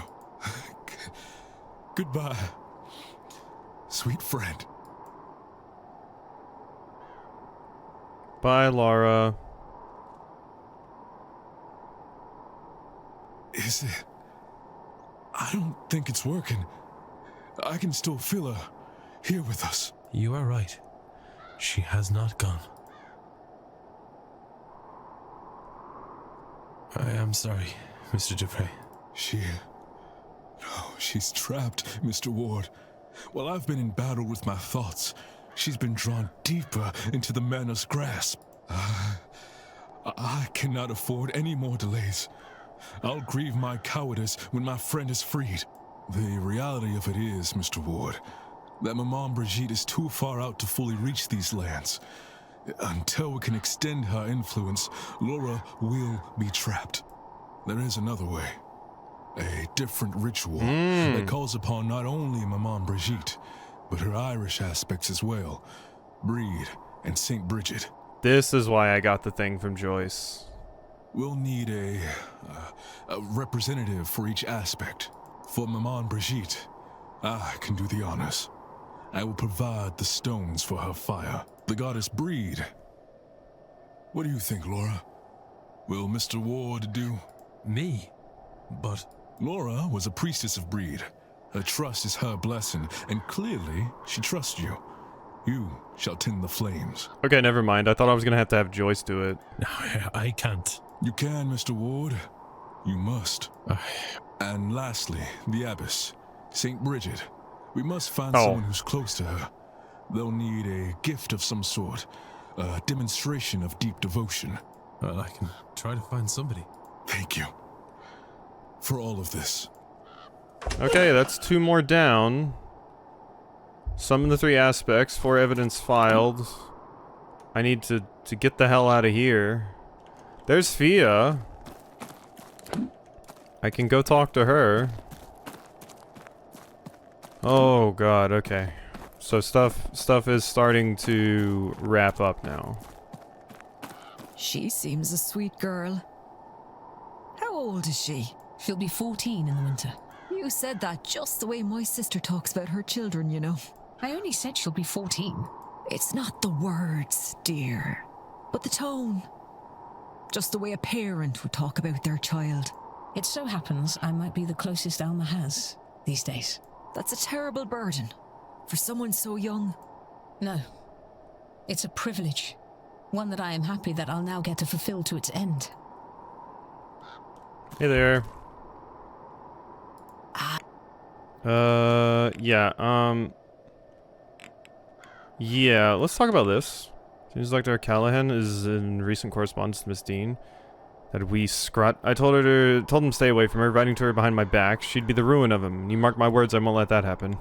Goodbye, sweet friend. Bye, Laura. Is it? I don't think it's working. I can still feel her here with us. You are right. She has not gone. I am sorry, Mr. Dupre. She's trapped, Mr. Ward. While I've been in battle with my thoughts, she's been drawn deeper into the Manor's grasp. I cannot afford any more delays. I'll grieve my cowardice when my friend is freed. The reality of it is, Mr. Ward, that Maman Brigitte is too far out to fully reach these lands. Until we can extend her influence, Laura will be trapped. There is another way. A different ritual that calls upon not only Maman Brigitte, but her Irish aspects as well. Breed and St. Bridget. This is why I got the thing from Joyce. We'll need a representative for each aspect. For Maman Brigitte, I can do the honors. I will provide the stones for her fire. The goddess Breed. What do you think, Laura? Will Mr. Ward do? Me? But... Laura was a priestess of Breed. Her trust is her blessing, and clearly she trusts you. You shall tend the flames. Okay, never mind. I thought I was gonna have Joyce do it. I can't. You can, Mr. Ward. You must. And lastly, the abbess, St. Bridget. We must find someone who's close to her. They'll need a gift of some sort, a demonstration of deep devotion. Well, I can try to find somebody. Thank you for all of this. Okay, that's 2 more down. Summon the 3 aspects, 4 evidence filed. I need to get the hell out of here. There's Fia. I can go talk to her. Oh god, okay. So stuff is starting to wrap up now. She seems a sweet girl. How old is she? She'll be 14 in the winter. You said that just the way my sister talks about her children, you know. I only said she'll be 14. It's not the words, dear, but the tone. Just the way a parent would talk about their child. It so happens I might be the closest Alma has these days. That's a terrible burden for someone so young. No. It's a privilege. One that I am happy that I'll now get to fulfill to its end. Hey there. Yeah, let's talk about this. Seems like Dr. Callahan is in recent correspondence to Miss Dean. That wee scrut. I told him to stay away from her, writing to her behind my back. She'd be the ruin of him. You mark my words, I won't let that happen.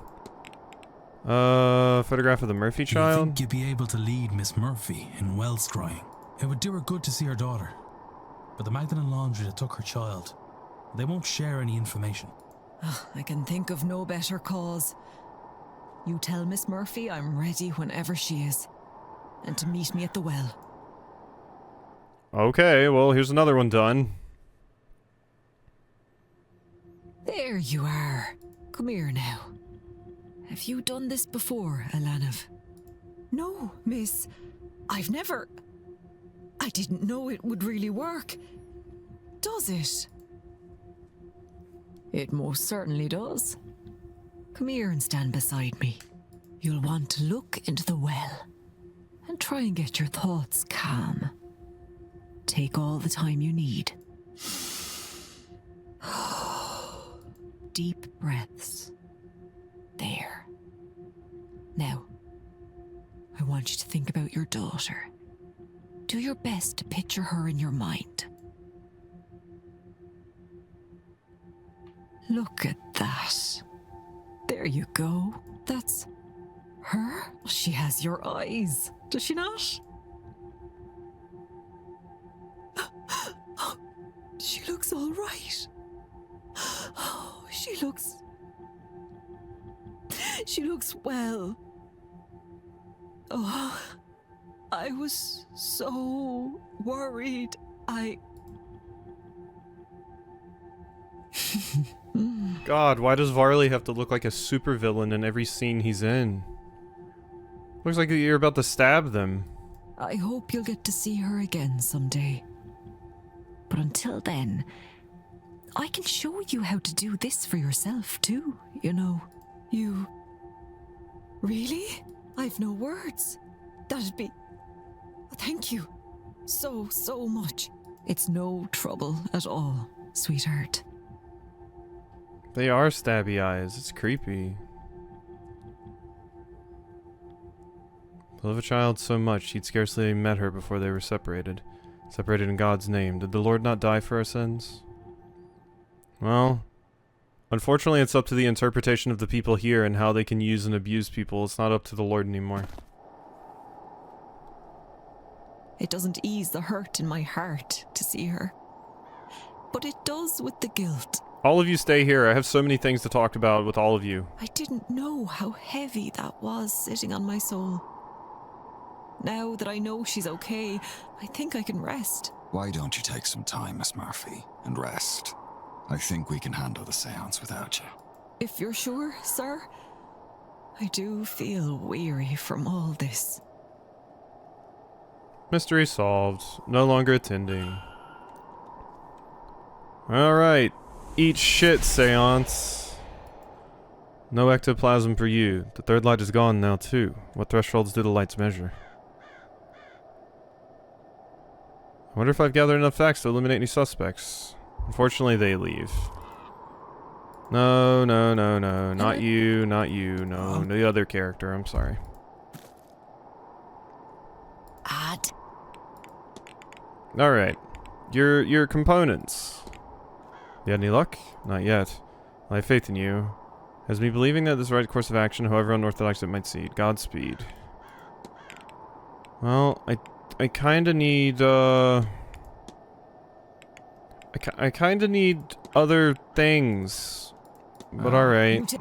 Photograph of the Murphy Do you child? think you'd be able to lead Miss Murphy in well scrying? It would do her good to see her daughter. But the Magdalen Laundry that took her child, they won't share any information. I can think of no better cause. You tell Miss Murphy I'm ready whenever she is, and to meet me at the well. Okay, well, here's another one done. There you are. Come here now. Have you done this before, Alanov? No, miss. I've never... I didn't know it would really work. Does it? It most certainly does. Come here and stand beside me. You'll want to look into the well and try and get your thoughts calm. Take all the time you need. Deep breaths. There. Now, I want you to think about your daughter. Do your best to picture her in your mind. Look at that. There you go. That's her. She has your eyes, does she not? She looks all right. She looks well. Oh, I was so worried. God, why does Varley have to look like a supervillain in every scene he's in? Looks like you're about to stab them. I hope you'll get to see her again someday. But until then, I can show you how to do this for yourself too, you know. You... Really? I've no words. That'd be... Thank you. So much. It's no trouble at all, sweetheart. They are stabby eyes. It's creepy. I love a child so much he'd scarcely met her before they were separated. Separated in God's name. Did the Lord not die for our sins? Well, unfortunately it's up to the interpretation of the people here and how they can use and abuse people. It's not up to the Lord anymore. It doesn't ease the hurt in my heart to see her. But it does with the guilt. All of you stay here. I have so many things to talk about with all of you. I didn't know how heavy that was sitting on my soul. Now that I know she's okay, I think I can rest. Why don't you take some time, Miss Murphy, and rest? I think we can handle the séance without you. If you're sure, sir. I do feel weary from all this. Mystery solved. No longer attending. Alright. Eat shit, Séance. No ectoplasm for you. The third light is gone now, too. What thresholds do the lights measure? I wonder if I've gathered enough facts to eliminate any suspects. Unfortunately, they leave. No. Not you, not you. No, the other character. I'm sorry. Odd. Alright. Your components. You had any luck? Not yet. I have faith in you. Has me believing that this is the right course of action, however unorthodox it might seem. Godspeed. Well, I kinda need, I kinda need other things. But alright.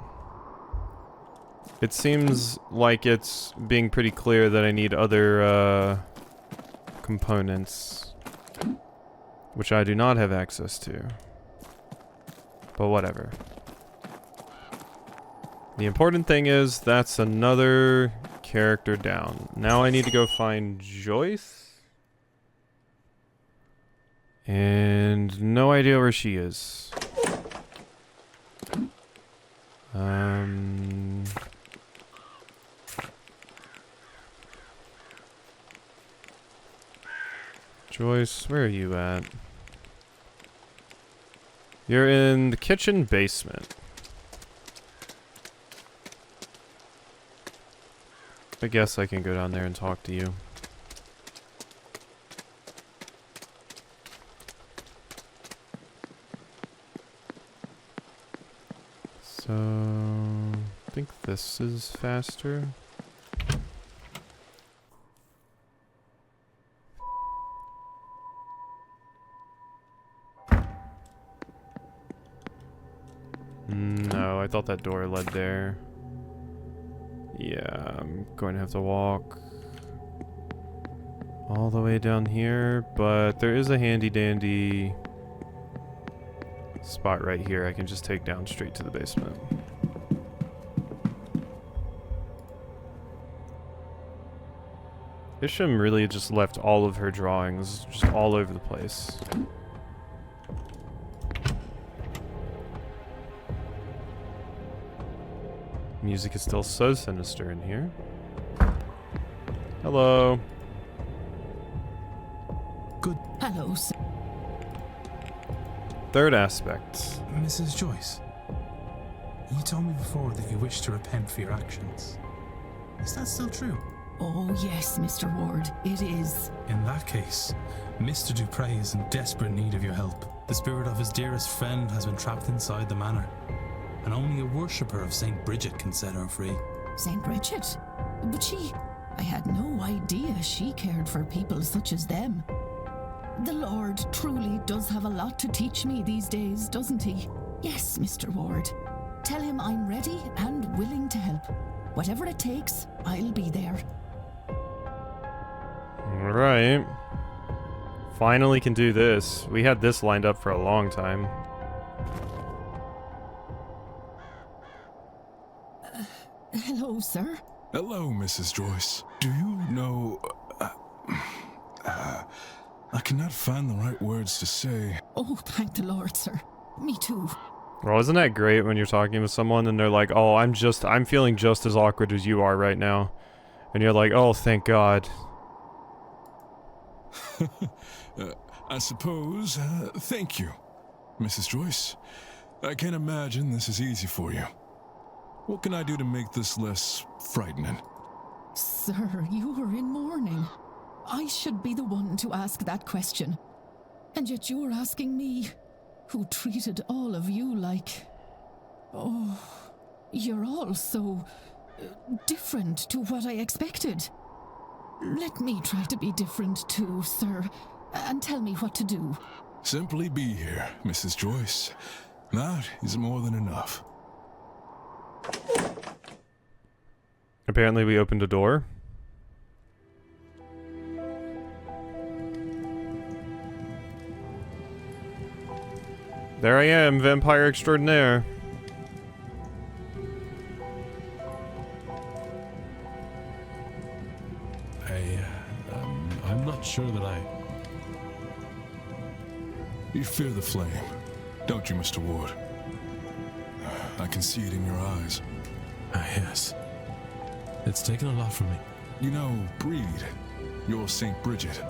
It seems like it's being pretty clear that I need other, components. Which I do not have access to. But whatever. The important thing is, that's another character down. Now I need to go find Joyce? And no idea where she is. Joyce, where are you at? You're in the kitchen basement. I guess I can go down there and talk to you. So, think this is faster. No, I thought that door led there. Yeah, I'm going to have to walk all the way down here, but there is a handy dandy spot right here I can just take down straight to the basement. Isham really just left all of her drawings just all over the place. Music is still so sinister in here. Hello. Good. Hello, sir. Third aspect. Mrs. Joyce, you told me before that you wish to repent for your actions. Is that still true? Oh, yes, Mr. Ward, it is. In that case, Mr. Dupre is in desperate need of your help. The spirit of his dearest friend has been trapped inside the manor, and only a worshipper of St. Bridget can set her free. St. Bridget? But I had no idea she cared for people such as them. The Lord truly does have a lot to teach me these days, doesn't he? Yes, Mr. Ward. Tell him I'm ready and willing to help. Whatever it takes, I'll be there. Alright. Finally can do this. We had this lined up for a long time. Hello, sir. Hello, Mrs. Joyce. Do you know... I cannot find the right words to say. Oh, thank the Lord, sir. Me too. Well, isn't that great when you're talking with someone and they're like, oh, I'm feeling just as awkward as you are right now. And you're like, oh, thank God. I suppose, thank you, Mrs. Joyce. I can't imagine this is easy for you. What can I do to make this less frightening? Sir, you are in mourning. I should be the one to ask that question. And yet you're asking me, who treated all of you like... Oh, you're all so... different to what I expected. Let me try to be different too, sir, and tell me what to do. Simply be here, Mrs. Joyce. That is more than enough. Apparently we opened a door. There I am, vampire extraordinaire. I'm not sure that I... You fear the flame, don't you, Mr. Ward? I can see it in your eyes. Yes. It's taken a lot from me. You know, Breed, your St. Bridget,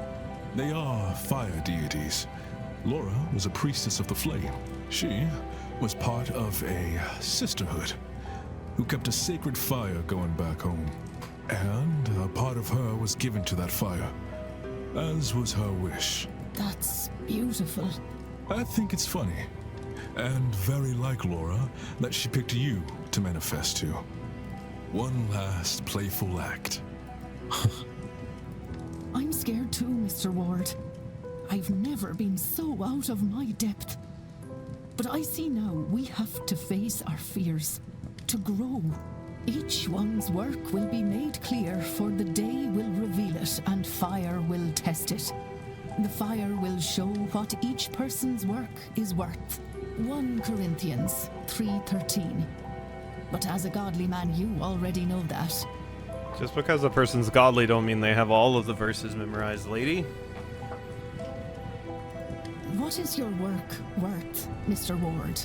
they are fire deities. Laura was a priestess of the flame. She was part of a sisterhood who kept a sacred fire going back home. And a part of her was given to that fire, as was her wish. That's beautiful. I think it's funny, and very like Laura, that she picked you to manifest to. One last playful act. I'm scared too, Mr. Ward. I've never been so out of my depth. But I see now we have to face our fears, to grow. Each one's work will be made clear, for the day will reveal it, and fire will test it. The fire will show what each person's work is worth. 1 Corinthians 3:13. But as a godly man, you already know that. Just because a person's godly don't mean they have all of the verses memorized, lady. What is your work worth, Mr. Ward?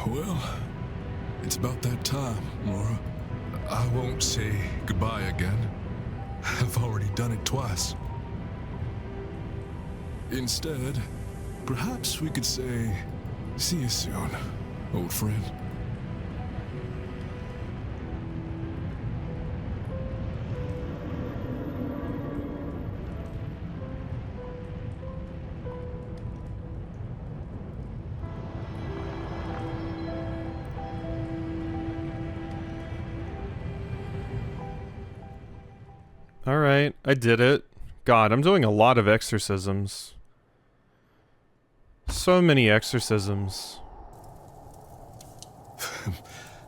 Well, it's about that time, Laura. I won't say goodbye again. I've already done it twice. Instead, perhaps we could say, see you soon, old friend. Alright, I did it. God, I'm doing a lot of exorcisms. So many exorcisms.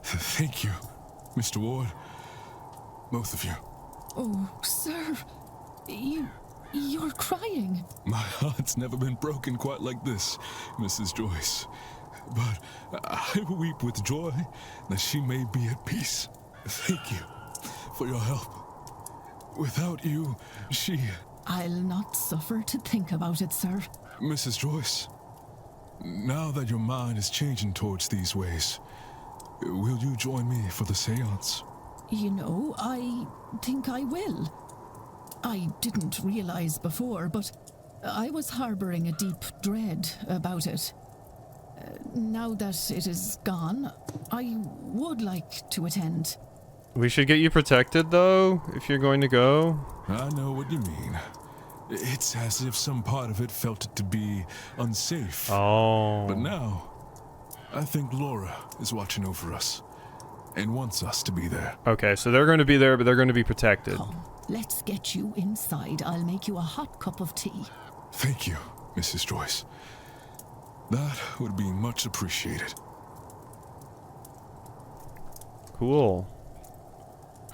Thank you, Mr. Ward. Both of you. Oh, sir. You're crying. My heart's never been broken quite like this, Mrs. Joyce. But I weep with joy that she may be at peace. Thank you for your help. Without you, she... I'll not suffer to think about it, sir. Mrs. Joyce, now that your mind is changing towards these ways, will you join me for the seance? You know, I think I will. I didn't realize before, but I was harboring a deep dread about it. Now that it is gone, I would like to attend. We should get you protected, though, if you're going to go. I know what you mean. It's as if some part of it felt it to be unsafe. Oh. But now, I think Laura is watching over us and wants us to be there. Okay, so they're going to be there, but they're going to be protected. Come, let's get you inside. I'll make you a hot cup of tea. Thank you, Mrs. Joyce. That would be much appreciated. Cool.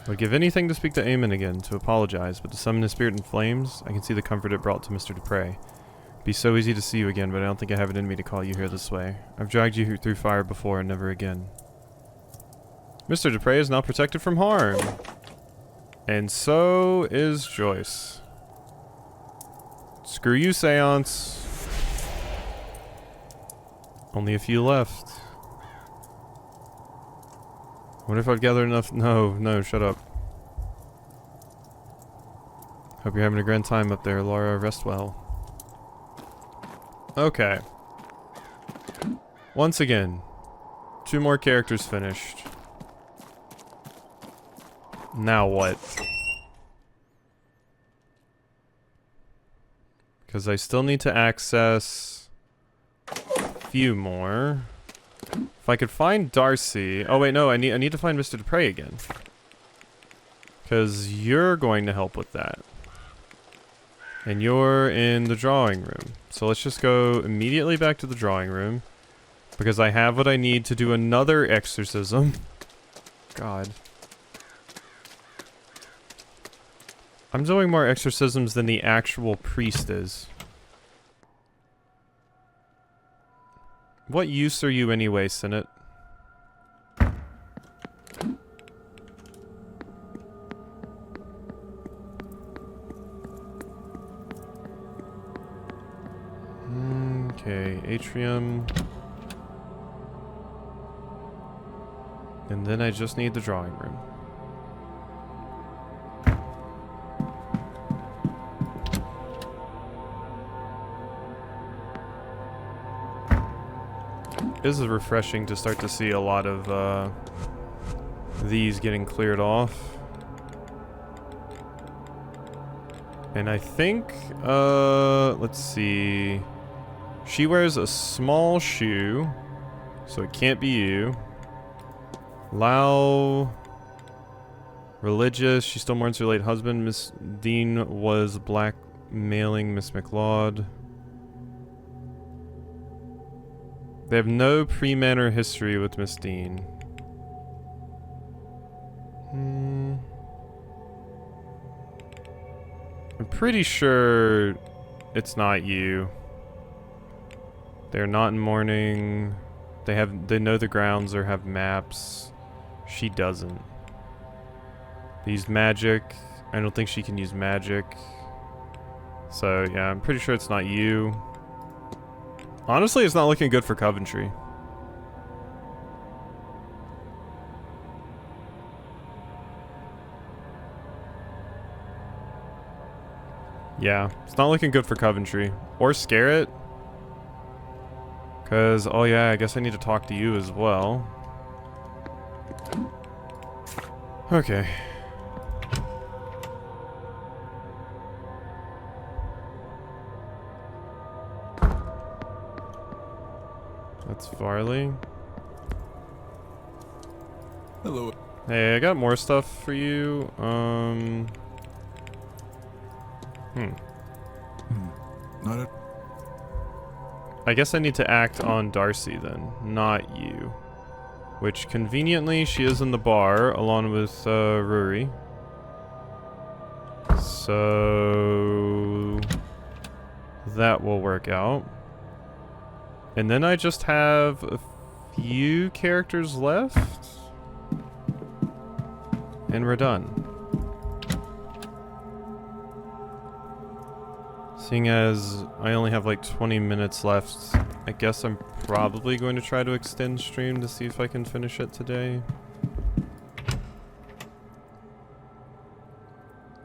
Would give anything to speak to Eamon again, to apologize, but to summon his spirit in flames, I can see the comfort it brought to Mr. Dupre. Be so easy to see you again, but I don't think I have it in me to call you here this way. I've dragged you through fire before and never again. Mr. Dupre is now protected from harm. And so is Joyce. Screw you, Séance. Only a few left. What if I've gathered enough? No, shut up. Hope you're having a grand time up there, Laura. Rest well. Okay. Once again, 2 more characters finished. Now what? Because I still need to access a few more. If I could find Darcy... Oh wait, no, I need to find Mr. Dupre again. Because you're going to help with that. And you're in the drawing room. So let's just go immediately back to the drawing room. Because I have what I need to do another exorcism. God. I'm doing more exorcisms than the actual priest is. What use are you anyway, Senate? Okay, atrium. And then I just need the drawing room. This is refreshing to start to see a lot of these getting cleared off. And I think, let's see. She wears a small shoe, so it can't be you. Lau, religious, she still mourns her late husband. Miss Dean was blackmailing Miss McLeod. They have no pre-Manor history with Miss Dean. I'm pretty sure it's not you. They're not in mourning. They know the grounds or have maps. She doesn't. They use magic. I don't think she can use magic. So yeah, I'm pretty sure it's not you. Honestly, it's not looking good for Coventry. Yeah, it's not looking good for Coventry. Or Scarrett. Because, oh yeah, I guess I need to talk to you as well. Okay. That's Farley. Hello. Hey, I got more stuff for you. Not a... I guess I need to act on Darcy then, not you. Which, conveniently, she is in the bar, along with, Rory. So... that will work out. And then I just have a few characters left. And we're done. Seeing as I only have like 20 minutes left, I guess I'm probably going to try to extend stream to see if I can finish it today.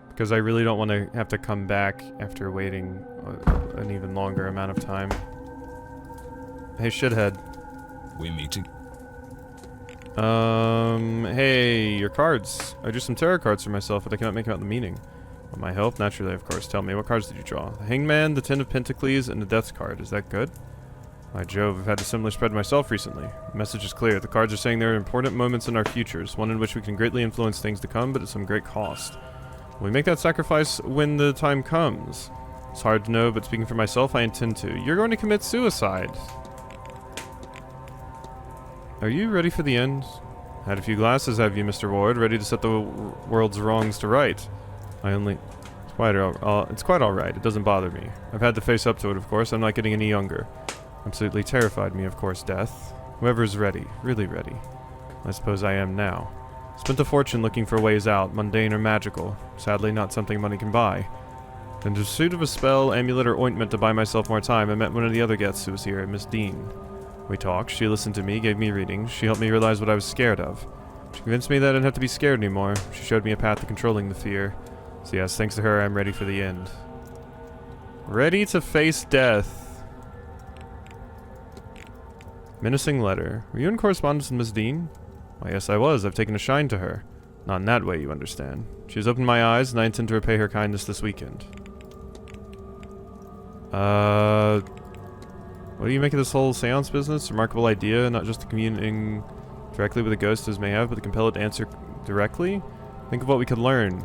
Because I really don't want to have to come back after waiting an even longer amount of time. Hey, shithead. We meeting? Hey, your cards. I drew some tarot cards for myself, but I cannot make out the meaning. With my help? Naturally, of course. Tell me, what cards did you draw? The Hangman, the Ten of Pentacles, and the Death's card. Is that good? By Jove, I've had a similar spread myself recently. The message is clear. The cards are saying there are important moments in our futures, one in which we can greatly influence things to come, but at some great cost. Will we make that sacrifice when the time comes? It's hard to know, but speaking for myself, I intend to. You're going to commit suicide. Are you ready for the end? Had a few glasses, have you, Mr. Ward, ready to set the world's wrongs to right? It's quite alright. It doesn't bother me. I've had to face up to it, of course. I'm not getting any younger. Absolutely terrified me, of course, death. Whoever's ready, really ready. I suppose I am now. Spent a fortune looking for ways out, mundane or magical. Sadly, not something money can buy. In pursuit of a spell, amulet, or ointment to buy myself more time, I met one of the other guests who was here, Miss Dean. We talked, she listened to me, gave me readings, she helped me realize what I was scared of. She convinced me that I didn't have to be scared anymore. She showed me a path to controlling the fear. So yes, thanks to her, I'm ready for the end. Ready to face death. Menacing letter. Were you in correspondence with Miss Dean? Why, yes, I was. I've taken a shine to her. Not in that way, you understand. She has opened my eyes, and I intend to repay her kindness this weekend. What do you make of this whole seance business? Remarkable idea, not just communicating directly with a ghost as may have, but to compel it to answer directly? Think of what we could learn.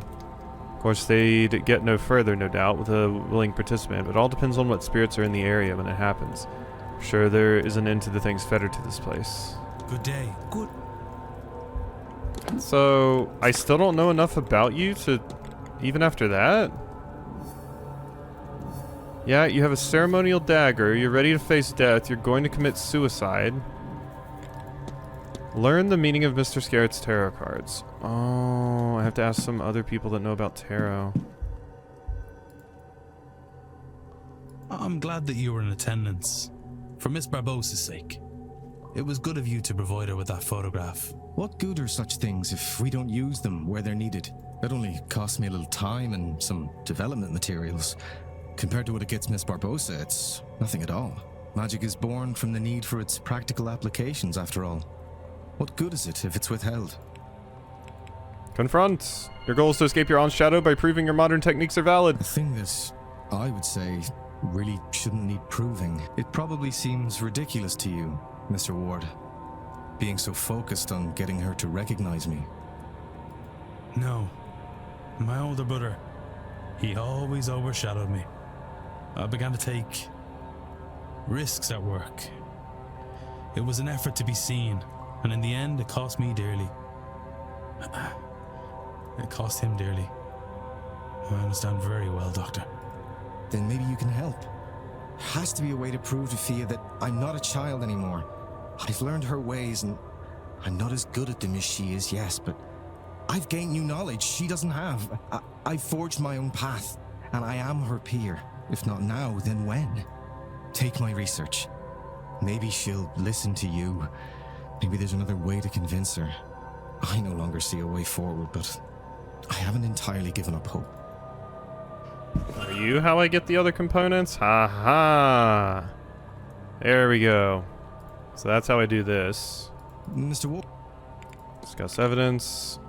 Of course, they'd get no further, no doubt, with a willing participant, but it all depends on what spirits are in the area when it happens. I'm sure there is an end to the things fettered to this place. Good day. Good. So, I still don't know enough about you to... even after that? Yeah, you have a ceremonial dagger, you're ready to face death, you're going to commit suicide. Learn the meaning of Mr. Scarrett's tarot cards. Oh, I have to ask some other people that know about tarot. I'm glad that you were in attendance. For Miss Barbossa's sake. It was good of you to provide her with that photograph. What good are such things if we don't use them where they're needed? It only costs me a little time and some development materials. Compared to what it gets Miss Barbossa, it's nothing at all. Magic is born from the need for its practical applications, after all. What good is it if it's withheld? Confront! Your goal is to escape your aunt's shadow by proving your modern techniques are valid. The thing that I would say really shouldn't need proving. It probably seems ridiculous to you, Mr. Ward, being so focused on getting her to recognize me. No. My older brother, he always overshadowed me. I began to take risks at work. It was an effort to be seen, and in the end, it cost me dearly. It cost him dearly. I understand very well, Doctor. Then maybe you can help. Has to be a way to prove to Fia that I'm not a child anymore. I've learned her ways, and I'm not as good at them as she is, yes, but I've gained new knowledge she doesn't have. I've forged my own path, and I am her peer. If not now, then when? Take my research. Maybe she'll listen to you. Maybe there's another way to convince her. I no longer see a way forward, but I haven't entirely given up hope. Are you how I get the other components? Ha ha! There we go. So that's how I do this. Mr. Wolf. Discuss evidence.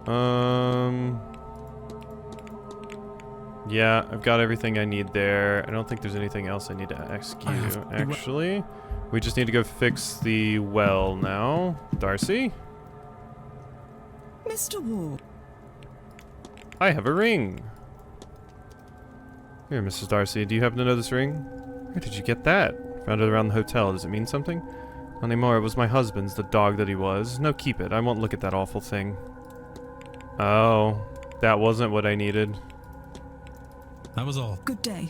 Yeah, I've got everything I need there. I don't think there's anything else I need to execute, actually. We just need to go fix the well now. Darcy? Mr. Ward. I have a ring. Here, Mrs. Darcy, do you happen to know this ring? Where did you get that? Found it around the hotel. Does it mean something? Not anymore. It was my husband's, the dog that he was. No, keep it. I won't look at that awful thing. Oh, that wasn't what I needed. That was all. Good day.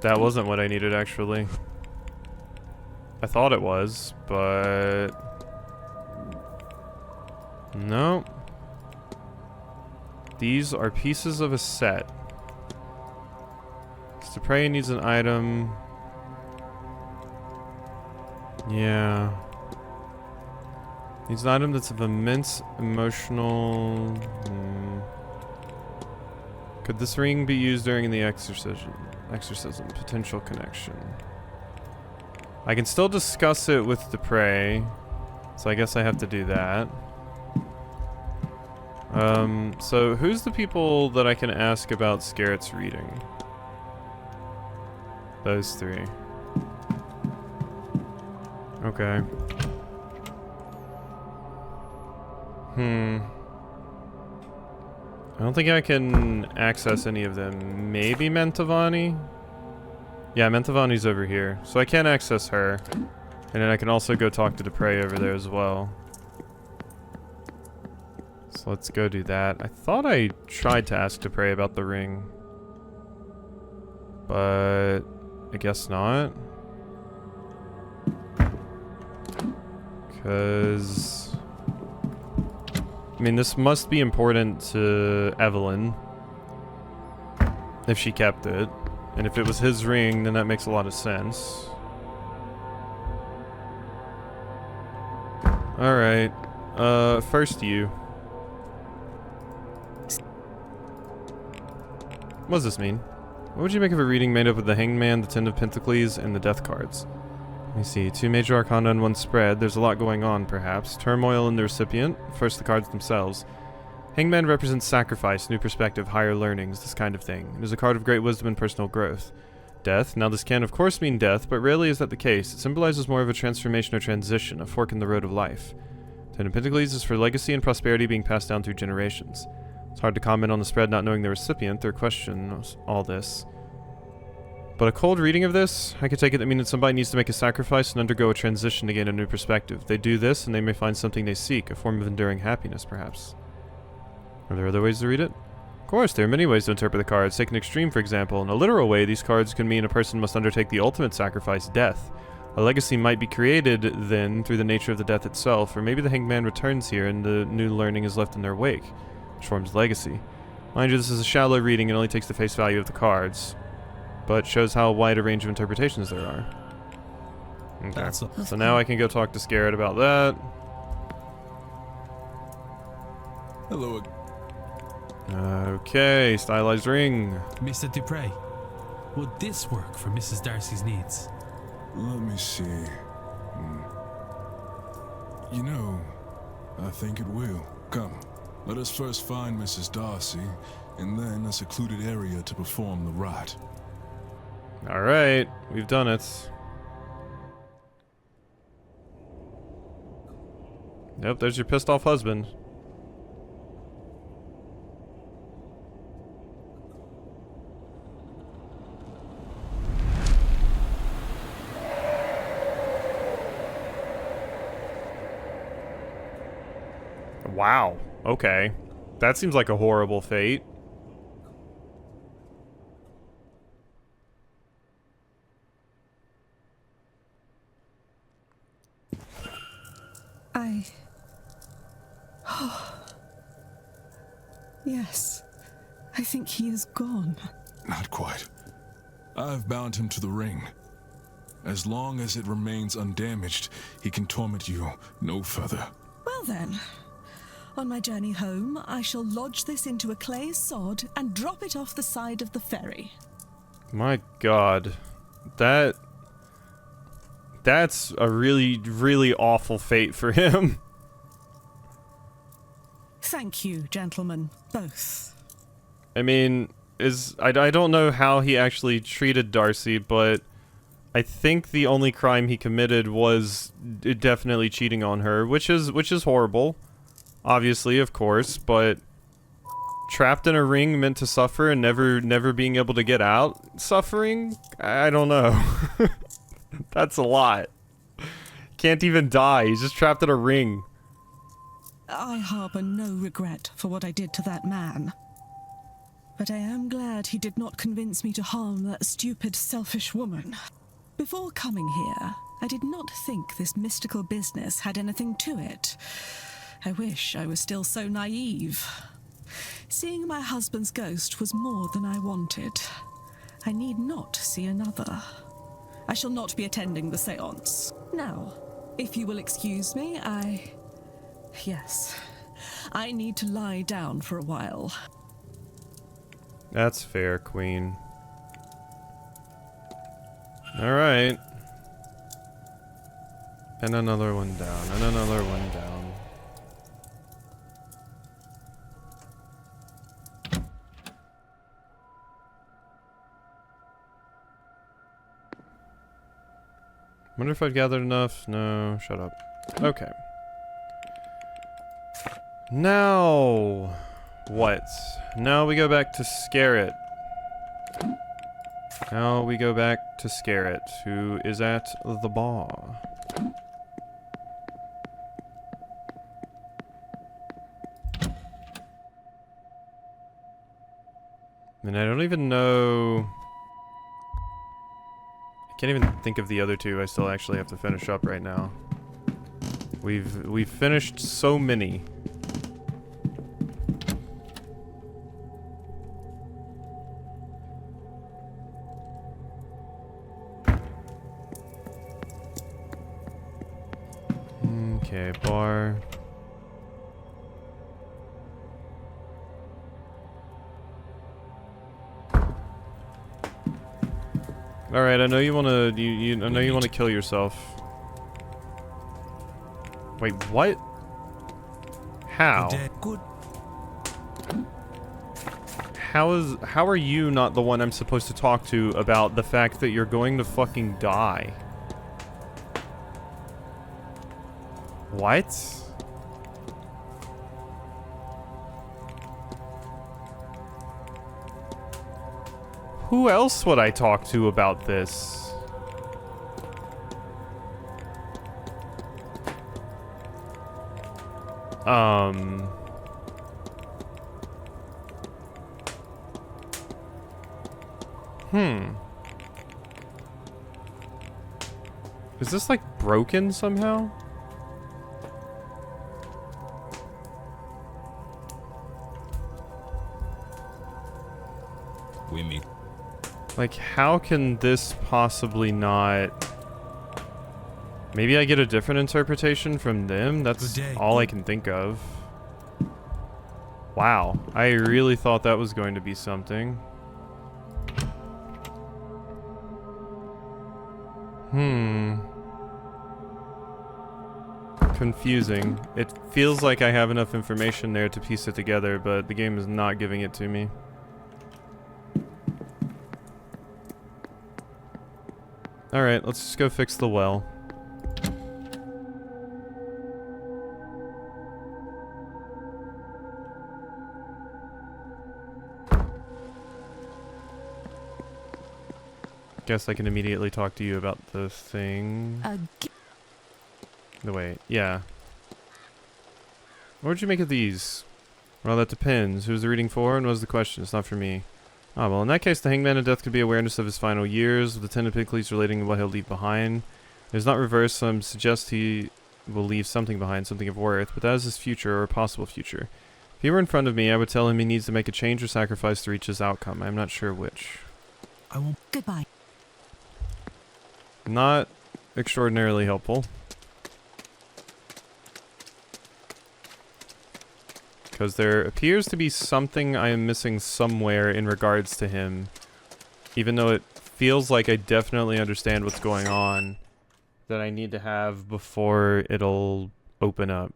That wasn't what I needed, actually. I thought it was, but... no. These are pieces of a set. Mr. Prey needs an item. Yeah. Needs an item that's of immense emotional... Could this ring be used during the exorcism? Potential connection. I can still discuss it with the prey, so I guess I have to do that. So who's the people that I can ask about Scarrett's reading? Those three. Okay. I don't think I can access any of them. Maybe Mentavani? Yeah, Mentavani's over here. So I can access her. And then I can also go talk to Dupre over there as well. So let's go do that. I thought I tried to ask Dupre about the ring. But I guess not. Because... I mean, this must be important to Evelyn. If she kept it. And if it was his ring, then that makes a lot of sense. Alright. First you. What does this mean? What would you make of a reading made up of the Hanged Man, the Ten of Pentacles, and the Death cards? Let me see. 2 major arcana and 1 spread. There's a lot going on, perhaps. Turmoil in the recipient. First, the cards themselves. Hangman represents sacrifice, new perspective, higher learnings, this kind of thing. It is a card of great wisdom and personal growth. Death. Now, this can, of course, mean death, but rarely is that the case. It symbolizes more of a transformation or transition, a fork in the road of life. Ten of Pentacles is for legacy and prosperity being passed down through generations. It's hard to comment on the spread not knowing the recipient or question all this. But a cold reading of this, I could take it that means that somebody needs to make a sacrifice and undergo a transition to gain a new perspective. They do this, and they may find something they seek, a form of enduring happiness, perhaps. Are there other ways to read it? Of course, there are many ways to interpret the cards. Take an extreme, for example. In a literal way, these cards can mean a person must undertake the ultimate sacrifice, death. A legacy might be created, then, through the nature of the death itself, or maybe the Hanged Man returns here and the new learning is left in their wake, which forms legacy. Mind you, this is a shallow reading and only takes the face value of the cards, but shows how wide a range of interpretations there are. Okay, so now I can go talk to Scarrett about that. Hello. Okay, stylized ring. Mr. Dupre, would this work for Mrs. Darcy's needs? Let me see. You know, I think it will. Come, let us first find Mrs. Darcy, and then a secluded area to perform the rite. Alright, we've done it. Yep, there's your pissed off husband. Wow, okay. That seems like a horrible fate. Yes, I think he is gone. Not quite. I've bound him to the ring. As long as it remains undamaged, he can torment you no further. Well then, on my journey home, I shall lodge this into a clay sod and drop it off the side of the ferry. My god. That's a really, really awful fate for him. Thank you, gentlemen, both. I mean, I don't know how he actually treated Darcy, but I think the only crime he committed was definitely cheating on her, which is horrible. Obviously, of course, but trapped in a ring meant to suffer and never being able to get out suffering? I don't know. That's a lot. Can't even die. He's just trapped in a ring. I harbor no regret for what I did to that man. But I am glad he did not convince me to harm that stupid, selfish woman. Before coming here, I did not think this mystical business had anything to it. I wish I was still so naive. Seeing my husband's ghost was more than I wanted. I need not see another. I shall not be attending the séance. Now, if you will excuse me, Yes. I need to lie down for a while. That's fair, Queen. Alright. And another one down, and another one down. Wonder if I've gathered enough? No, shut up. Okay. Now... what? Now we go back to Scarrett. Now we go back to Scarrett, who is at the bar. And I don't even know... I can't even think of the other two I still actually have to finish up right now. We've finished so many. Okay, bar. All right, I know you want to. I know you want to kill yourself. Wait, what? How? How are you not the one I'm supposed to talk to about the fact that you're going to fucking die? What? Who else would I talk to about this? Is this like broken somehow? We meet. Like, how can this possibly not... Maybe I get a different interpretation from them? That's all I can think of. Wow, I really thought that was going to be something. Confusing. It feels like I have enough information there to piece it together, but the game is not giving it to me. Alright, let's just go fix the well. Guess I can immediately talk to you about the thing. No, wait, yeah. What would you make of these? Well, that depends. Who's the reading for and what's the question? It's not for me. Ah, well, in that case, the hangman of death could be awareness of his final years, with the ten epicles relating to what he'll leave behind. It is not reversed, so I suggest he will leave something behind, something of worth, but that is his future, or possible future. If he were in front of me, I would tell him he needs to make a change or sacrifice to reach his outcome. I'm not sure which. I won't. Goodbye. Not extraordinarily helpful. Because there appears to be something I am missing somewhere in regards to him. Even though it feels like I definitely understand what's going on. That I need to have before it'll open up.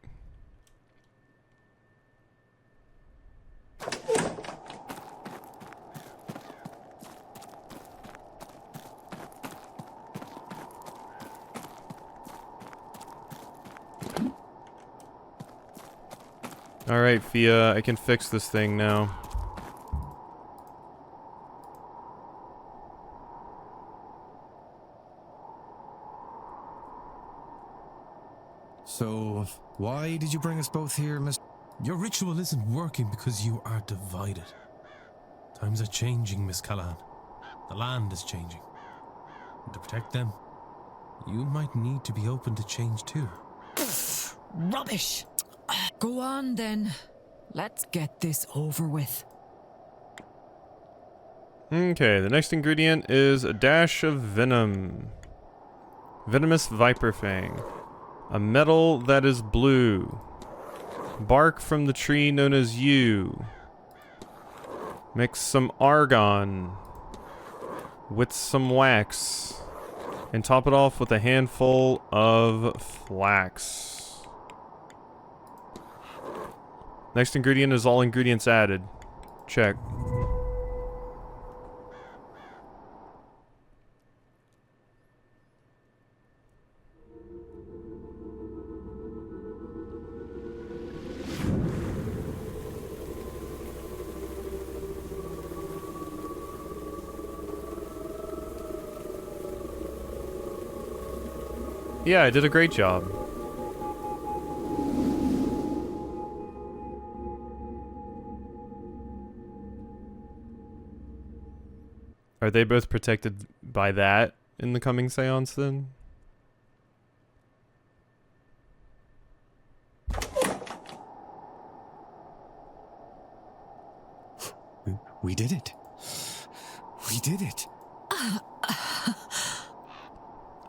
Alright, Fia, I can fix this thing now. So, why did you bring us both here, Miss? Your ritual isn't working because you are divided. Times are changing, Miss Callahan. The land is changing. And to protect them, you might need to be open to change too. Rubbish! Go on then. Let's get this over with. Okay, the next ingredient is a dash of venom. Venomous Viper Fang. A metal that is blue. Bark from the tree known as yew. Mix some argon with some wax. And top it off with a handful of flax. Next ingredient is all ingredients added. Check. Yeah, I did a great job. Are they both protected by that in the coming seance then? We did it. We did it.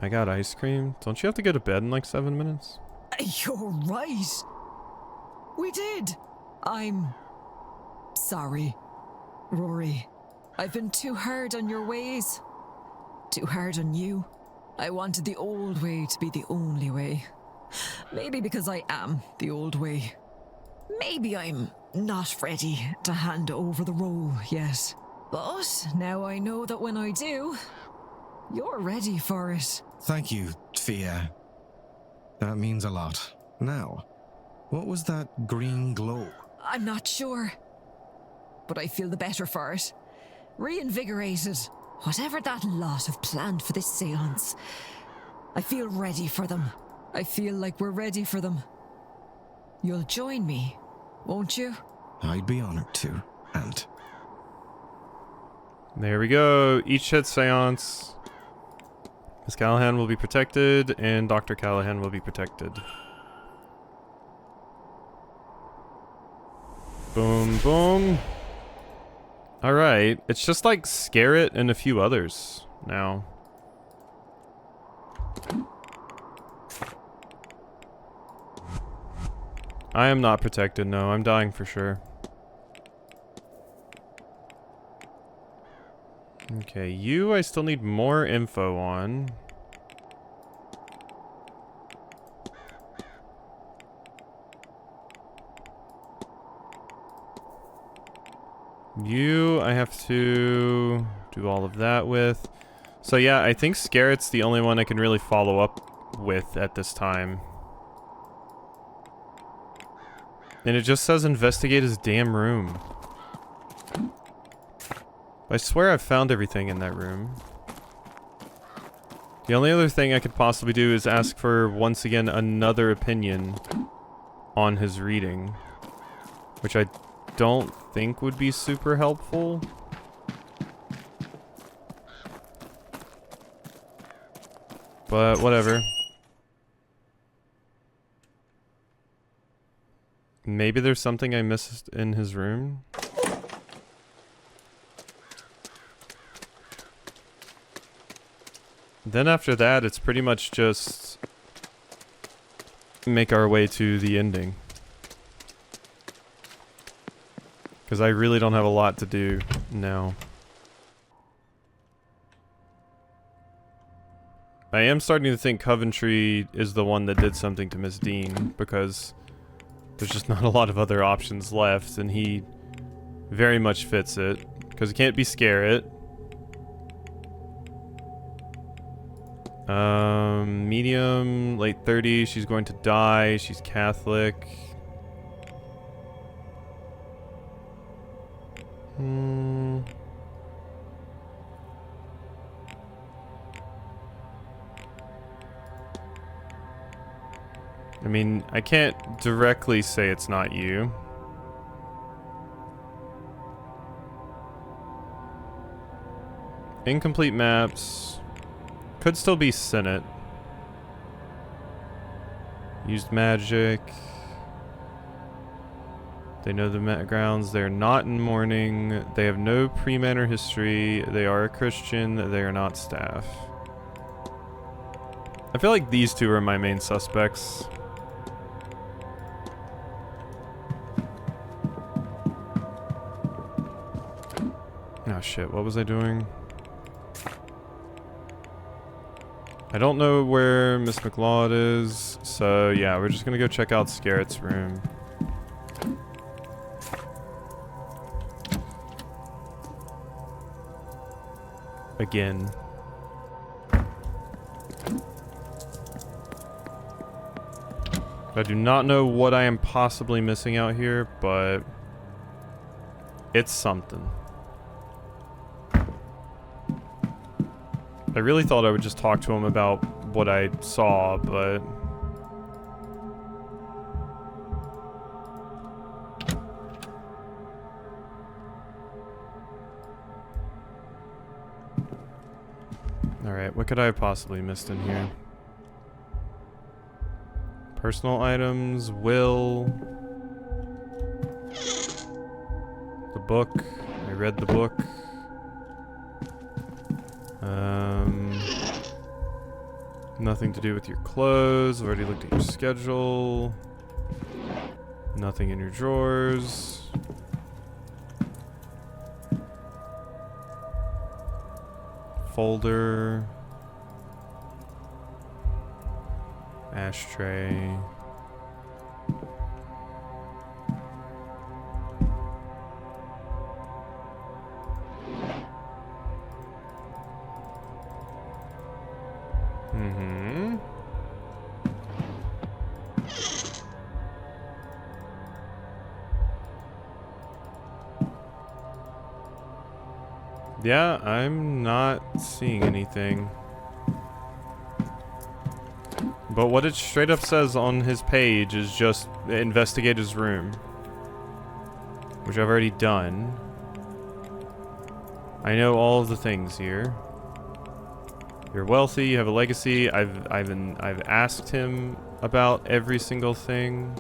I got ice cream. Don't you have to go to bed in like 7 minutes? You're right. We did. I'm sorry, Rory. I've been too hard on your ways. Too hard on you. I wanted the old way to be the only way. Maybe because I am the old way. Maybe I'm not ready to hand over the role yet. But now I know that when I do, you're ready for it. Thank you, Fia. That means a lot. Now, what was that green glow? I'm not sure, but I feel the better for it. Reinvigorated. Whatever that lot have planned for this seance, I feel ready for them. I feel like we're ready for them. You'll join me, won't you? I'd be honored to, Aunt. There we go. Each hit seance. Miss Callahan will be protected, and Dr. Callahan will be protected. Boom, boom. Alright, it's just like Scarrett and a few others now. I am not protected, no, I'm dying for sure. Okay, you I still need more info on. You, I have to do all of that with. So yeah, I think Scarrett's the only one I can really follow up with at this time. And it just says investigate his damn room. I swear I've found everything in that room. The only other thing I could possibly do is ask for, once again, another opinion on his reading. Which I don't think would be super helpful. But whatever. Maybe there's something I missed in his room. Then after that, it's pretty much just make our way to the ending. Because I really don't have a lot to do now. I am starting to think Coventry is the one that did something to Miss Dean, because there's just not a lot of other options left, and he very much fits it. Because it can't be Scarrett. Medium, late 30s, she's going to die, she's Catholic. I mean, I can't directly say it's not you. Incomplete maps. Could still be Senate. Used magic. They know the grounds. They're not in mourning. They have no pre-manor history. They are a Christian. They are not staff. I feel like these two are my main suspects. Oh shit, what was I doing? I don't know where Miss McLeod is, so yeah, we're just gonna go check out Scarrett's room. Again. I do not know what I am possibly missing out here, but it's something. I really thought I would just talk to him about what I saw, but... Alright, what could I have possibly missed in here? Personal items, will... The book. I read the book. Nothing to do with your clothes. I've already looked at your schedule. Nothing in your drawers. Folder. Ashtray. Yeah, I'm not seeing anything. But what it straight up says on his page is just investigate his room. Which I've already done. I know all of the things here. You're wealthy, you have a legacy. I've asked him about every single thing.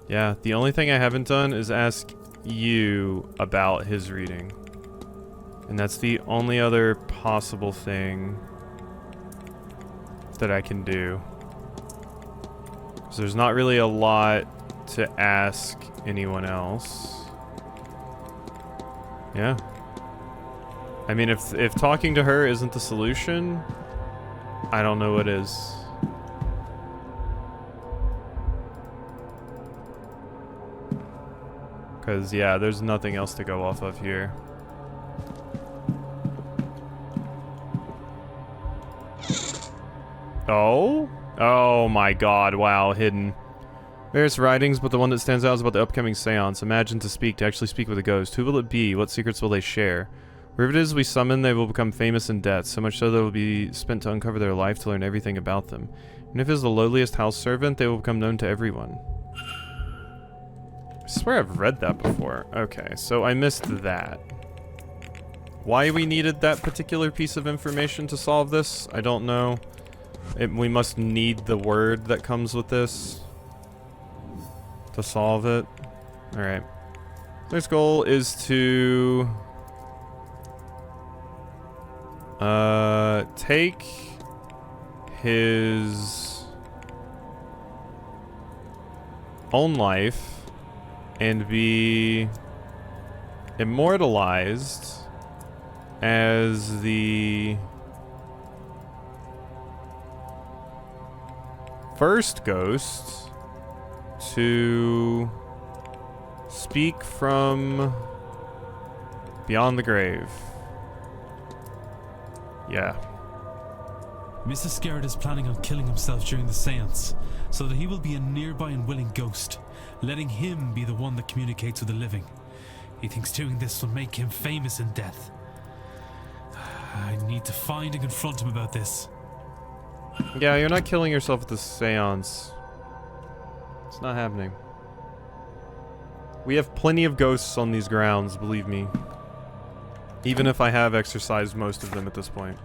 Yeah, the only thing I haven't done is ask you about his reading. And that's the only other possible thing that I can do. So there's not really a lot to ask anyone else. Yeah. I mean, if talking to her isn't the solution, I don't know what is. Because, yeah, there's nothing else to go off of here. Oh? Oh my god, wow, hidden. Various writings, but the one that stands out is about the upcoming seance. Imagine to actually speak with a ghost. Who will it be? What secrets will they share? Wherever it is we summon, they will become famous in death, so much so they will be spent to uncover their life to learn everything about them. And if it is the lowliest house servant, they will become known to everyone. I swear I've read that before. Okay, so I missed that. Why we needed that particular piece of information to solve this, I don't know. We must need the word that comes with this to solve it. Alright. Next goal is to take his own life and be immortalized as the first ghost to speak from beyond the grave. Yeah. Mr. Skerritt is planning on killing himself during the séance, so that he will be a nearby and willing ghost, letting him be the one that communicates with the living. He thinks doing this will make him famous in death. I need to find and confront him about this. Yeah, you're not killing yourself at the séance. It's not happening. We have plenty of ghosts on these grounds, believe me. Even if I have exorcised most of them at this point.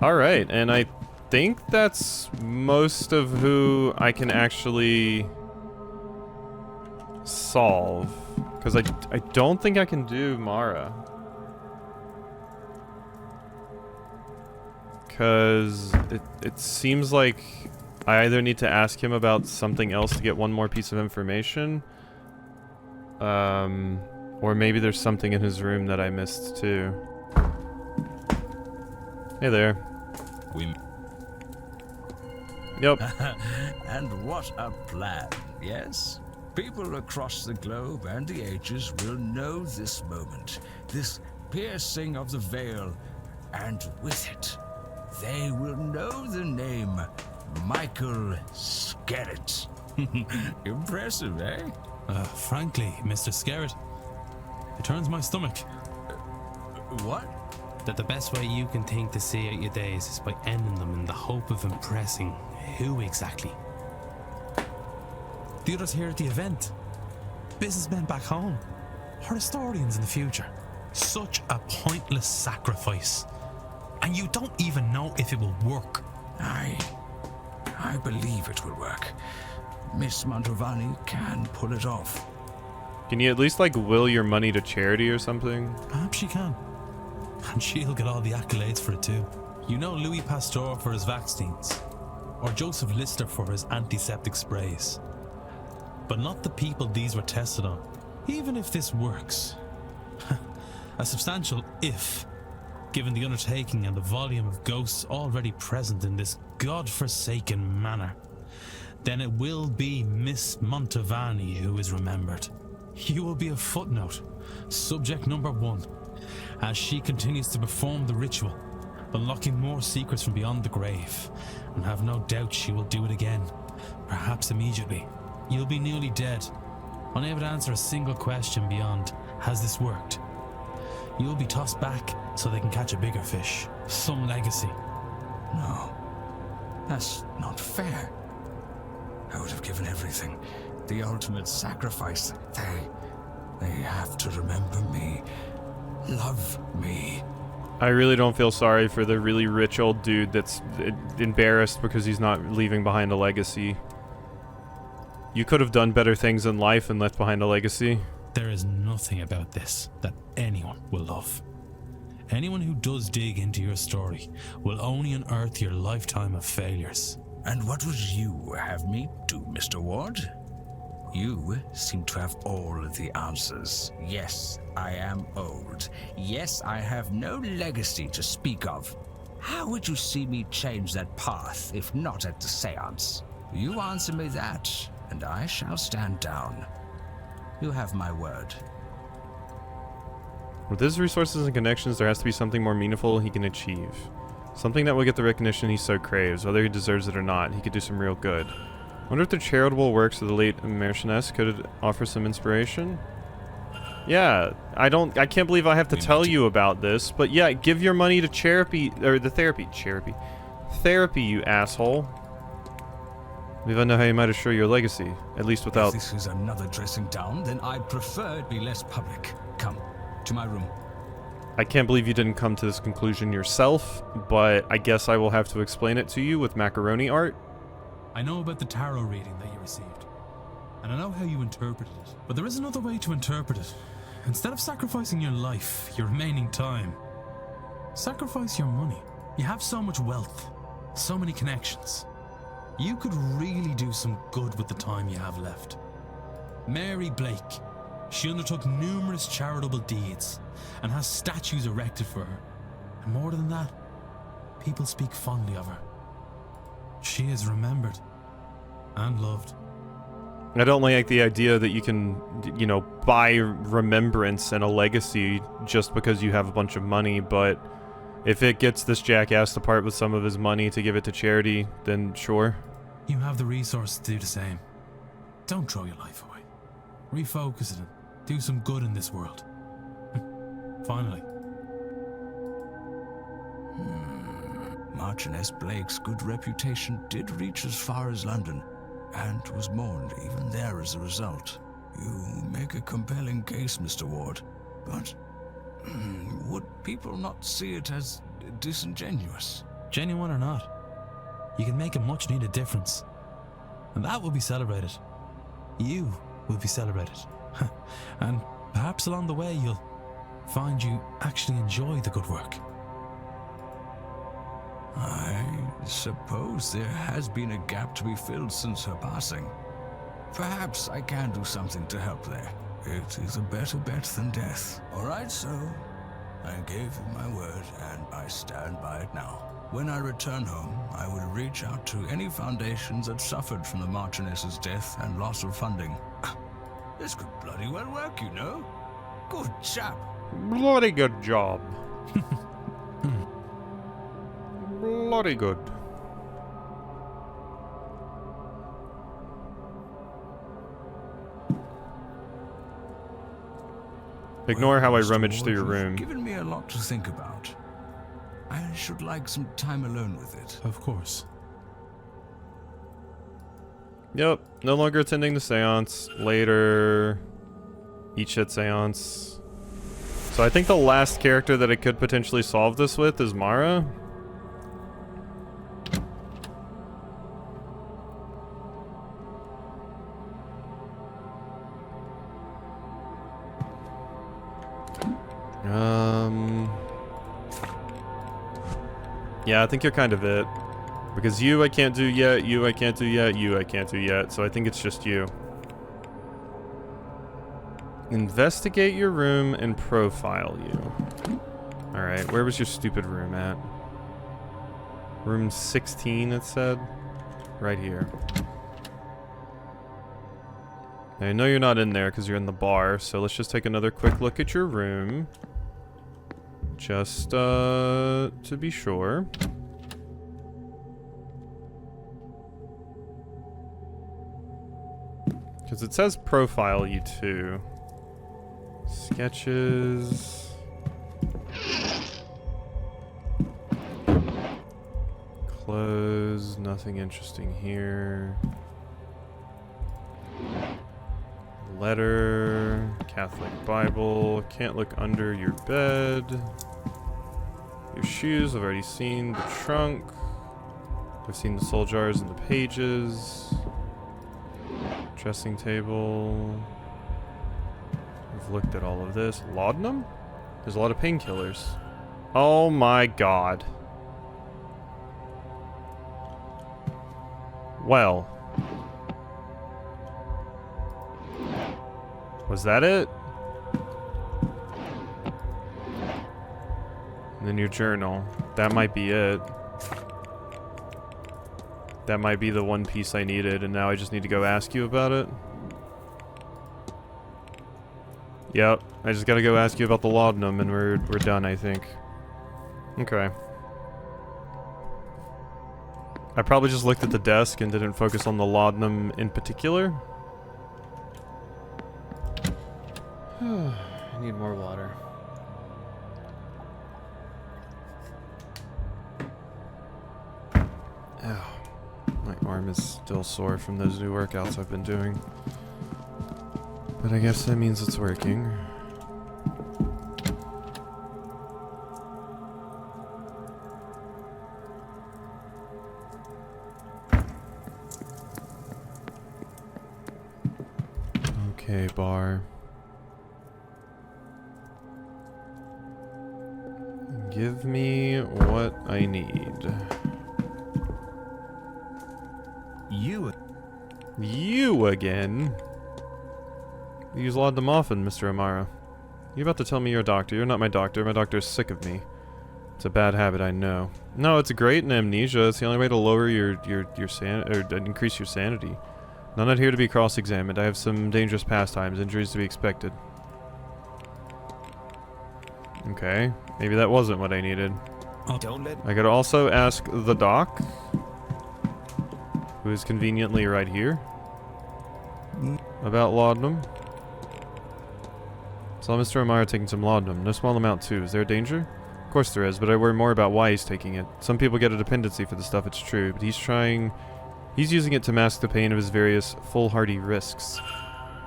Alright, and I think that's most of who I can actually solve. Because I don't think I can do Mara. Because it seems like I either need to ask him about something else to get one more piece of information. Or maybe there's something in his room that I missed too. Hey there. Yep. And what a plan, yes? People across the globe and the ages will know this moment, this piercing of the veil, and with it, they will know the name Michael Skerritt. Impressive, eh? Frankly, Mr. Skerritt, it turns my stomach. What? That the best way you can think to see out your days is by ending them in the hope of impressing who exactly? The others here at the event, businessmen back home, or historians in the future. Such a pointless sacrifice. And you don't even know if it will work. I believe it will work. Miss Mantovani can pull it off. Can you at least, like, will your money to charity or something? Perhaps she can. And she'll get all the accolades for it too. You know Louis Pasteur for his vaccines, or Joseph Lister for his antiseptic sprays. But not the people these were tested on. Even if this works, a substantial if, given the undertaking and the volume of ghosts already present in this god-forsaken manor, then it will be Miss Mantovani who is remembered. You will be a footnote, subject number 1, as she continues to perform the ritual, unlocking more secrets from beyond the grave, and have no doubt she will do it again, perhaps immediately. You'll be newly dead, unable to answer a single question beyond, has this worked? You'll be tossed back so they can catch a bigger fish, some legacy. No, that's not fair. I would have given everything, the ultimate sacrifice. They have to remember me, love me. I really don't feel sorry for the really rich old dude that's embarrassed because he's not leaving behind a legacy. You could have done better things in life and left behind a legacy. There is nothing about this that anyone will love. Anyone who does dig into your story will only unearth your lifetime of failures. And what would you have me do, Mr. Ward? You seem to have all the answers. Yes, I am old. Yes, I have no legacy to speak of. How would you see me change that path if not at the séance? You answer me that, and I shall stand down. You have my word. With his resources and connections, there has to be something more meaningful he can achieve. Something that will get the recognition he so craves, whether he deserves it or not. He could do some real good. Wonder if the charitable works of the late Marchioness could offer some inspiration? Yeah, I can't believe I have to tell you about this, but yeah, give your money to therapy, Therapy, you asshole. We don't know how you might assure your legacy, at least without... If this is another dressing down, then I'd prefer it be less public. Come, to my room. I can't believe you didn't come to this conclusion yourself, but I guess I will have to explain it to you with macaroni art. I know about the tarot reading that you received, and I know how you interpreted it, but there is another way to interpret it. Instead of sacrificing your life, your remaining time, sacrifice your money. You have so much wealth, so many connections. You could really do some good with the time you have left. Mary Blake, she undertook numerous charitable deeds and has statues erected for her. And more than that, people speak fondly of her. She is remembered and loved. I don't like the idea that you can, you know, buy remembrance and a legacy just because you have a bunch of money, but If it gets this jackass to part with some of his money to give it to charity, then sure. You have the resources to do the same. Don't throw your life away. Refocus it and do some good in this world. Finally. Marchioness Blake's good reputation did reach as far as London, and was mourned even there as a result. You make a compelling case, Mr. Ward, but would people not see it as disingenuous? Genuine or not, you can make a much needed difference. And that will be celebrated. You will be celebrated. And perhaps along the way you'll find you actually enjoy the good work. I suppose there has been a gap to be filled since her passing. Perhaps I can do something to help there. It is a better bet than death. All right, so I gave you my word, and I stand by it now. When I return home, I will reach out to any foundations that suffered from the Marchioness's death and loss of funding. This could bloody well work, you know. Good chap. Bloody good job. Bloody good. Ignore how I rummaged through your room. Given me a lot to think about. I should like some time alone with it. Of course. Yep, no longer attending the seance. Later. Eat shit seance. So I think the last character that I could potentially solve this with is Mara. Yeah, I think you're kind of it. Because you I can't do yet, you I can't do yet, you I can't do yet, so I think it's just you. Investigate your room and profile you. Alright, where was your stupid room at? Room 16, it said? Right here. Now, I know you're not in there because you're in the bar, so let's just take another quick look at your room. Just, to be sure. Because it says profile you too. Sketches. Clothes, nothing interesting here. Letter, Catholic Bible, can't look under your bed. Your shoes, I've already seen. The trunk, I've seen the soul jars and the pages. Dressing table, I've looked at all of this. Laudanum? There's a lot of painkillers. Oh my god. Well. Was that it? And then your journal. That might be it. That might be the one piece I needed, and now I just need to go ask you about it. Yep, I just gotta go ask you about the laudanum, and we're done, I think. Okay. I probably just looked at the desk and didn't focus on the laudanum in particular. I need more water. Ow. My arm is still sore from those new workouts I've been doing. But I guess that means it's working. Okay, bar. Give me what I need. You again? You use laudanum often, Mr. Amara. You're about to tell me you're a doctor. You're not my doctor. My doctor's sick of me. It's a bad habit, I know. No, it's great in amnesia. It's the only way to lower your increase your sanity. I'm not here to be cross-examined. I have some dangerous pastimes, injuries to be expected. Okay, maybe that wasn't what I needed. Don't let. I could also ask the doc, who is conveniently right here, about laudanum. Saw Mr. O'Mara taking some laudanum. No small amount too. Is there a danger? Of course there is, but I worry more about why he's taking it. Some people get a dependency for the stuff, it's true, but he's using it to mask the pain of his various foolhardy risks.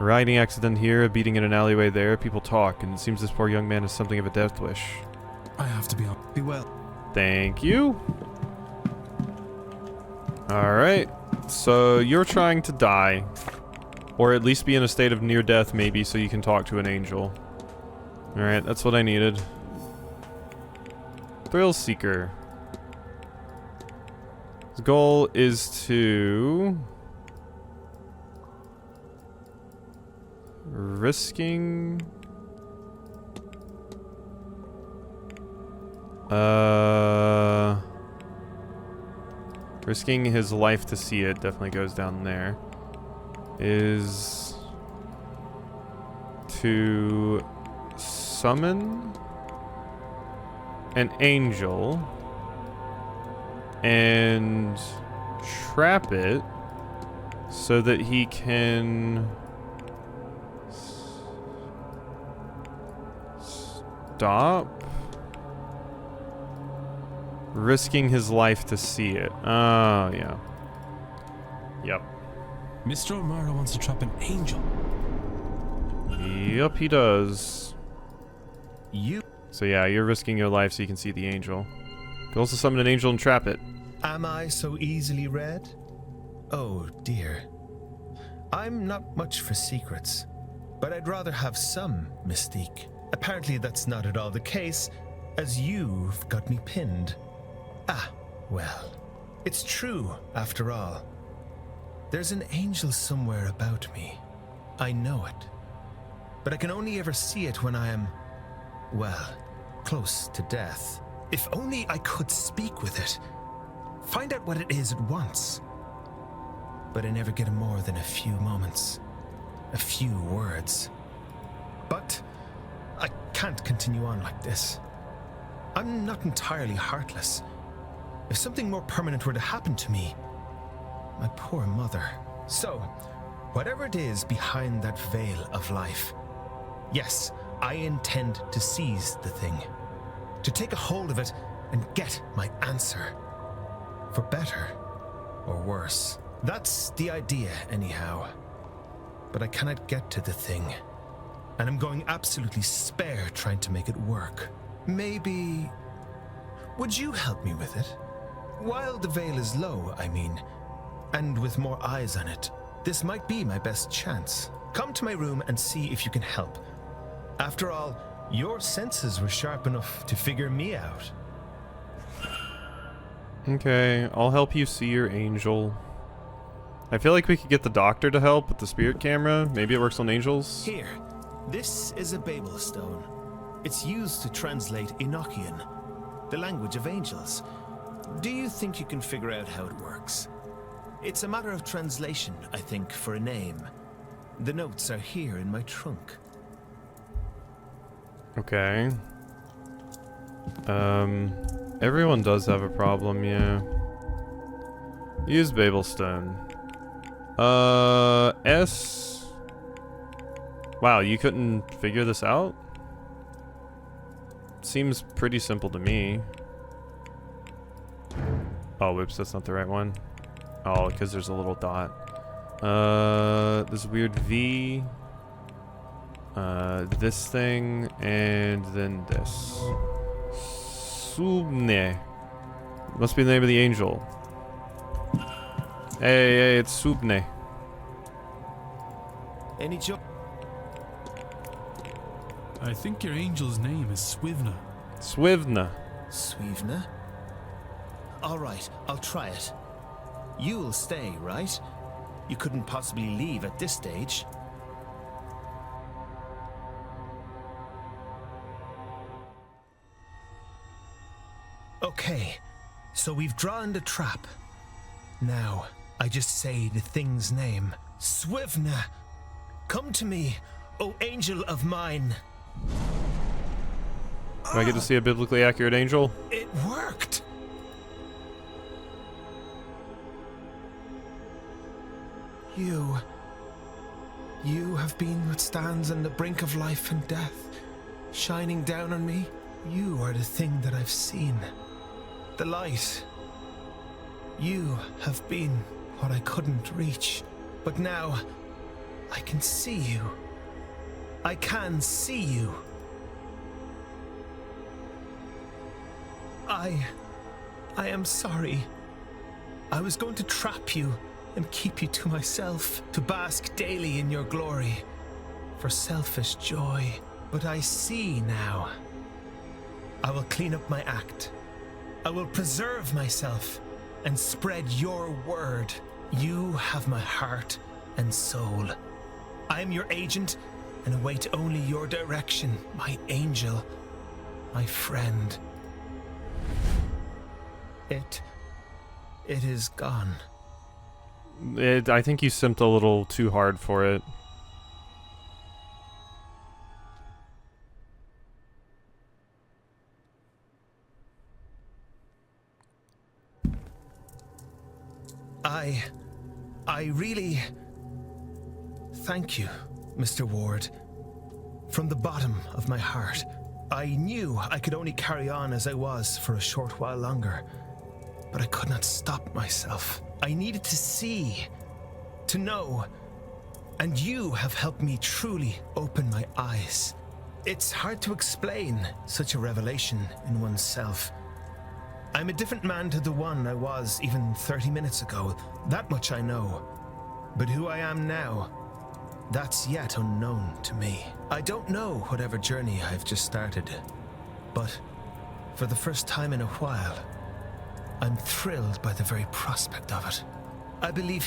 A riding accident here, a beating in an alleyway there, people talk, and it seems this poor young man has something of a death wish. I have to be on. Be well. Thank you. Alright, so you're trying to die. Or at least be in a state of near death, maybe, so you can talk to an angel. Alright, that's what I needed. Thrill Seeker. His goal is to... risking... risking his life to see it definitely goes down there. Is to summon an angel and trap it so that he can stop risking his life to see it. Oh, yeah. Yep. Mr. O'Mara wants to trap an angel. Yep, he does. You. So yeah, you're risking your life so you can see the angel. You can also summon an angel and trap it. Am I so easily read? Oh dear. I'm not much for secrets, but I'd rather have some mystique. Apparently that's not at all the case, as you've got me pinned. Ah, well, it's true after all. There's an angel somewhere about me. I know it. But I can only ever see it when I am, well, close to death. If only I could speak with it. Find out what it is at once. But I never get more than a few moments. A few words. But I can't continue on like this. I'm not entirely heartless. If something more permanent were to happen to me, my poor mother. So, whatever it is behind that veil of life, yes, I intend to seize the thing. To take a hold of it and get my answer. For better or worse. That's the idea, anyhow. But I cannot get to the thing. And I'm going absolutely spare trying to make it work. Maybe... would you help me with it? While the veil is low, I mean. And with more eyes on it, this might be my best chance. Come to my room and see if you can help. After all, your senses were sharp enough to figure me out. Okay, I'll help you see your angel. I feel like we could get the doctor to help with the spirit camera. Maybe it works on angels. Here, this is a Babel stone. It's used to translate Enochian, the language of angels. Do you think you can figure out how it works? It's a matter of translation, I think, for a name. The notes are here in my trunk. Okay. Everyone does have a problem, yeah. Use Babelstone. S... Wow, you couldn't figure this out? Seems pretty simple to me. Oh, whoops, that's not the right one. Oh, because there's a little dot. This weird V. This thing, and then this. Subne. Must be the name of the angel. Hey, it's Subne. Any joke? I think your angel's name is Swivna. Swivna. Swivna? Alright, I'll try it. You'll stay, right? You couldn't possibly leave at this stage. Okay, so we've drawn the trap. Now, I just say the thing's name. Swivna! Come to me, O angel of mine! Do I get to see a biblically accurate angel? It worked! You have been what stands on the brink of life and death, shining down on me. You are the thing that I've seen. The light. You have been what I couldn't reach, but now I can see you. I can see you. I am sorry. I was going to trap you and keep you to myself, to bask daily in your glory, for selfish joy. But I see now. I will clean up my act. I will preserve myself and spread your word. You have my heart and soul. I am your agent and await only your direction, my angel, my friend. It is gone. I think you simped a little too hard for it. I really thank you, Mr. Ward. From the bottom of my heart, I knew I could only carry on as I was for a short while longer, but I could not stop myself. I needed to see, to know, and you have helped me truly open my eyes. It's hard to explain such a revelation in oneself. I'm a different man to the one I was even 30 minutes ago. That much I know. But who I am now, that's yet unknown to me. I don't know whatever journey I've just started, but for the first time in a while, I'm thrilled by the very prospect of it. I believe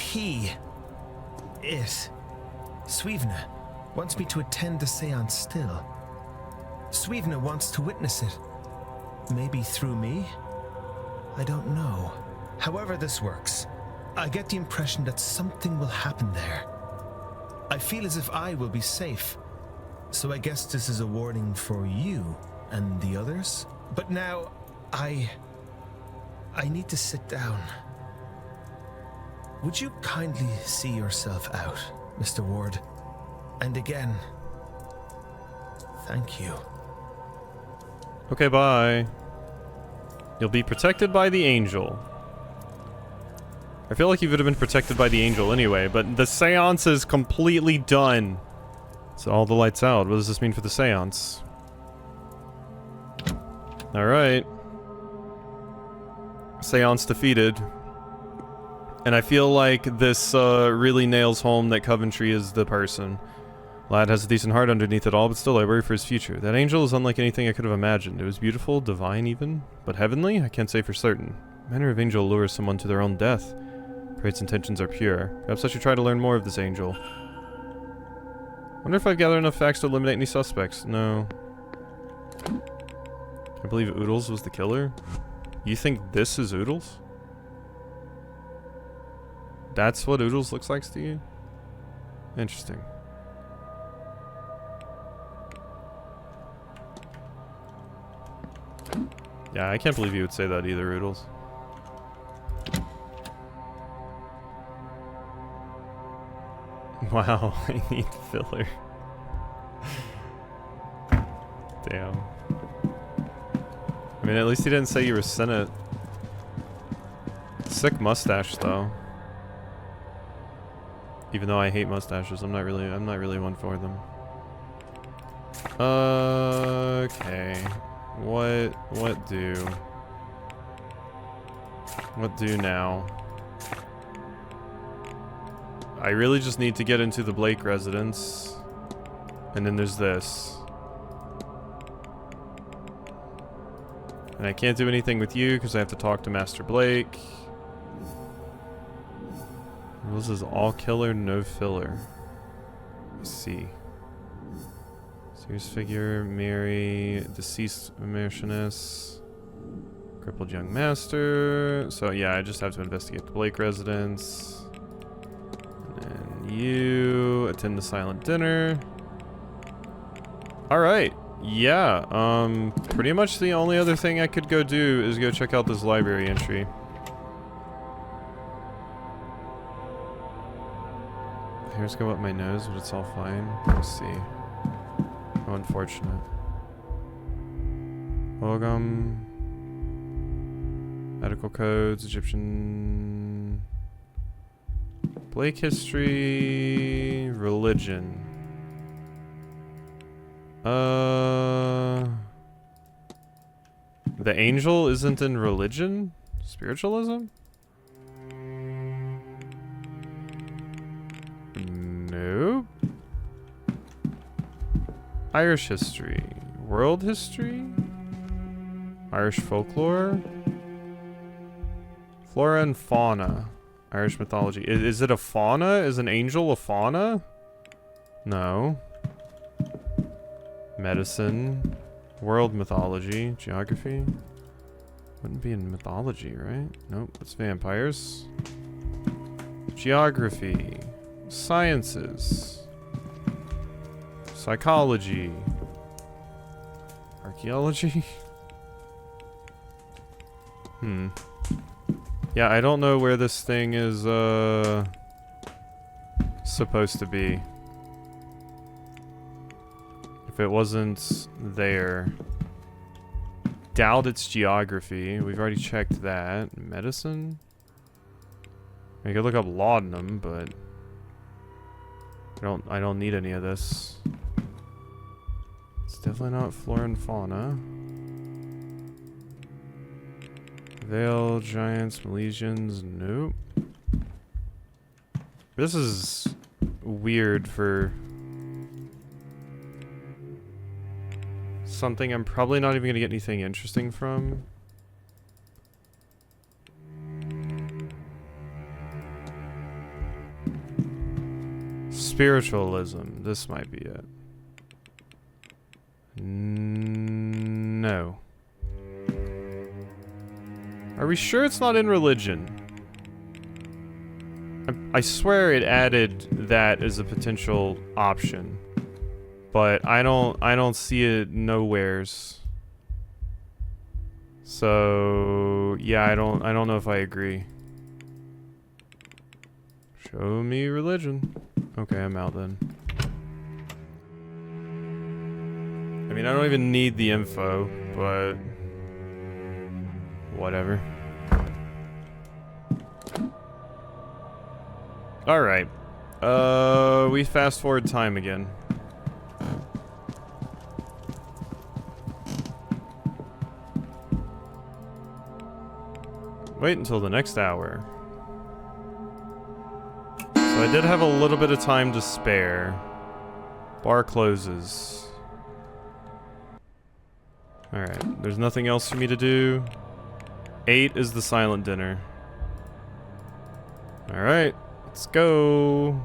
Swevna, wants me to attend the séance still. Swevna wants to witness it. Maybe through me? I don't know. However this works, I get the impression that something will happen there. I feel as if I will be safe. So I guess this is a warning for you and the others. But now, I need to sit down. Would you kindly see yourself out, Mr. Ward? And again, thank you. Okay, bye. You'll be protected by the angel. I feel like you would have been protected by the angel anyway, but the seance is completely done. So all the lights out. What does this mean for the seance? Alright. Seance defeated. And I feel like this really nails home that Coventry is the person. Lad has a decent heart underneath it all, but still I worry for his future. That angel is unlike anything I could have imagined. It was beautiful, divine even, but heavenly? I can't say for certain. Manner of angel lures someone to their own death. Pray its intentions are pure. Perhaps I should try to learn more of this angel. Wonder if I've gathered enough facts to eliminate any suspects. No. I believe Oodles was the killer. You think this is Oodles? That's what Oodles looks like to you? Interesting. Yeah, I can't believe you would say that either, Oodles. Wow, I need filler. Damn. I mean, at least he didn't say you were Senate. Sick mustache, though. Even though I hate mustaches, I'm not really one for them. Okay. What do now? I really just need to get into the Blake residence. And then there's this. And I can't do anything with you because I have to talk to Master Blake. This is all killer, no filler. Let's see. Serious figure, Mary, deceased Marchioness, crippled young master. So yeah, I just have to investigate the Blake residence. And you attend the silent dinner. Alright. Yeah, pretty much the only other thing I could go do is go check out this library entry. Hairs go up my nose, but it's all fine. Let's see. How unfortunate. Ogum. Medical codes, Egyptian. Blake history. Religion. The angel isn't in religion? Spiritualism? Nope. Irish history. World history? Irish folklore? Flora and fauna. Irish mythology. Is it a fauna? Is an angel a fauna? No. Medicine. World mythology. Geography. Wouldn't be in mythology, right? Nope, it's vampires. Geography. Sciences. Psychology. Archaeology. Yeah, I don't know where this thing is, supposed to be. If it wasn't there. Doubt it's geography. We've already checked that. Medicine? I could look up laudanum, but I don't need any of this. It's definitely not flora and fauna. Veil, giants, Milesians, nope. This is weird for something I'm probably not even gonna get anything interesting from. Spiritualism, this might be it. No. Are we sure it's not in religion? I swear it added that as a potential option. But I don't see it nowheres. So yeah, I don't know if I agree. Show me religion. Okay, I'm out then. I mean, I don't even need the info, but whatever. Alright. We fast forward time again. Wait until the next hour. So I did have a little bit of time to spare. Bar closes. Alright, there's nothing else for me to do. 8 is the silent dinner. Alright, let's go.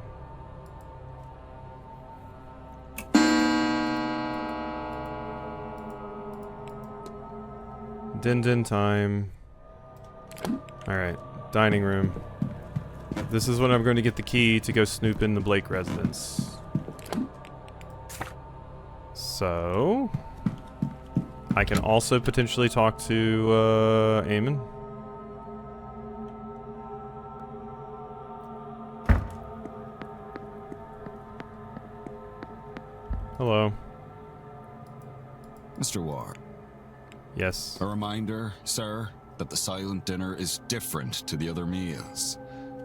Din time. Alright, dining room. This is when I'm going to get the key to go snoop in the Blake residence. So I can also potentially talk to Eamon. Hello. Mr. Ward. Yes. A reminder, sir, that the silent dinner is different to the other meals.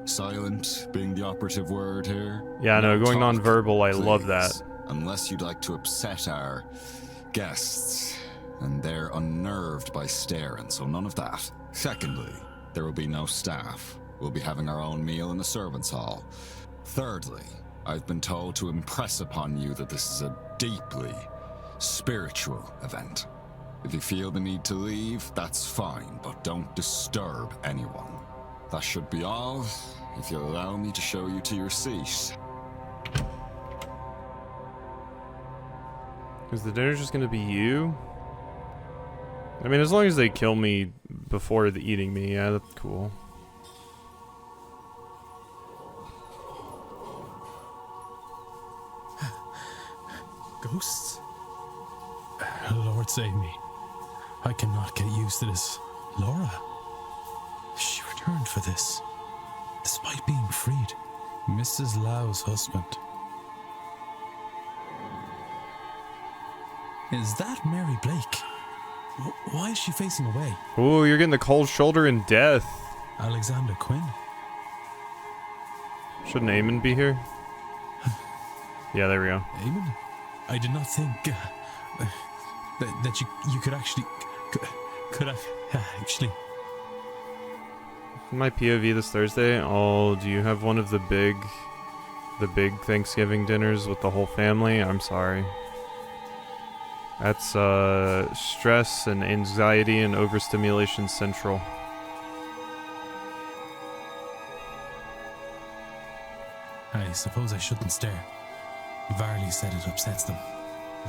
Silent being the operative word here. Yeah, no, going talk, non-verbal, I love please. that. Unless you'd like to upset our guests, and they're unnerved by staring, so none of that. Secondly, there will be no staff. We'll be having our own meal in the servants' hall. Thirdly, I've been told to impress upon you that this is a deeply spiritual event. If you feel the need to leave, that's fine, but don't disturb anyone. That should be all, if you'll allow me to show you to your seat. Is the dinner just gonna be you? I mean, as long as they kill me before the eating me, yeah, that's cool. Ghosts? Lord save me. I cannot get used to this. Laura. She returned for this, despite being freed. Mrs. Lau's husband. Is that Mary Blake? Why is she facing away? Ooh, you're getting the cold shoulder and death. Alexander Quinn? Shouldn't Eamon be here? Yeah, there we go. Eamon? I did not think that you could actually... Could have actually... My POV this Thursday. Oh, do you have one of the big Thanksgiving dinners with the whole family? I'm sorry. That's stress and anxiety and overstimulation central. I suppose I shouldn't stare. Varley said it upsets them.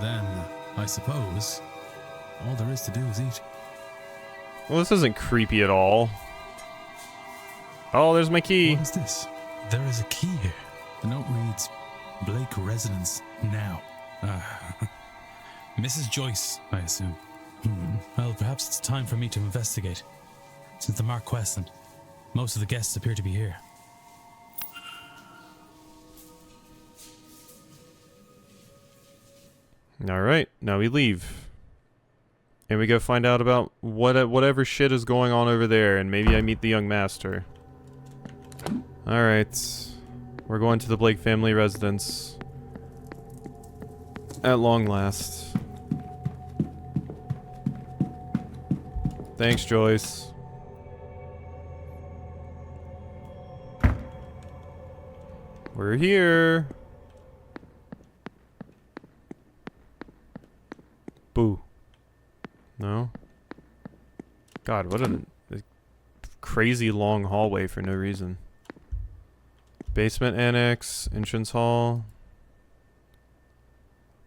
Then, I suppose, all there is to do is eat. Well, this isn't creepy at all. Oh, there's my key. What is this? There is a key here. The note reads, Blake residence now. Mrs. Joyce, I assume. Well, perhaps it's time for me to investigate. Since the Marquess and most of the guests appear to be here. Alright, now we leave. And we go find out about whatever shit is going on over there, and maybe I meet the young master. Alright. We're going to the Blake family residence. At long last. Thanks, Joyce. We're here. Boo. No? God, what a crazy long hallway for no reason. Basement annex, entrance hall.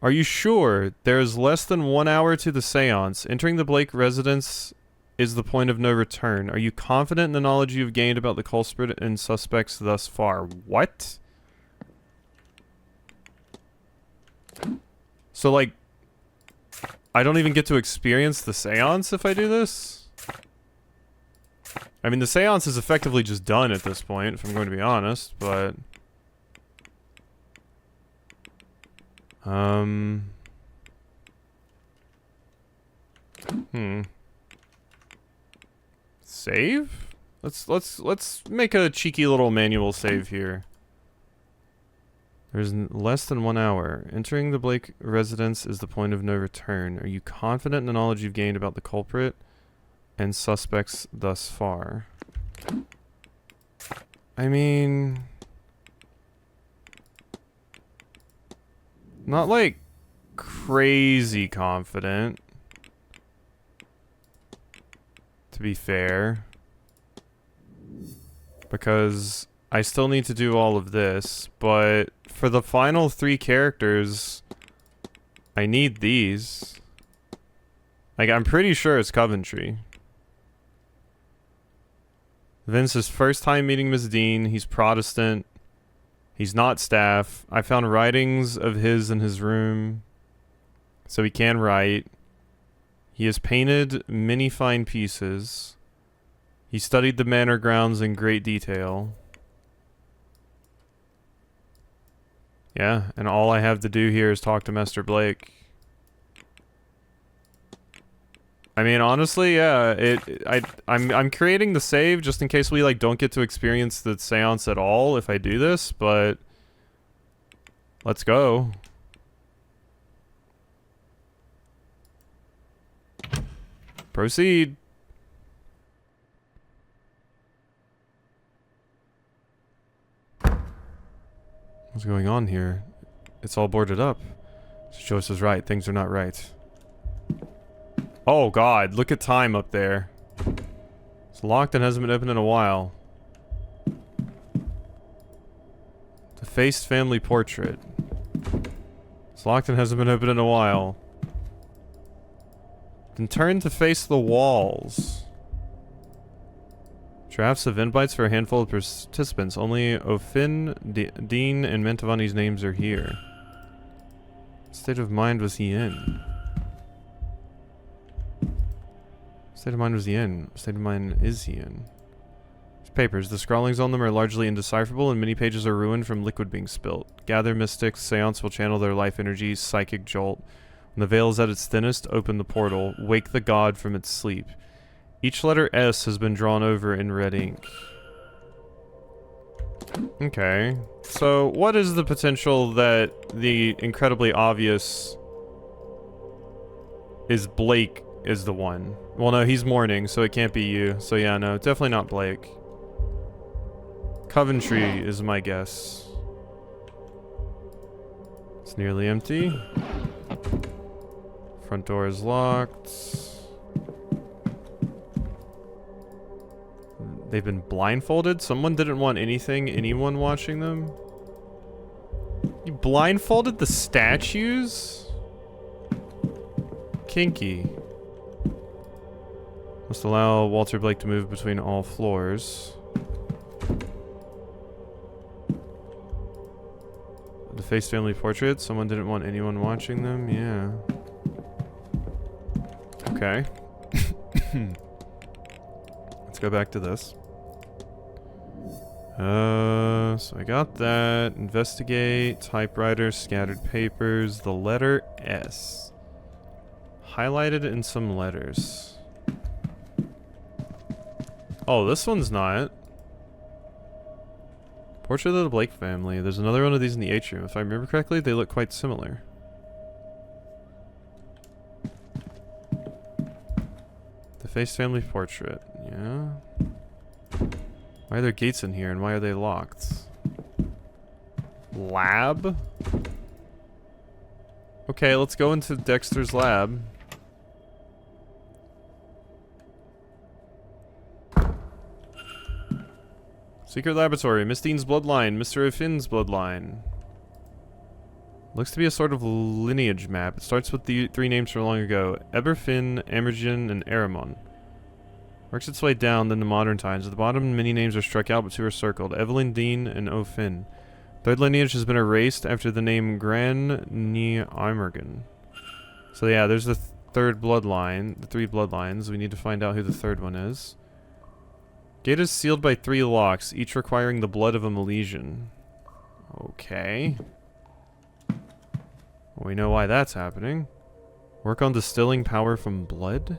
Are you sure? There is less than 1 hour to the seance. Entering the Blake residence is the point of no return. Are you confident in the knowledge you've gained about the culprit and suspects thus far? What? So, like, I don't even get to experience the seance if I do this? I mean, the seance is effectively just done at this point, if I'm going to be honest, but... Save? Let's make a cheeky little manual save here. There's less than 1 hour. Entering the Blake residence is the point of no return. Are you confident in the knowledge you've gained about the culprit and suspects thus far? I mean... not like crazy confident, to be fair, because I still need to do all of this, but for the final 3 characters, I need these. Like, I'm pretty sure it's Coventry. Vince's first time meeting Miss Dean. He's Protestant. He's not staff. I found writings of his in his room, so he can write. He has painted many fine pieces. He studied the manor grounds in great detail. Yeah, and all I have to do here is talk to Mr. Blake. I mean, honestly, yeah, I'm creating the save just in case we, like, don't get to experience the seance at all if I do this, but let's go. Proceed. What's going on here? It's all boarded up. Joyce is right. Things are not right. Oh god, look at time up there. It's locked and hasn't been opened in a while. Defaced family portrait. It's locked and hasn't been opened in a while. Then turn to face the walls. Drafts of invites for a handful of participants. Only Ofin, Dean, and Mantovani's names are here. What state of mind was he in? State of mind was he in? What state of mind is he in? His papers. The scrawlings on them are largely indecipherable, and many pages are ruined from liquid being spilt. Gather mystics. Seance will channel their life energies. Psychic jolt. When the veil is at its thinnest, open the portal. Wake the god from its sleep. Each letter S has been drawn over in red ink. Okay. So, what is the potential that the incredibly obvious is Blake is the one? Well, no, he's mourning, so it can't be you. So yeah, no, definitely not Blake. Coventry is my guess. It's nearly empty. Front door is locked. They've been blindfolded? Someone didn't want anyone watching them? You blindfolded the statues? Kinky. Must allow Walter Blake to move between all floors. The face family portrait. Someone didn't want anyone watching them? Yeah. Okay. Let's go back to this. So I got that. Investigate, typewriter, scattered papers, the letter S. Highlighted in some letters. Oh, this one's not. Portrait of the Blake family. There's another one of these in the atrium. If I remember correctly, they look quite similar. The face family portrait. Yeah. Why are there gates in here and why are they locked? Lab? Okay, let's go into Dexter's lab. Secret laboratory. Miss Dean's bloodline. Mr. O'Finn's bloodline. Looks to be a sort of lineage map. It starts with the three names from long ago. Eberfin, Emergen, and Aramon. Works its way down, then to modern times. At the bottom, many names are struck out, but two are circled. Evelyn, Dean, and O'Finn. Third lineage has been erased after the name Gran Ni Imergen. So yeah, there's the third bloodline. The three bloodlines. We need to find out who the third one is. Gate is sealed by 3 locks, each requiring the blood of a Milesian. Okay. Well, we know why that's happening. Work on distilling power from blood?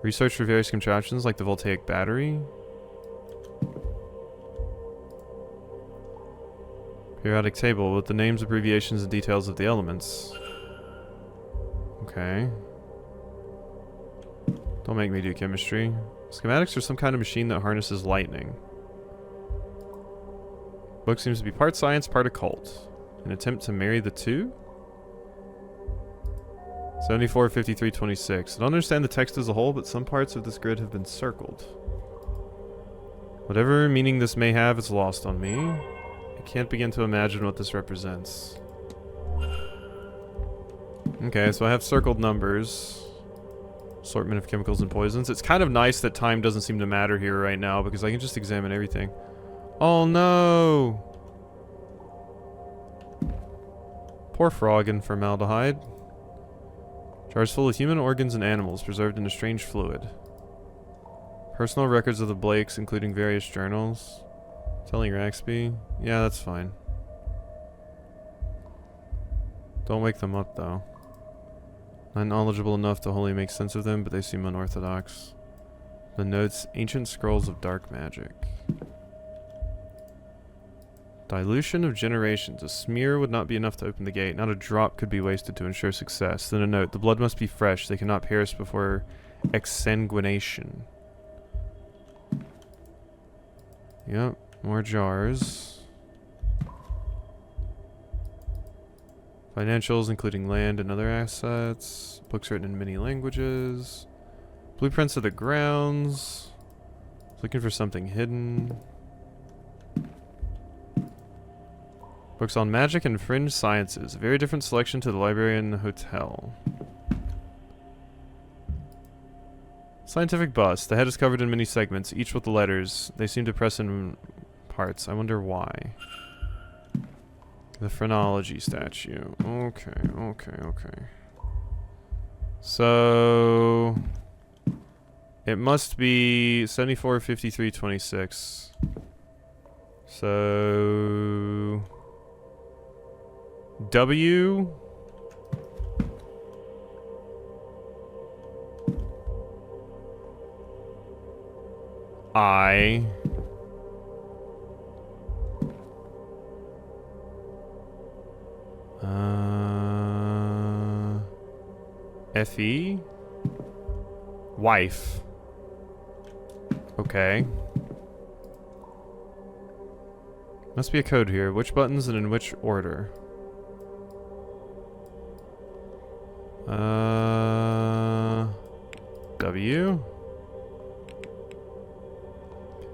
Research for various contraptions like the voltaic battery. Periodic table with the names, abbreviations, and details of the elements. Okay. Don't make me do chemistry. Schematics are some kind of machine that harnesses lightning. Book seems to be part science, part occult. An attempt to marry the two? 74, 53, 26. I don't understand the text as a whole, but some parts of this grid have been circled. Whatever meaning this may have, it's lost on me. I can't begin to imagine what this represents. Okay, so I have circled numbers. Assortment of chemicals and poisons. It's kind of nice that time doesn't seem to matter here right now, because I can just examine everything. Oh no! Poor frog in formaldehyde. Jars full of human organs and animals, preserved in a strange fluid. Personal records of the Blakes, including various journals. Telling Raxby. Yeah, that's fine. Don't wake them up, though. Not knowledgeable enough to wholly make sense of them, but they seem unorthodox. The notes, ancient scrolls of dark magic. Dilution of generations. A smear would not be enough to open the gate. Not a drop could be wasted to ensure success. Then a note. The blood must be fresh. They cannot perish before exsanguination. Yep. More jars. Financials, including land and other assets. Books written in many languages. Blueprints of the grounds. Looking for something hidden. Books on magic and fringe sciences. A very different selection to the library in the hotel. Scientific bust. The head is covered in many segments, each with the letters. They seem to press in parts. I wonder why. The phrenology statue. Okay. So... It must be 74, 53, 26. So... W... I... F-E? Wife. Okay. Must be a code here. Which buttons and in which order? W?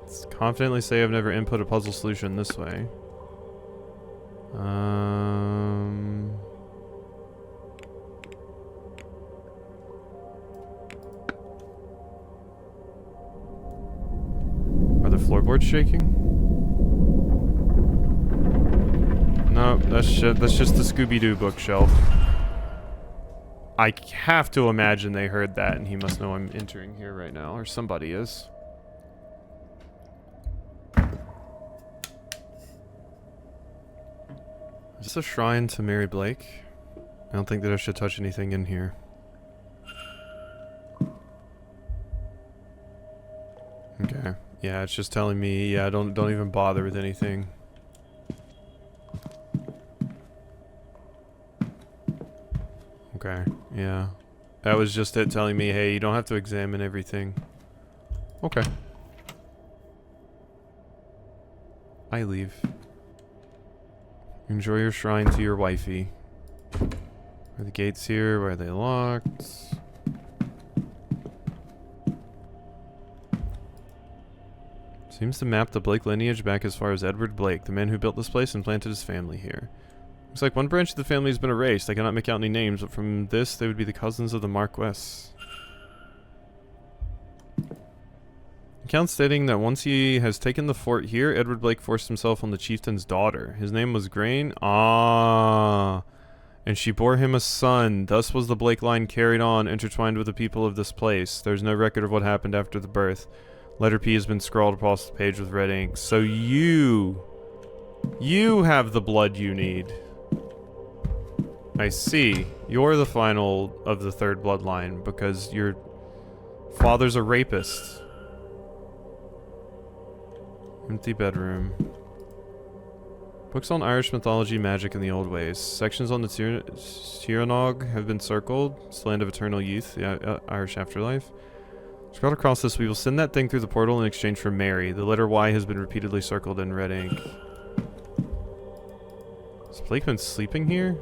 Let's confidently say I've never input a puzzle solution this way. Are the floorboards shaking? No, that's just the Scooby-Doo bookshelf. I have to imagine they heard that and he must know I'm entering here right now, or somebody is. Is this a shrine to Mary Blake? I don't think that I should touch anything in here. Okay. Yeah, it's just telling me, yeah, don't even bother with anything. Okay, yeah. That was just it telling me, hey, you don't have to examine everything. Okay. I leave. Enjoy your shrine to your wifey. Are the gates here? Why are they locked? Seems to map the Blake lineage back as far as Edward Blake, the man who built this place and planted his family here. Looks like one branch of the family has been erased. I cannot make out any names, but from this, they would be the cousins of the Marquess. Account stating that once he has taken the fort here, Edward Blake forced himself on the chieftain's daughter. His name was Grain. Ah. And she bore him a son. Thus was the Blake line carried on, intertwined with the people of this place. There's no record of what happened after the birth. Letter P has been scrawled across the page with red ink. So you have the blood you need. I see. You're the final of the third bloodline because your father's a rapist. Empty bedroom. Books on Irish mythology, magic, and the old ways. Sections on the Tíreanág have been circled. It's the land of eternal youth, the Irish afterlife. Scroll across this. We will send that thing through the portal in exchange for Mary. The letter Y has been repeatedly circled in red ink. Has Blake been sleeping here?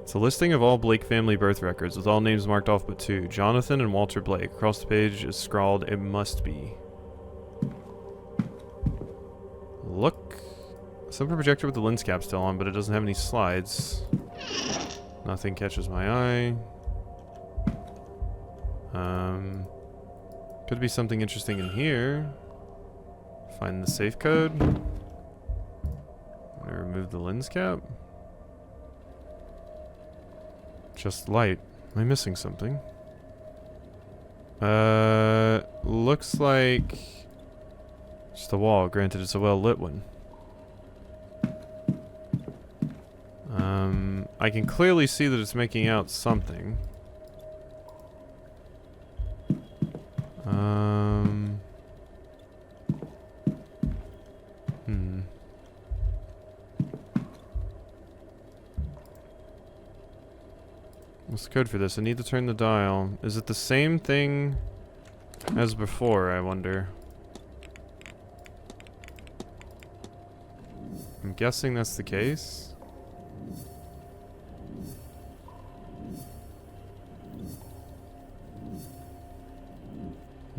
It's a listing of all Blake family birth records, with all names marked off but two. Jonathan and Walter Blake. Across the page is scrawled, it must be. Look. Super projector with the lens cap still on, but it doesn't have any slides. Nothing catches my eye. Could be something interesting in here. Find the safe code. I remove the lens cap. Just light. Am I missing something? Looks like just a wall. Granted, it's a well-lit one. I can clearly see that it's making out something. What's the code for this? I need to turn the dial. Is it the same thing as before, I wonder? I'm guessing that's the case.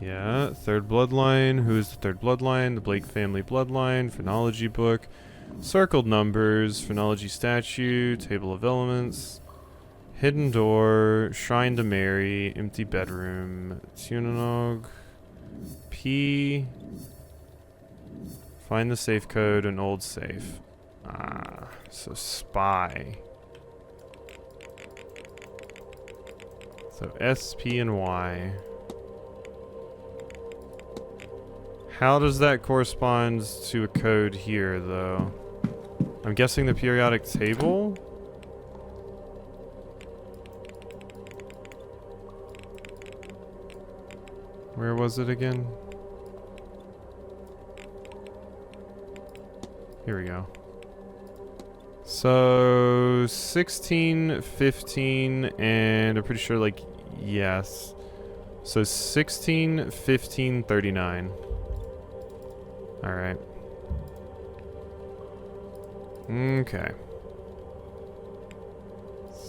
Yeah, third bloodline. Who is the third bloodline? The Blake family bloodline. Phrenology book. Circled numbers. Phrenology statue. Table of elements. Hidden door. Shrine to Mary. Empty bedroom. Tíreanág. P. Find the safe code. An old safe. Ah, so spy. So S, P, and Y. How does that correspond to a code here, though? I'm guessing the periodic table? Where was it again? Here we go. So 16, 15, and I'm pretty sure, like, yes. So 16, 15, 39. Alright. Okay.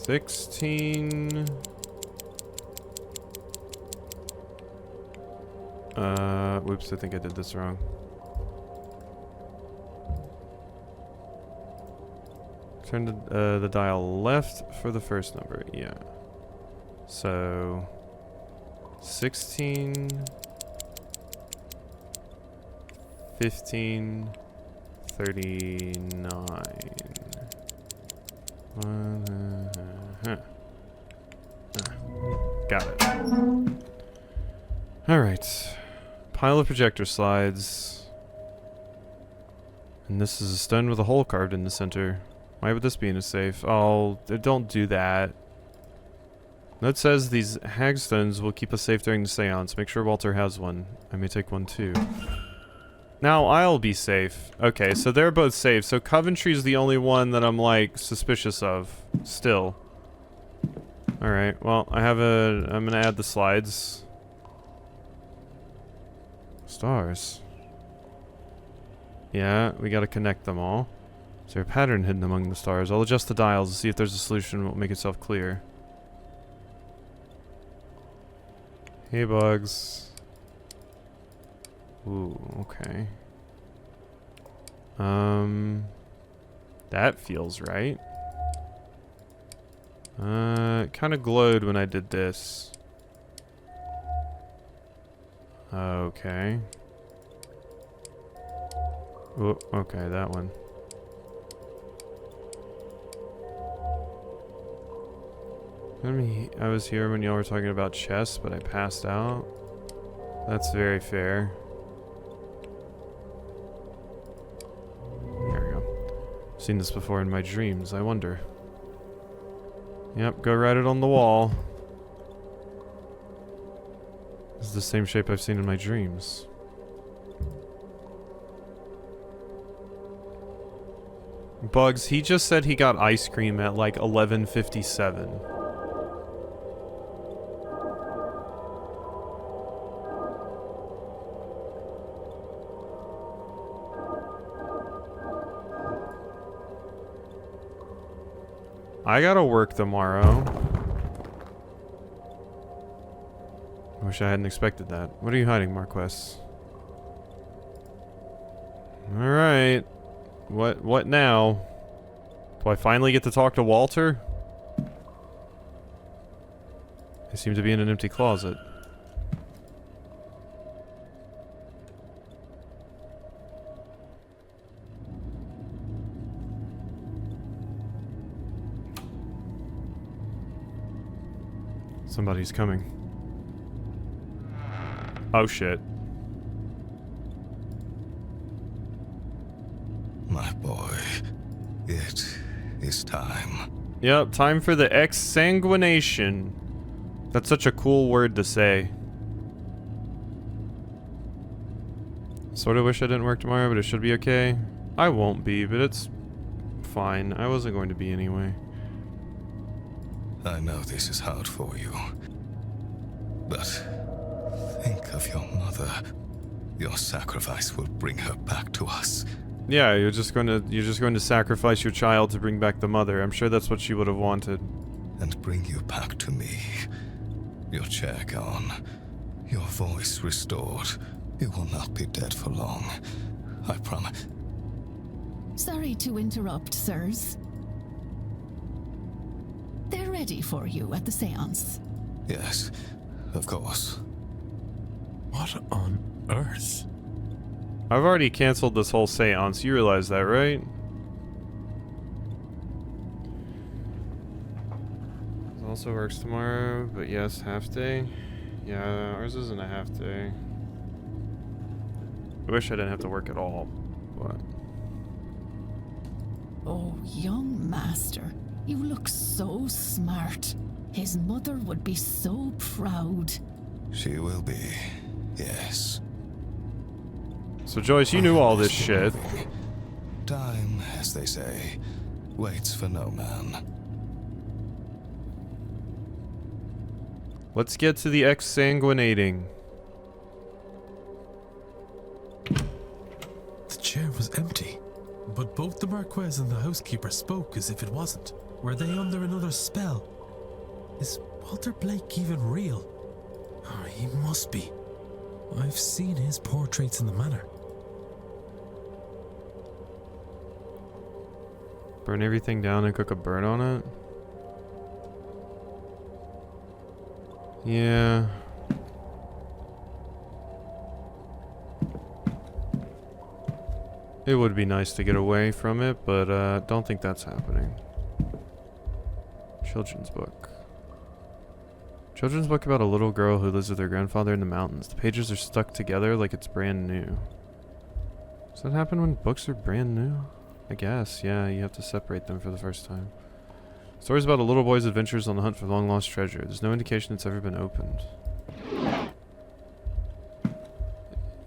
16. Whoops, I think I did this wrong. Turn the dial left for the first number, yeah. So 16, 15, 39. Got it. Alright. Pile of projector slides. And this is a stone with a hole carved in the center. Why would this be in a safe? Oh, don't do that. Note says these hagstones will keep us safe during the seance. Make sure Walter has one. I may take one too. Now I'll be safe. Okay, so they're both safe. So Coventry's the only one that I'm, like, suspicious of. Still. Alright, well, I'm gonna add the slides. Stars. Yeah, we gotta connect them all. Is there a pattern hidden among the stars? I'll adjust the dials to see if there's a solution that will make itself clear. Hey, bugs. Ooh, okay. That feels right. It kind of glowed when I did this. Okay. Oh, okay, that one. I was here when y'all were talking about chess, but I passed out. That's very fair. There we go. Seen this before in my dreams, I wonder. Yep, go write it on the wall. This is the same shape I've seen in my dreams. Bugs, he just said he got ice cream at like 11:57. I gotta work tomorrow. I wish I hadn't expected that. What are you hiding, Marquess? Alright. What now? Do I finally get to talk to Walter? I seem to be in an empty closet. Somebody's coming. Oh shit. My boy, it is time. Yep, time for the exsanguination. That's such a cool word to say. Sort of wish I didn't work tomorrow, but it should be okay. I won't be, but it's fine. I wasn't going to be anyway. I know this is hard for you, but think of your mother. Your sacrifice will bring her back to us. Yeah, you're just going to sacrifice your child to bring back the mother. I'm sure that's what she would have wanted. And bring you back to me. Your chair gone, your voice restored. You will not be dead for long. I promise. Sorry to interrupt, sirs. They're ready for you at the seance. Yes, of course. What on earth? I've already canceled this whole seance. You realize that, right? It also works tomorrow, but yes, half day. Yeah, ours isn't a half day. I wish I didn't have to work at all, but... Oh, young master, you look so smart. His mother would be so proud. She will be, yes. So Joyce, you knew all this shit. Time, as they say, waits for no man. Let's get to the exsanguinating. The chair was empty, but both the Marquez and the housekeeper spoke as if it wasn't. Were they under another spell? Is Walter Blake even real? Oh, he must be. I've seen his portraits in the Manor. Burn everything down and cook a bird on it? Yeah. It would be nice to get away from it, but don't think that's happening. Children's book. Children's book about a little girl who lives with her grandfather in the mountains. The pages are stuck together like it's brand new. Does that happen when books are brand new? I guess, yeah, you have to separate them for the first time. Stories about a little boy's adventures on the hunt for long-lost treasure. There's no indication it's ever been opened.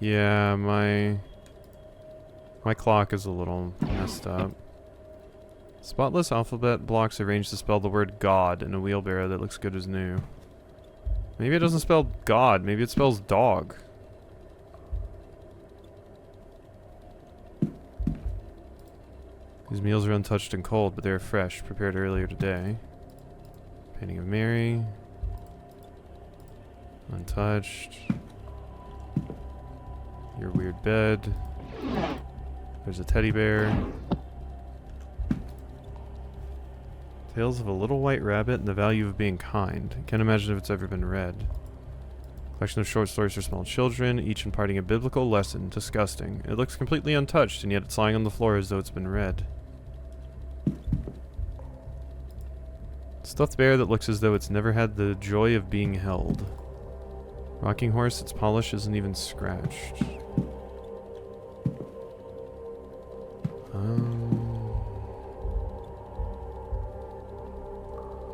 Yeah, my clock is a little messed up. Spotless alphabet blocks arranged to spell the word God in a wheelbarrow that looks good as new. Maybe it doesn't spell God, maybe it spells dog. These meals are untouched and cold, but they are fresh, prepared earlier today. Painting of Mary. Untouched. Your weird bed. There's a teddy bear. Tales of a Little White Rabbit and the Value of Being Kind. Can't imagine if it's ever been read. Collection of short stories for small children, each imparting a biblical lesson. Disgusting. It looks completely untouched, and yet it's lying on the floor as though it's been read. Stuffed bear that looks as though it's never had the joy of being held. Rocking horse, its polish isn't even scratched.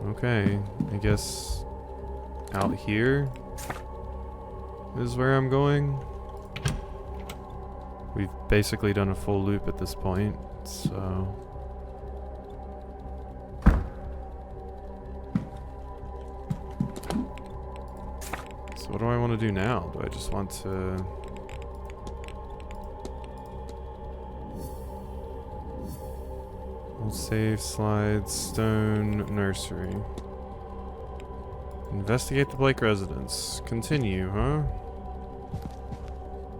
Okay, I guess out here is where I'm going. We've basically done a full loop at this point, so... So what do I want to do now? Do I just want to... Old save, slides, stone, nursery. Investigate the Blake residence. Continue, huh?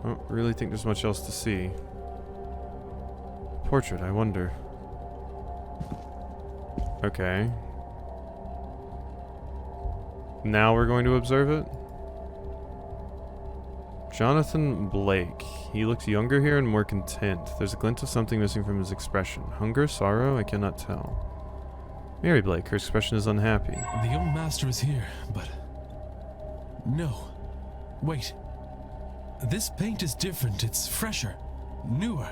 I don't really think there's much else to see. Portrait, I wonder. Okay. Now we're going to observe it? Jonathan Blake. He looks younger here and more content. There's a glint of something missing from his expression. Hunger? Sorrow? I cannot tell. Mary Blake. Her expression is unhappy. The young master is here, but... No. Wait. This paint is different. It's fresher. Newer.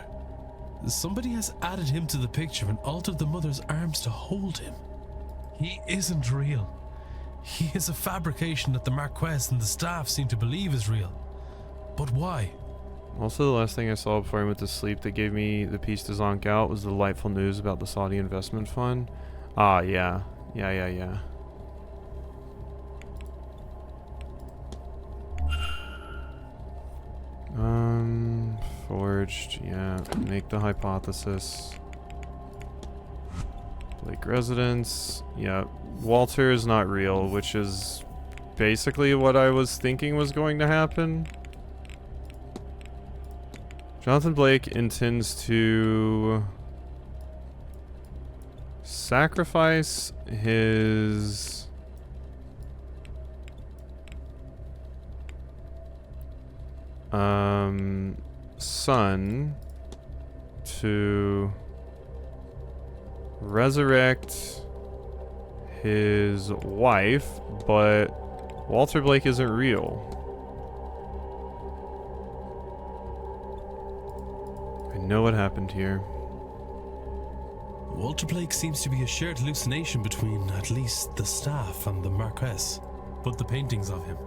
Somebody has added him to the picture and altered the mother's arms to hold him. He isn't real. He is a fabrication that the Marquez and the staff seem to believe is real. But why? Also, the last thing I saw before I went to sleep that gave me the piece to zonk out was the delightful news about the Saudi investment fund. Ah, yeah. Yeah. Forged, yeah. Make the hypothesis. Blake residence. Yeah. Walter is not real, which is basically what I was thinking was going to happen. Jonathan Blake intends to sacrifice his son to resurrect his wife, but Walter Blake isn't real. know what happened here. Walter Blake seems to be a shared hallucination between at least the staff and the Marquess. But the paintings of him,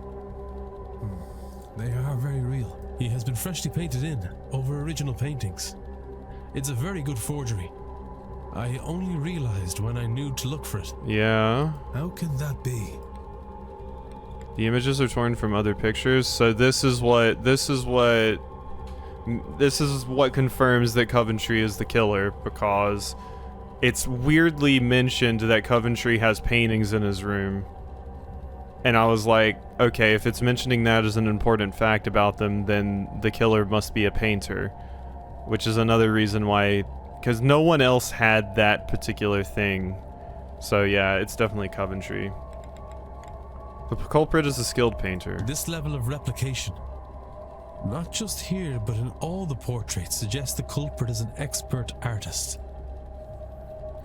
they are very real. He has been freshly painted in over original paintings. It's a very good forgery. I only realized when I knew to look for it. Yeah. How can that be? The images are torn from other pictures, so this is what confirms that Coventry is the killer, because it's weirdly mentioned that Coventry has paintings in his room. And I was like, okay, if it's mentioning that as an important fact about them, then the killer must be a painter. Which is another reason why, because no one else had that particular thing. So yeah, it's definitely Coventry. The culprit is a skilled painter. This level of replication, not just here, but in all the portraits, suggests the culprit is an expert artist.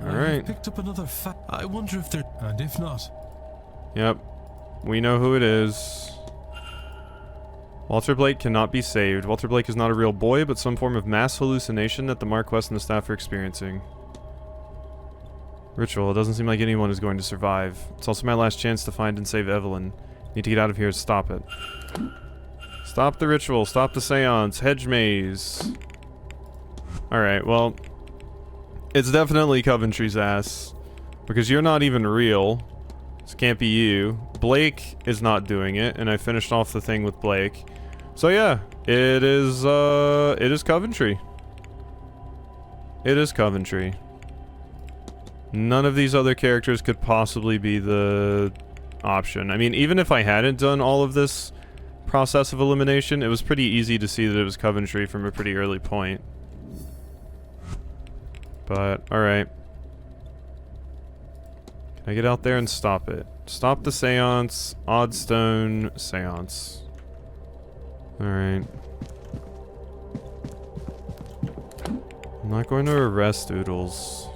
Alright. Picked up another fact. I wonder if they're... And if not... Yep. We know who it is. Walter Blake cannot be saved. Walter Blake is not a real boy, but some form of mass hallucination that the Marquess and the staff are experiencing. Ritual. It doesn't seem like anyone is going to survive. It's also my last chance to find and save Evelyn. Need to get out of here and stop it. Stop the ritual. Stop the seance. Hedge maze. Alright, well... It's definitely Coventry's ass. Because you're not even real. This can't be you. Blake is not doing it, and I finished off the thing with Blake. So yeah, it is Coventry. It is Coventry. None of these other characters could possibly be the option. I mean, even if I hadn't done all of this process of elimination, it was pretty easy to see that it was Coventry from a pretty early point. But, alright. Can I get out there and stop it? Stop the seance. Oddstone seance. Alright. I'm not going to arrest Oodles.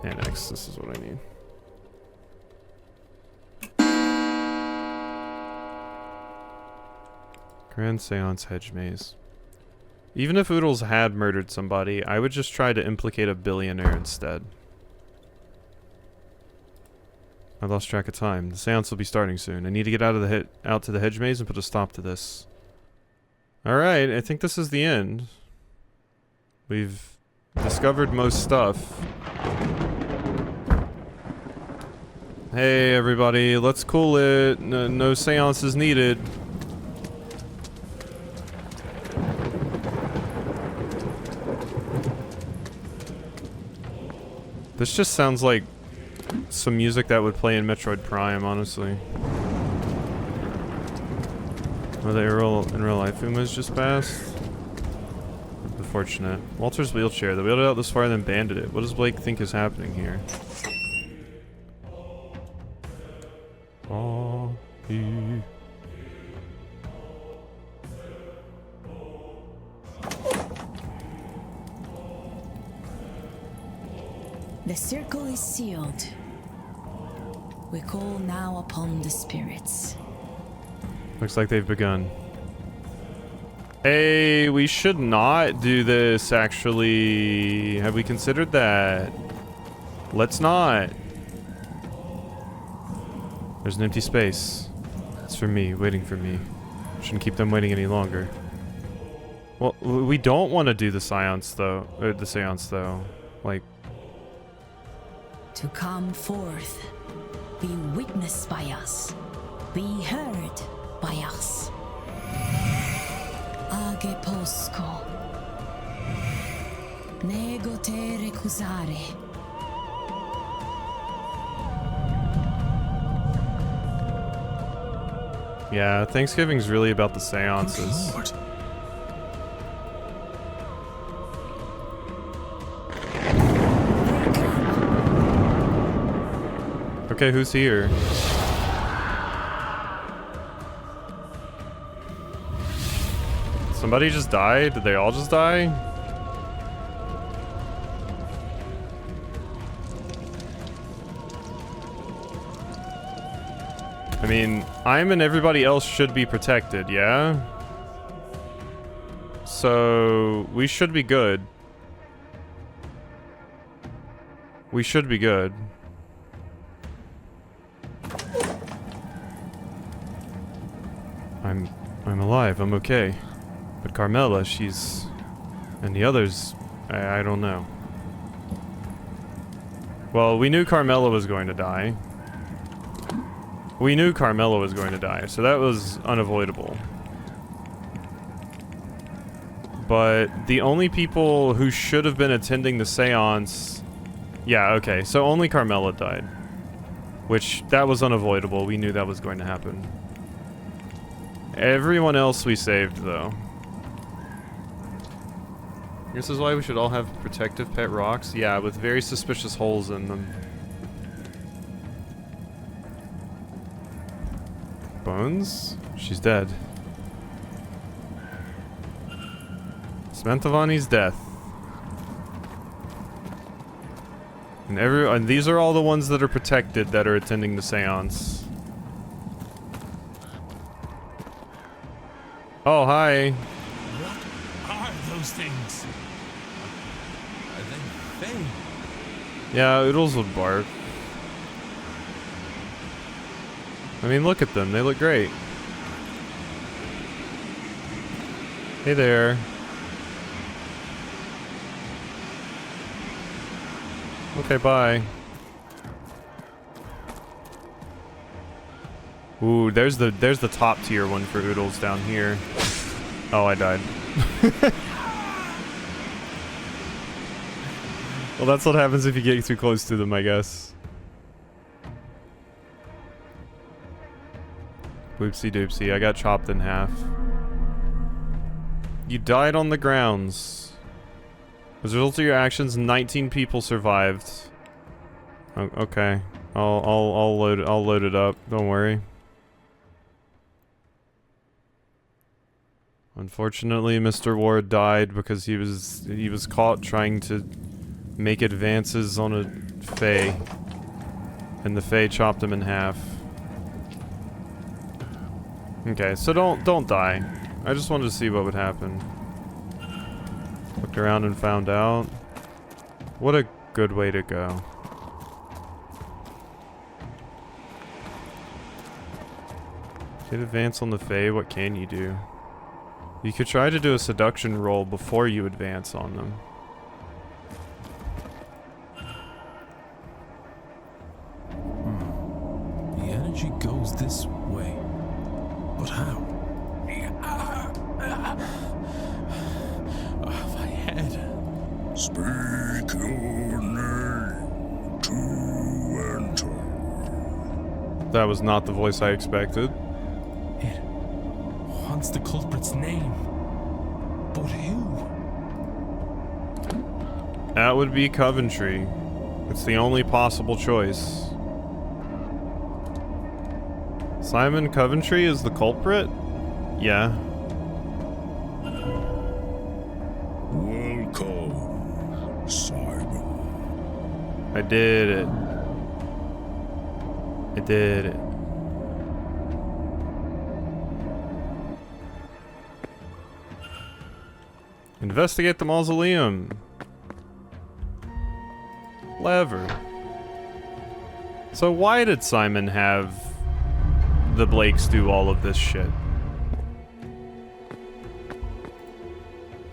Annex, this is what I need. Grand Seance Hedge Maze. Even if Oodles had murdered somebody, I would just try to implicate a billionaire instead. I lost track of time. The seance will be starting soon. I need to get out to the hedge maze and put a stop to this. Alright, I think this is the end. We've discovered most stuff. Hey everybody, let's cool it. No seance is needed. This just sounds like some music that would play in Metroid Prime, honestly. Were they in real life? Uma's just passed. Unfortunate. Walter's wheelchair. They wheeled it out this far and then banded it. What does Blake think is happening here? Oh, he. The circle is sealed. We call now upon the spirits. Looks like they've begun. Hey, we should not do this, actually. Have we considered that? Let's not. There's an empty space. It's for me, waiting for me. Shouldn't keep them waiting any longer. Well, we don't want to do the seance, though. The seance, though. Like... To come forth, be witnessed by us, be heard by us. Age posco, nego te recusare. Yeah, Thanksgiving's really about the seances. Lord. Okay, who's here? Somebody just died? Did they all just die? mean, I'm and everybody else should be protected, yeah? So, we should be good. We should be good. I'm alive, I'm okay. But Carmela, she's... And the others, I don't know. Well, we knew Carmela was going to die. We knew Carmela was going to die, so that was unavoidable. But the only people who should have been attending the seance... Yeah, okay, so only Carmela died. Which, that was unavoidable, we knew that was going to happen. Everyone else we saved, though. This is why we should all have protective pet rocks. Yeah, with very suspicious holes in them. Bones? She's dead. Samanthavani's death. And these are all the ones that are protected that are attending the seance. Oh, hi. What are those things? Are they fey? Yeah, Oodles would bark. I mean, look at them. They look great. Hey there. Okay, bye. Ooh, there's the top tier one for Oodles down here. Oh, I died. Well, that's what happens if you get too close to them, I guess. Whoopsie doopsie, I got chopped in half. You died on the grounds. As a result of your actions, 19 people survived. Oh, okay. I'll load it up. Don't worry. Unfortunately, Mr. Ward died because he was caught trying to make advances on a Fae, and the Fae chopped him in half. Okay, so don't die. I just wanted to see what would happen. Looked around and found out. What a good way to go. Get advance on the Fae, what can you do? You could try to do a seduction roll before you advance on them. The energy goes this way. But how? My head. Speak your name to enter. That was not the voice I expected. It wants the culprit's name. But who? That would be Coventry. It's the only possible choice. Simon Coventry is the culprit? Yeah. Welcome, Simon. I did it. I did it. Investigate the mausoleum. Lever. So why did Simon have the Blakes do all of this shit?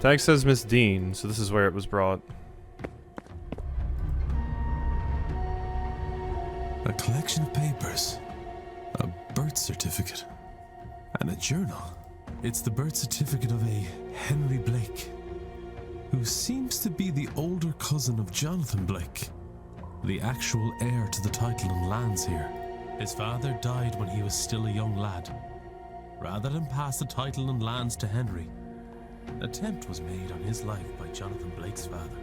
Tag says Miss Dean, so this is where it was brought. A collection of papers. A birth certificate. And a journal. It's the birth certificate of a Henry Blake, who seems to be the older cousin of Jonathan Blake, the actual heir to the title and lands here. His father died when he was still a young lad. Rather than pass the title and lands to Henry, an attempt was made on his life by Jonathan Blake's father.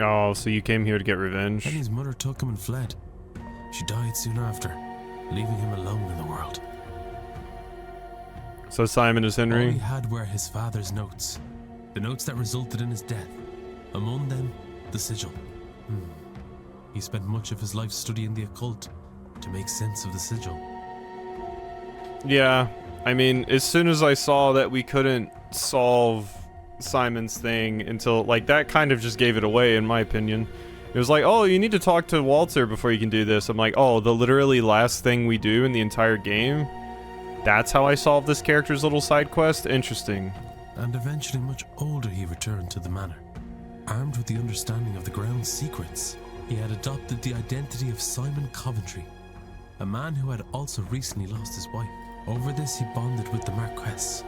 Oh, so you came here to get revenge? Then his mother took him and fled. She died soon after, leaving him alone in the world. So Simon is Henry? All he had were his father's notes. The notes that resulted in his death. Among them, the sigil. He spent much of his life studying the occult to make sense of the sigil. Yeah, I mean, as soon as I saw that we couldn't solve Simon's thing until, like, that kind of just gave it away, in my opinion. It was like, oh, you need to talk to Walter before you can do this. I'm like, oh, the literally last thing we do in the entire game? That's how I solved this character's little side quest? Interesting. And eventually, much older, he returned to the manor. Armed with the understanding of the ground's secrets, he had adopted the identity of Simon Coventry, a man who had also recently lost his wife. Over this, he bonded with the Marquess,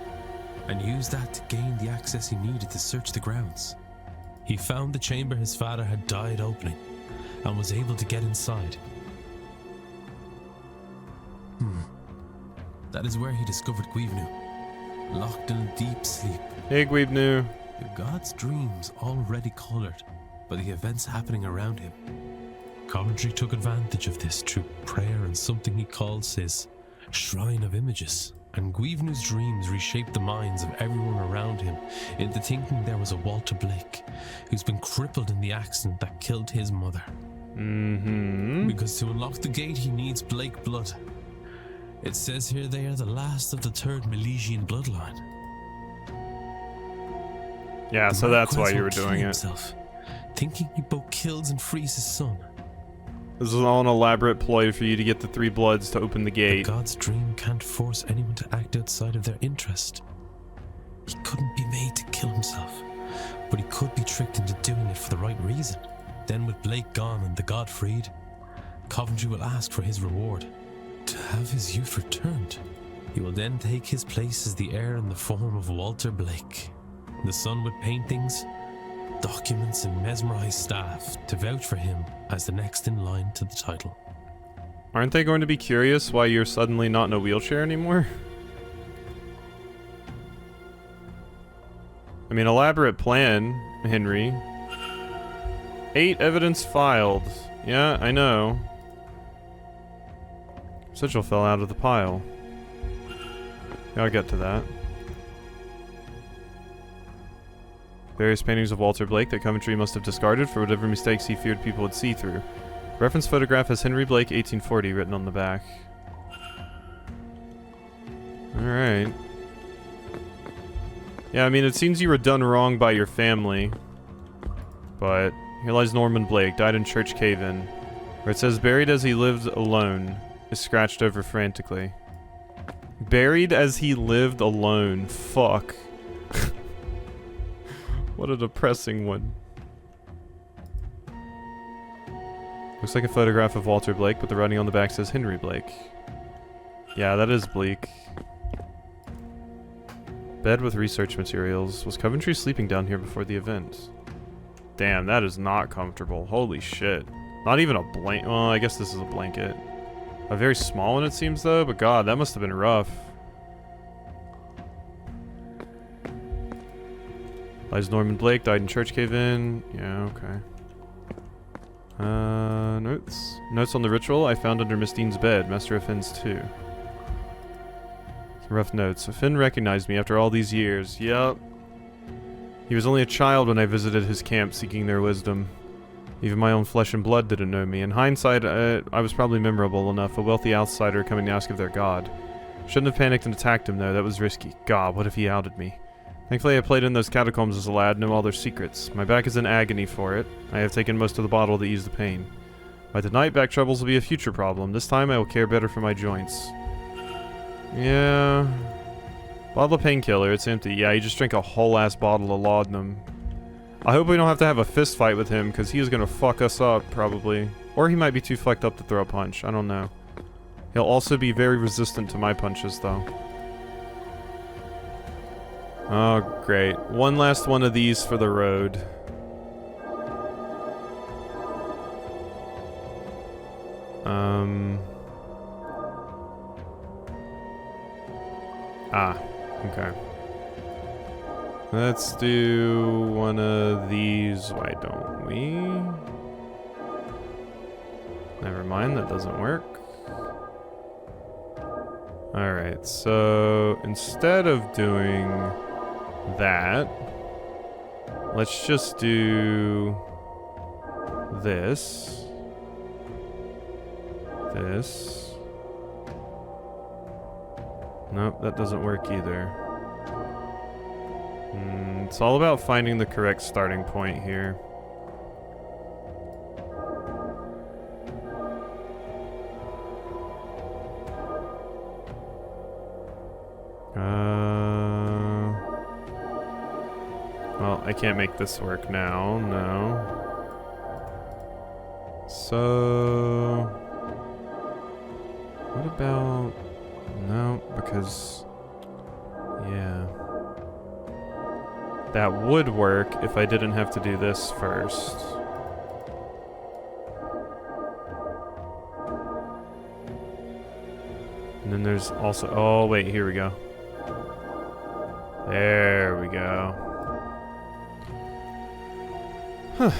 and used that to gain the access he needed to search the grounds. He found the chamber his father had died opening, and was able to get inside. That is where he discovered Guivenu, locked in a deep sleep. Hey, Guivenu. The god's dreams already colored by the events happening around him. Coventry took advantage of this through prayer and something he calls his Shrine of Images. And Guivnu's dreams reshaped the minds of everyone around him into thinking there was a Walter Blake who's been crippled in the accident that killed his mother. Because to unlock the gate he needs Blake blood. It says here they are the last of the third Milesian bloodline. Yeah, so that's why you were doing it. Himself, thinking he both kills and frees his son. This is all an elaborate ploy for you to get the 3 bloods to open the gate. But God's dream can't force anyone to act outside of their interest. He couldn't be made to kill himself, but he could be tricked into doing it for the right reason. Then with Blake gone and the god freed, Coventry will ask for his reward, to have his youth returned. He will then take his place as the heir in the form of Walter Blake, the son with paintings, documents and mesmerized staff to vouch for him as the next in line to the title. Aren't they going to be curious why you're suddenly not in a wheelchair anymore? I mean, elaborate plan, Henry. 8 evidence filed. Yeah, I know. Sigil fell out of the pile. Yeah, I'll get to that. Various paintings of Walter Blake that Coventry must have discarded for whatever mistakes he feared people would see through. Reference photograph has Henry Blake 1840 written on the back. Alright. Yeah, I mean, it seems you were done wrong by your family. But here lies Norman Blake, died in Church Cave-In, where it says buried as he lived alone, is scratched over frantically. Buried as he lived alone. Fuck. What a depressing one. Looks like a photograph of Walter Blake, but the writing on the back says Henry Blake. Yeah, that is bleak. Bed with research materials. Was Coventry sleeping down here before the event? Damn, that is not comfortable. Holy shit. Not even a blanket. Well, I guess this is a blanket. A very small one it seems though, but god, that must have been rough. Lies Norman Blake, died in Church Cave-In. Yeah, okay. Notes. Notes on the ritual I found under Miss Dean's bed. Master of Finn's 2. Some rough notes. Finn recognized me after all these years. Yep. He was only a child when I visited his camp seeking their wisdom. Even my own flesh and blood didn't know me. In hindsight, I was probably memorable enough, a wealthy outsider coming to ask of their god. Shouldn't have panicked and attacked him though, that was risky. God, what if he outed me? Thankfully I played in those catacombs as a lad, know all their secrets. My back is in agony for it. I have taken most of the bottle to ease the pain. By tonight, back troubles will be a future problem. This time I will care better for my joints. Yeah... Bottle of painkiller, it's empty. Yeah, you just drink a whole ass bottle of laudanum. I hope we don't have to have a fist fight with him, because he is going to fuck us up, probably. Or he might be too fucked up to throw a punch, I don't know. He'll also be very resistant to my punches, though. Oh, great. One last one of these for the road. Okay. Let's do one of these. Why don't we? Never mind, that doesn't work. Alright, so instead of doing that, let's just do this. Nope, that doesn't work either. It's all about finding the correct starting point here. Well, I can't make this work now, no. So... what about... no, because... yeah. That would work if I didn't have to do this first. And then there's also... oh, wait, here we go. There we go. Huh.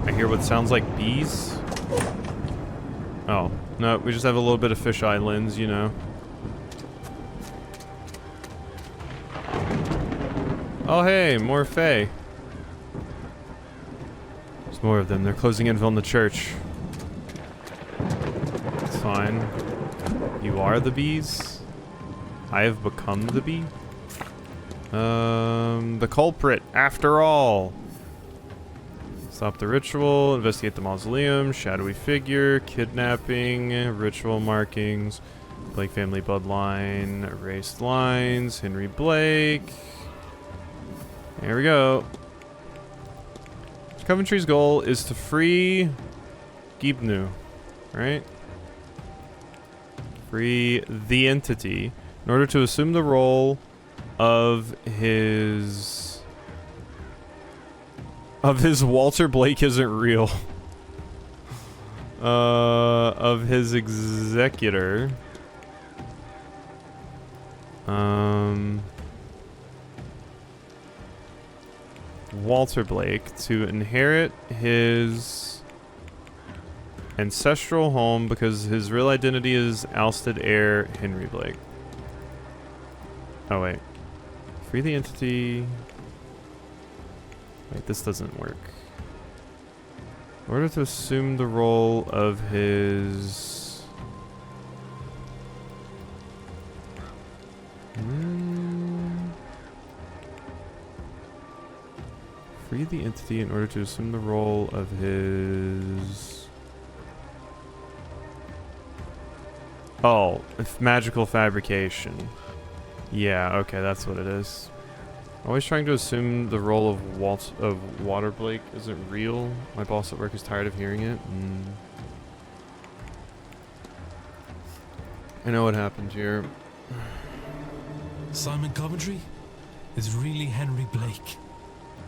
I hear what sounds like bees. Oh, no, we just have a little bit of fisheye lens, you know. Oh, hey, more Fae. There's more of them. They're closing in on the church. It's fine. You are the bees? I have become the bee? The culprit, after all. Stop the ritual, investigate the mausoleum, shadowy figure, kidnapping, ritual markings, Blake family bloodline, erased lines, Henry Blake. There we go. Coventry's goal is to free Gibnu, right? Free the entity in order to assume the role of his Walter Blake isn't real. Of his executor. Walter Blake to inherit his ancestral home because his real identity is ousted heir Henry Blake. Oh wait. Free the entity. Wait, this doesn't work. In order to assume the role of his... Free the entity in order to assume the role of his... oh, magical fabrication. Yeah, okay, that's what it is. Always trying to assume the role of Water Blake isn't real. My boss at work is tired of hearing it. I know what happened here. Simon Coventry is really Henry Blake,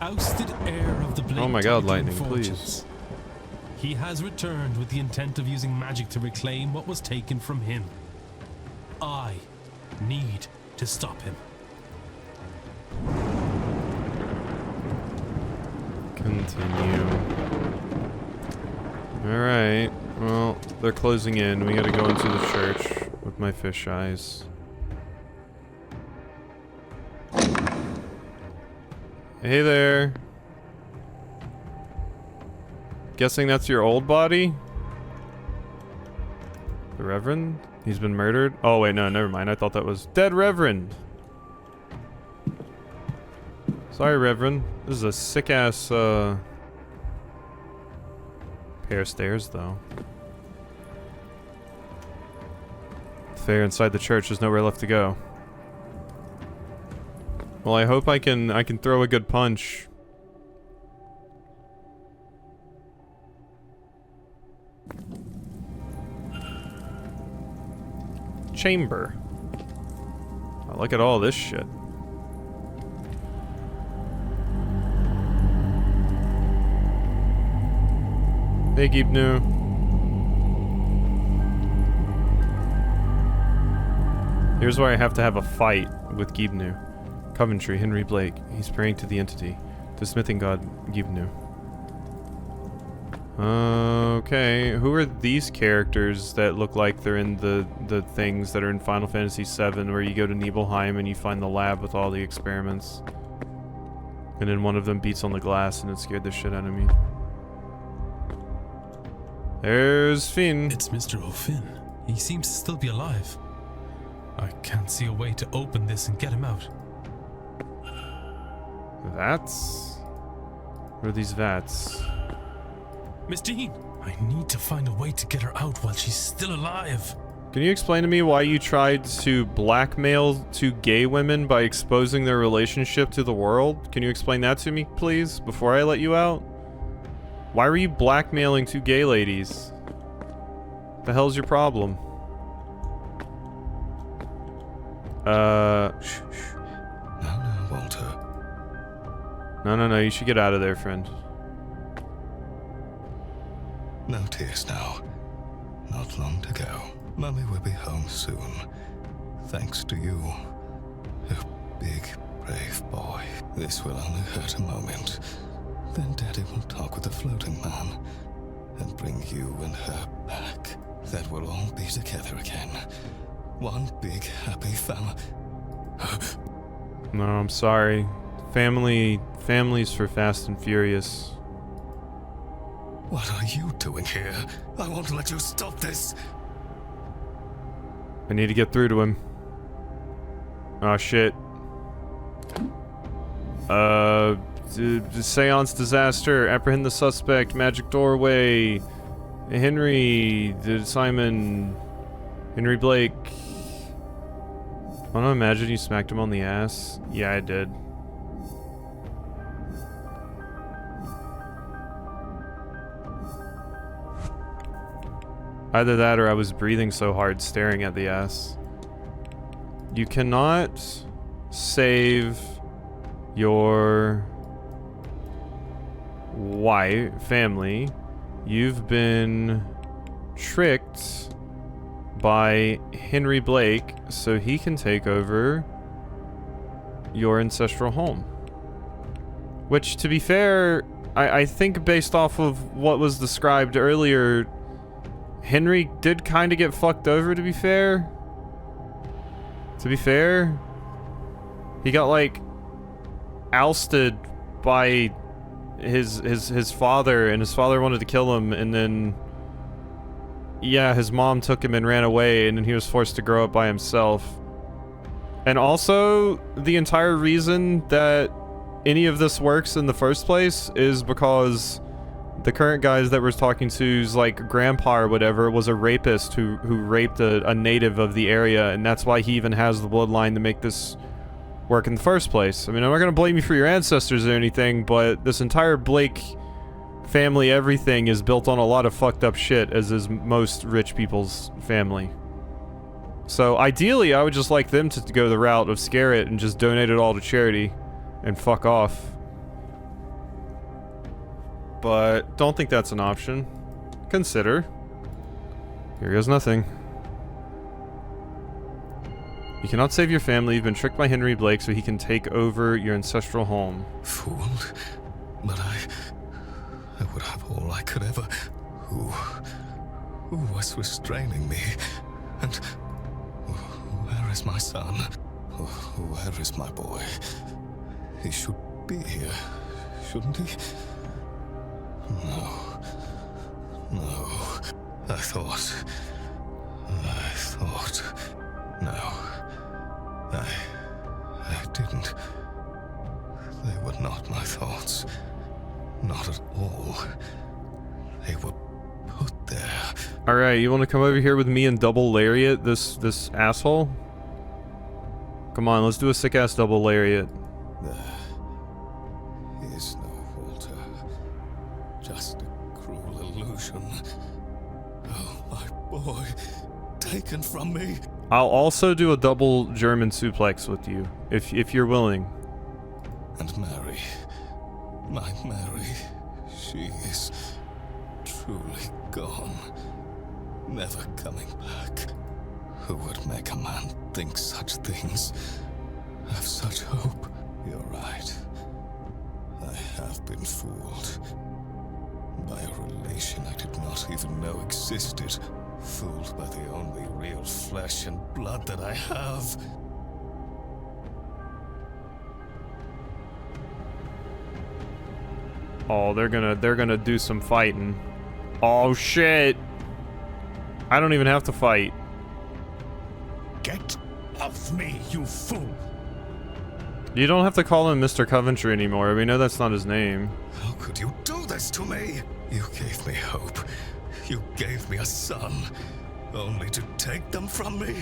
ousted heir of the Blake. Oh my God, lightning, fortunes. please. He has returned with the intent of using magic to reclaim what was taken from him. I need to stop him. Continue. Alright. Well, they're closing in. We gotta go into the church with my fish eyes. Hey there. Guessing that's your old body? The Reverend? He's been murdered? Oh wait, no, never mind. I thought that was Dead Reverend. Sorry, Reverend. This is a sick-ass, pair of stairs, though. Fair inside the church, there's nowhere left to go. Well, I hope I can throw a good punch. Chamber. Oh, look at all this shit. Hey, Gibnu. Here's where I have to have a fight with Gibnu. Coventry, Henry Blake. He's praying to the entity. The smithing god, Gibnu. Okay, who are these characters that look like they're in the things that are in Final Fantasy VII where you go to Nibelheim and you find the lab with all the experiments? And then one of them beats on the glass and it scared the shit out of me. There's Finn. It's Mr. O'Finn. He seems to still be alive. I can't see a way to open this and get him out. Vats? What are these vats? Miss Dean, I need to find a way to get her out while she's still alive. Can you explain to me why you tried to blackmail two gay women by exposing their relationship to the world? Can you explain that to me, please, before I let you out? Why were you blackmailing two gay ladies? The hell's your problem? Shh. No, Walter. No, you should get out of there, friend. No tears now. Not long to go. Mummy will be home soon. Thanks to you. A big, brave boy. This will only hurt a moment. Then Daddy will talk with the floating man and bring you and her back. Then we'll all be together again. One big, happy family. No, I'm sorry. Family's for Fast and Furious. What are you doing here? I won't let you stop this. I need to get through to him. Oh shit. Séance disaster. Apprehend the suspect. Magic doorway. Henry. Simon. Henry Blake. I want to imagine you smacked him on the ass. Yeah, I did. Either that or I was breathing so hard staring at the ass. You cannot save your family. You've been tricked by Henry Blake so he can take over your ancestral home. Which, to be fair, I think based off of what was described earlier, Henry did kind of get fucked over, to be fair. He got, like, ousted by his father, and his father wanted to kill him, and then, yeah, his mom took him and ran away, and then he was forced to grow up by himself. And also, the entire reason that any of this works in the first place is because the current guys that we're talking to's like grandpa or whatever was a rapist who raped a native of the area, and that's why he even has the bloodline to make this work in the first place. I mean, I'm not gonna blame you for your ancestors or anything, but this entire Blake family everything is built on a lot of fucked up shit, as is most rich people's family. So ideally, I would just like them to go the route of scare it and just donate it all to charity and fuck off. But don't think that's an option. Consider. Here goes nothing. You cannot save your family. You've been tricked by Henry Blake so he can take over your ancestral home. Fooled? But I would have all I could ever... Who was restraining me? And where is my son? Where is my boy? He should be here, shouldn't he? No. I thought. No. I didn't. They were not my thoughts. Not at all. They were put there. Alright, you want to come over here with me and double lariat this asshole? Come on, let's do a sick ass double lariat. There is no Walter. Just a cruel illusion. Oh, my boy. Taken from me. I'll also do a double German suplex with you, if you're willing. And Mary. My Mary. She is truly gone. Never coming back. Who would make a man think such things? Have such hope? You're right. I have been fooled. By a relation I did not even know existed. Fooled by the only real flesh and blood that I have. Oh, they're gonna do some fighting. Oh shit. I don't even have to fight. Get off me, you fool! You don't have to call him Mr. Coventry anymore. We know that's not his name. How could you do this to me? You gave me hope. You gave me a son, only to take them from me.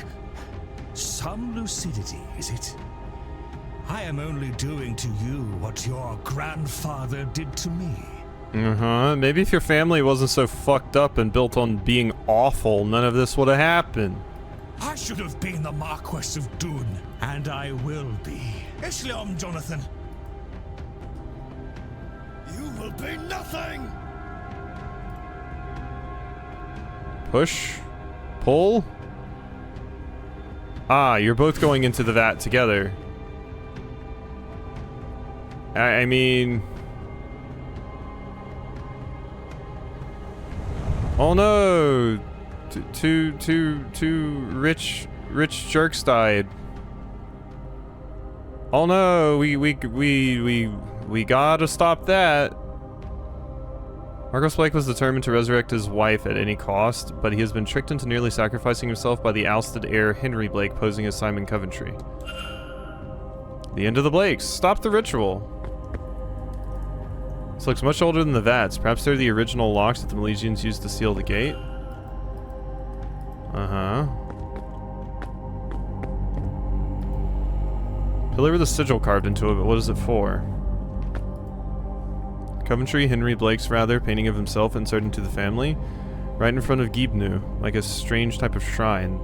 Some lucidity, is it? I am only doing to you what your grandfather did to me. Uh-huh. Maybe if your family wasn't so fucked up and built on being awful, none of this would have happened. I should have been the Marquess of Doon, and I will be. Islam, Jonathan. You will be nothing! Push? Pull? Ah, you're both going into the vat together. I mean... Oh no! Two rich jerks died. Oh no, we gotta stop that. Marcus Blake was determined to resurrect his wife at any cost, but he has been tricked into nearly sacrificing himself by the ousted heir Henry Blake posing as Simon Coventry. The end of the Blakes. Stop the ritual. This looks much older than the vats. Perhaps they're the original locks that the Milesians used to seal the gate. Uh-huh. Pillar with a sigil carved into it, but what is it for? Coventry, Henry Blake's rather, painting of himself inserted into the family, right in front of Gibnu, like a strange type of shrine.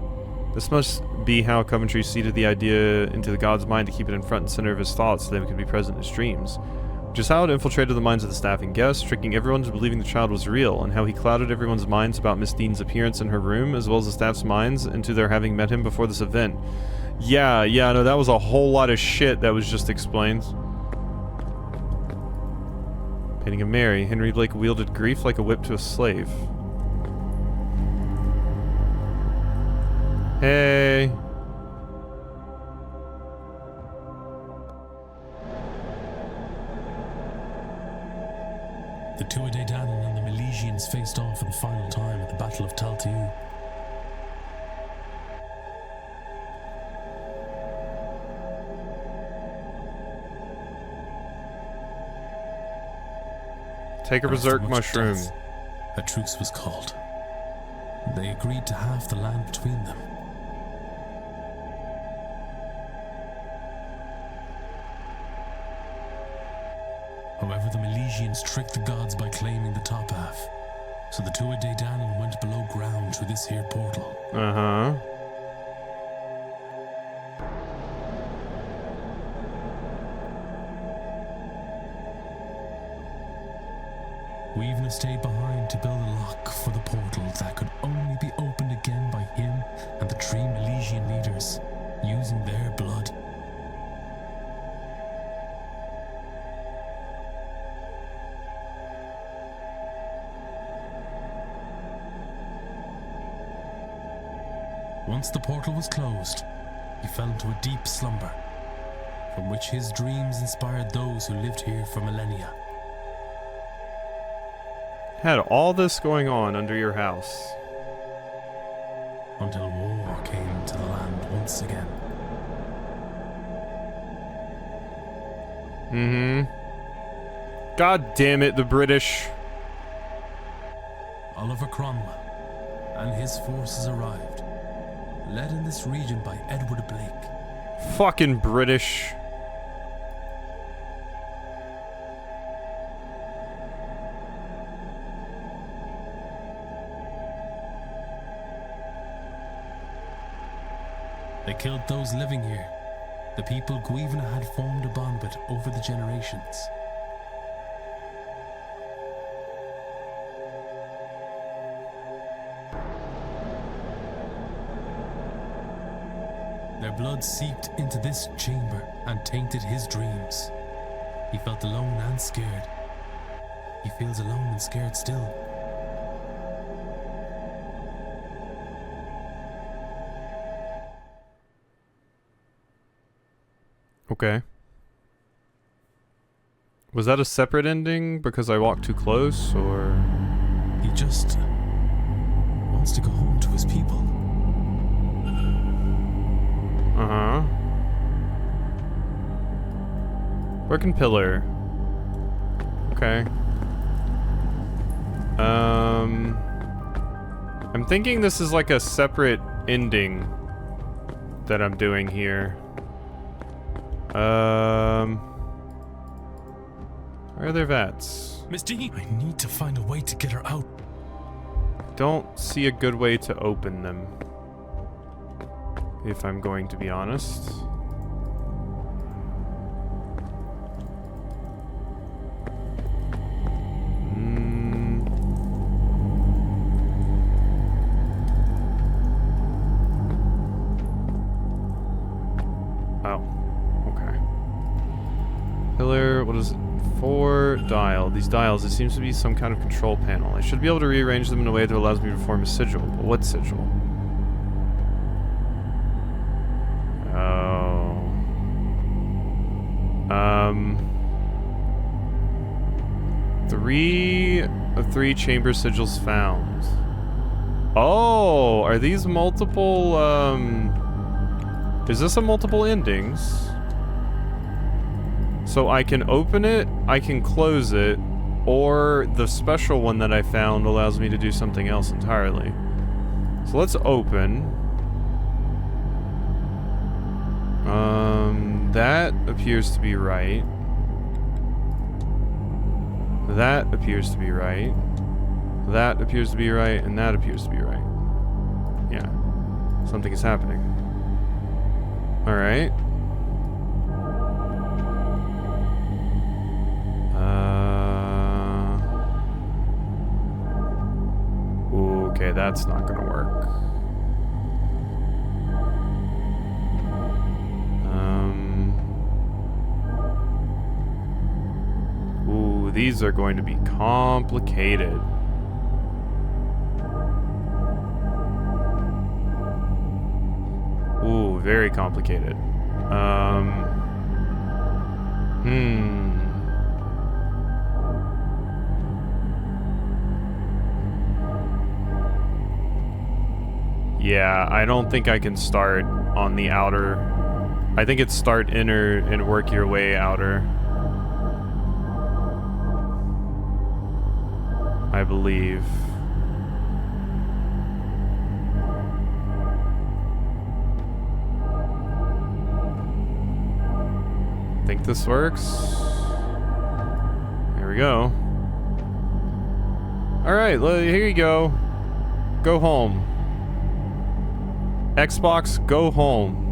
This must be how Coventry seeded the idea into the god's mind to keep it in front and center of his thoughts so that it could be present in his dreams. Which is how it infiltrated the minds of the staff and guests, tricking everyone into believing the child was real, and how he clouded everyone's minds about Miss Dean's appearance in her room, as well as the staff's minds into their having met him before this event. Yeah, no, that was a whole lot of shit that was just explained. Painting of Mary. Henry Blake wielded grief like a whip to a slave. Hey. The Tuatha Danann and the Milesians faced off for the final time at the Battle of Taltiu. Take a berserk mushroom. A truce was called. They agreed to halve the land between them. However, the Milesians tricked the gods by claiming the top half. So the Tuatha Danann went below ground through this here portal. Uh-huh. We even stayed behind to build a lock for the portal that could only be opened again by him and the three Milesian leaders, using their blood. Once the portal was closed, he fell into a deep slumber, from which his dreams inspired those who lived here for millennia. Had all this going on under your house. Until war came to the land once again. Mm-hmm. God damn it, the British. Oliver Cromwell and his forces arrived, led in this region by Edward Blake. Fucking British. They killed those living here, the people Guivna had formed a bond with over the generations. Their blood seeped into this chamber and tainted his dreams. He felt alone and scared. He feels alone and scared still. Okay. Was that a separate ending because I walked too close, or...? He just just wants to go home to his people. Uh-huh. Broken pillar. Okay. I'm thinking this is like a separate ending that I'm doing here. Where are their vats? Miss D, I need to find a way to get her out. Don't see a good way to open them, if I'm going to be honest. Oh, okay. Pillar, what is it? 4 dial. These dials, it seems to be some kind of control panel. I should be able to rearrange them in a way that allows me to perform a sigil. But what sigil? Oh. 3 of 3 chamber sigils found. Oh, are these multiple, is this a multiple endings? So I can open it, I can close it, or the special one that I found allows me to do something else entirely. So let's open. That appears to be right. That appears to be right. That appears to be right, and that appears to be right. Yeah. Something is happening. Alright. Okay, that's not gonna work. Ooh, these are going to be complicated. Ooh, very complicated. Yeah, I don't think I can start on the outer. I think it's start inner and work your way outer. I believe. Think this works? There we go. Alright, here you go. Go home. Xbox, go home.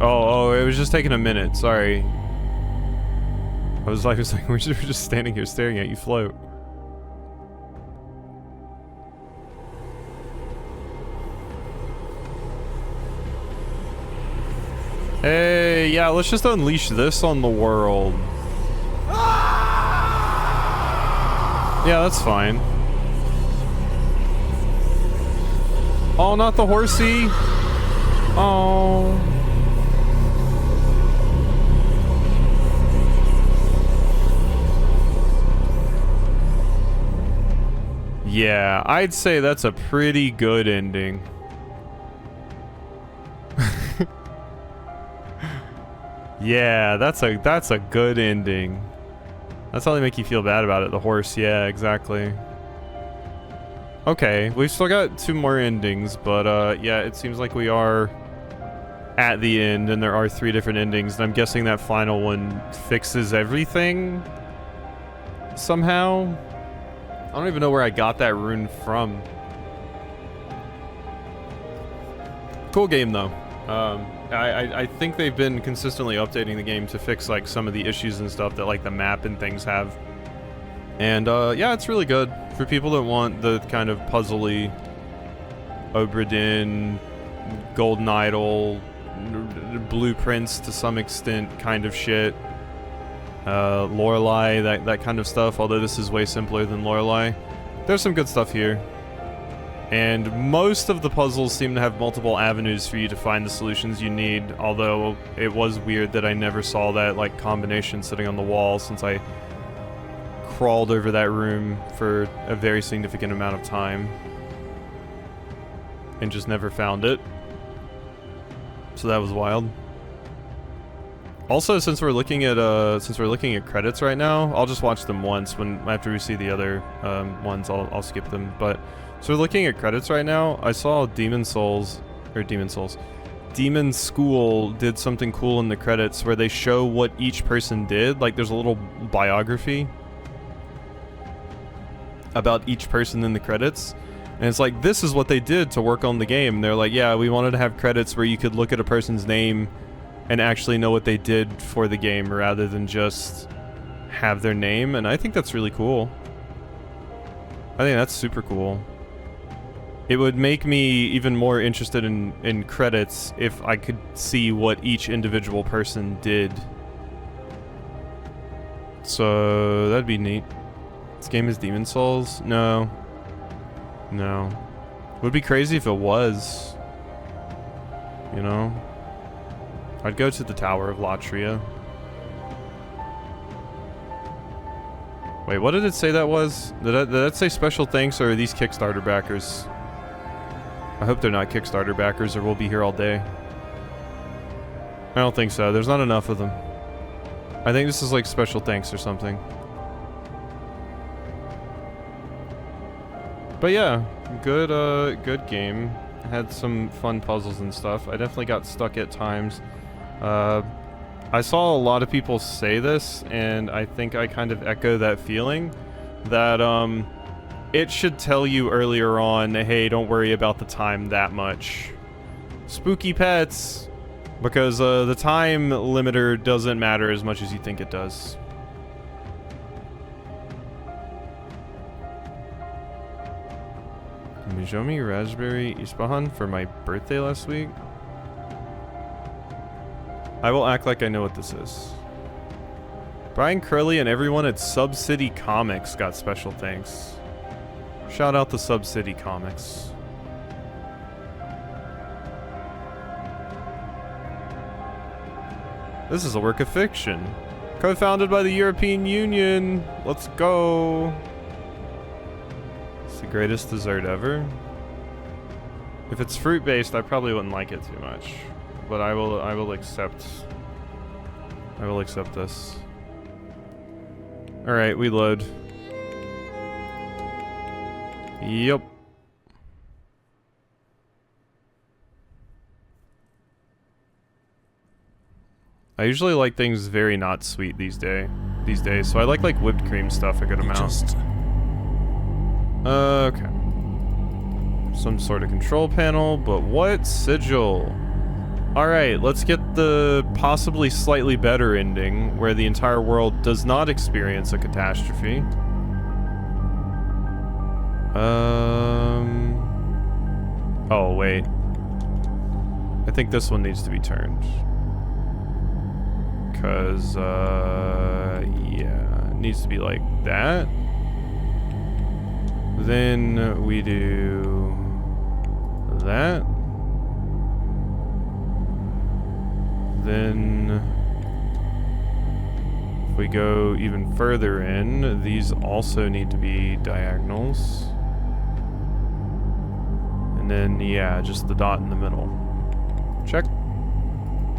Oh, it was just taking a minute. Sorry. I was like, we're just standing here staring at you float. Hey, yeah, let's just unleash this on the world. Yeah, that's fine. Oh, not the horsey. Oh. Yeah, I'd say that's a pretty good ending. Yeah, that's a good ending. That's how they make you feel bad about it, the horse. Yeah, exactly. Okay, we've still got 2 more endings, but yeah, it seems like we are at the end, and there are 3 different endings, and I'm guessing that final one fixes everything somehow. I don't even know where I got that rune from. Cool game though. I think they've been consistently updating the game to fix like some of the issues and stuff that like the map and things have. And yeah, it's really good for people that want the kind of puzzly Obra Dinn, Golden Idol, blueprints to some extent kind of shit. Lorelei, that kind of stuff, although this is way simpler than Lorelei. There's some good stuff here. And most of the puzzles seem to have multiple avenues for you to find the solutions you need, although it was weird that I never saw that like combination sitting on the wall since I crawled over that room for a very significant amount of time and just never found it. So that was wild. Also, since we're looking at credits right now, I'll just watch them once. After we see the other ones, I'll skip them. But so we're looking at credits right now. I saw Demon School did something cool in the credits where they show what each person did. Like there's a little biography about each person in the credits. And it's like, this is what they did to work on the game. They're like, yeah, we wanted to have credits where you could look at a person's name and actually know what they did for the game rather than just have their name. And I think that's really cool. I think that's super cool. It would make me even more interested in credits if I could see what each individual person did. So that'd be neat. This game is Demon Souls? No. No. It would be crazy if it was. You know? I'd go to the Tower of Latria. Wait, what did it say that was? Did that say special thanks, or are these Kickstarter backers? I hope they're not Kickstarter backers, or we'll be here all day. I don't think so. There's not enough of them. I think this is like special thanks or something. But yeah, good game. Had some fun puzzles and stuff. I definitely got stuck at times. I saw a lot of people say this, and I think I kind of echo that feeling, that it should tell you earlier on, hey, don't worry about the time that much. Spooky pets, because the time limiter doesn't matter as much as you think it does. Can you show me Raspberry Ispahan for my birthday last week? I will act like I know what this is. Brian Curley and everyone at Sub City Comics got special thanks. Shout out to Sub City Comics. This is a work of fiction. Co-founded by the European Union. Let's go. It's the greatest dessert ever. If it's fruit-based, I probably wouldn't like it too much. But I will accept this. Alright, we load. Yep. I usually like things very not sweet these days, so I like whipped cream stuff a good amount. Okay. Some sort of control panel, but what sigil? Alright, let's get the possibly slightly better ending, where the entire world does not experience a catastrophe. Oh, wait. I think this one needs to be turned. Because, yeah, it needs to be like that. Then we do that. Then, if we go even further in, these also need to be diagonals. And then, yeah, just the dot in the middle. Check.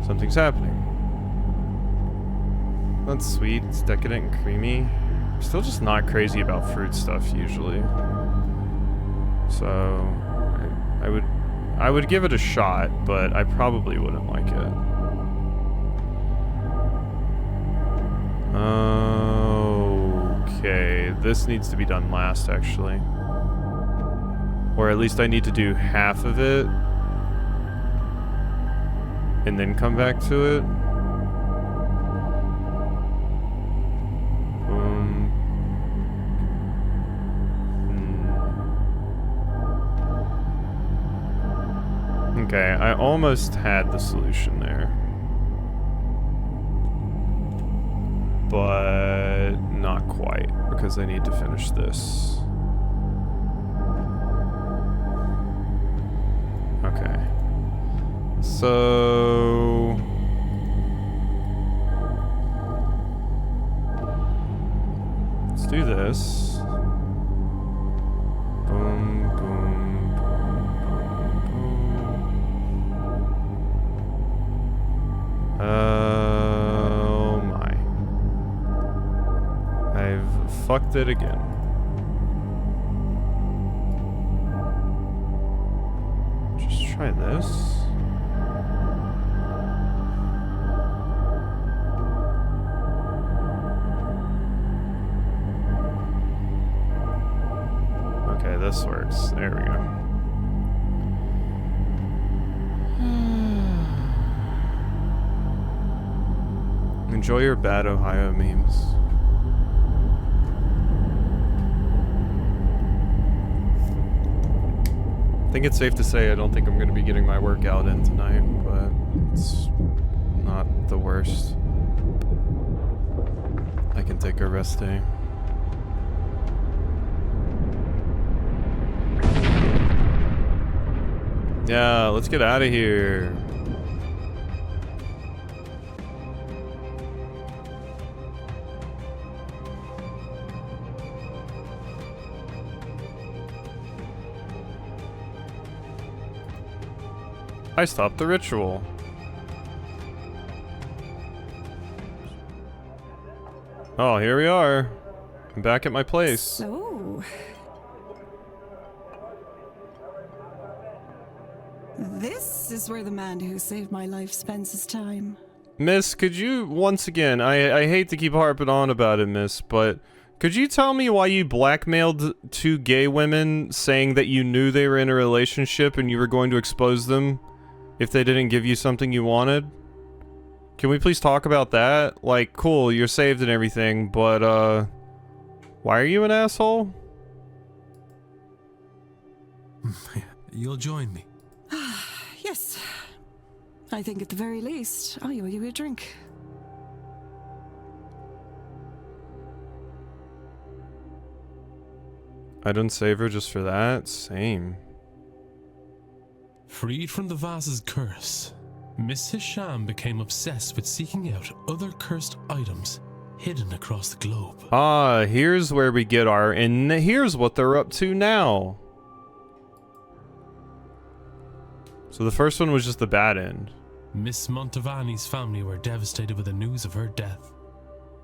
Something's happening. That's sweet. It's decadent and creamy. I'm still just not crazy about fruit stuff usually. So, I would give it a shot, but I probably wouldn't like it. Okay, this needs to be done last, actually. Or at least I need to do half of it. And then come back to it. Boom. Okay, I almost had the solution there. But not quite, because I need to finish this. Okay. So... let's do this. Boom, boom, boom, boom, boom. Oh my. I've fucked it again. Just try this. Okay, this works. There we go. Enjoy your bad Ohio memes. I think it's safe to say I don't think I'm going to be getting my workout in tonight, but it's not the worst. I can take a rest day. Yeah, let's get out of here. I stopped the ritual. Oh, here we are. I'm back at my place. So... this is where the man who saved my life spends his time. Miss, could you, once again, I hate to keep harping on about it, miss, but could you tell me why you blackmailed two gay women saying that you knew they were in a relationship and you were going to expose them if they didn't give you something you wanted? Can we please talk about that? Like, cool, you're saved and everything, but, why are you an asshole? You'll join me. Yes. I think at the very least, I owe you a drink. I don't save her just for that? Same. Freed from the vase's curse, Miss Hisham became obsessed with seeking out other cursed items hidden across the globe. Ah, here's where we get our... and here's what they're up to now. So the first one was just the bad end. Miss Montavani's family were devastated with the news of her death,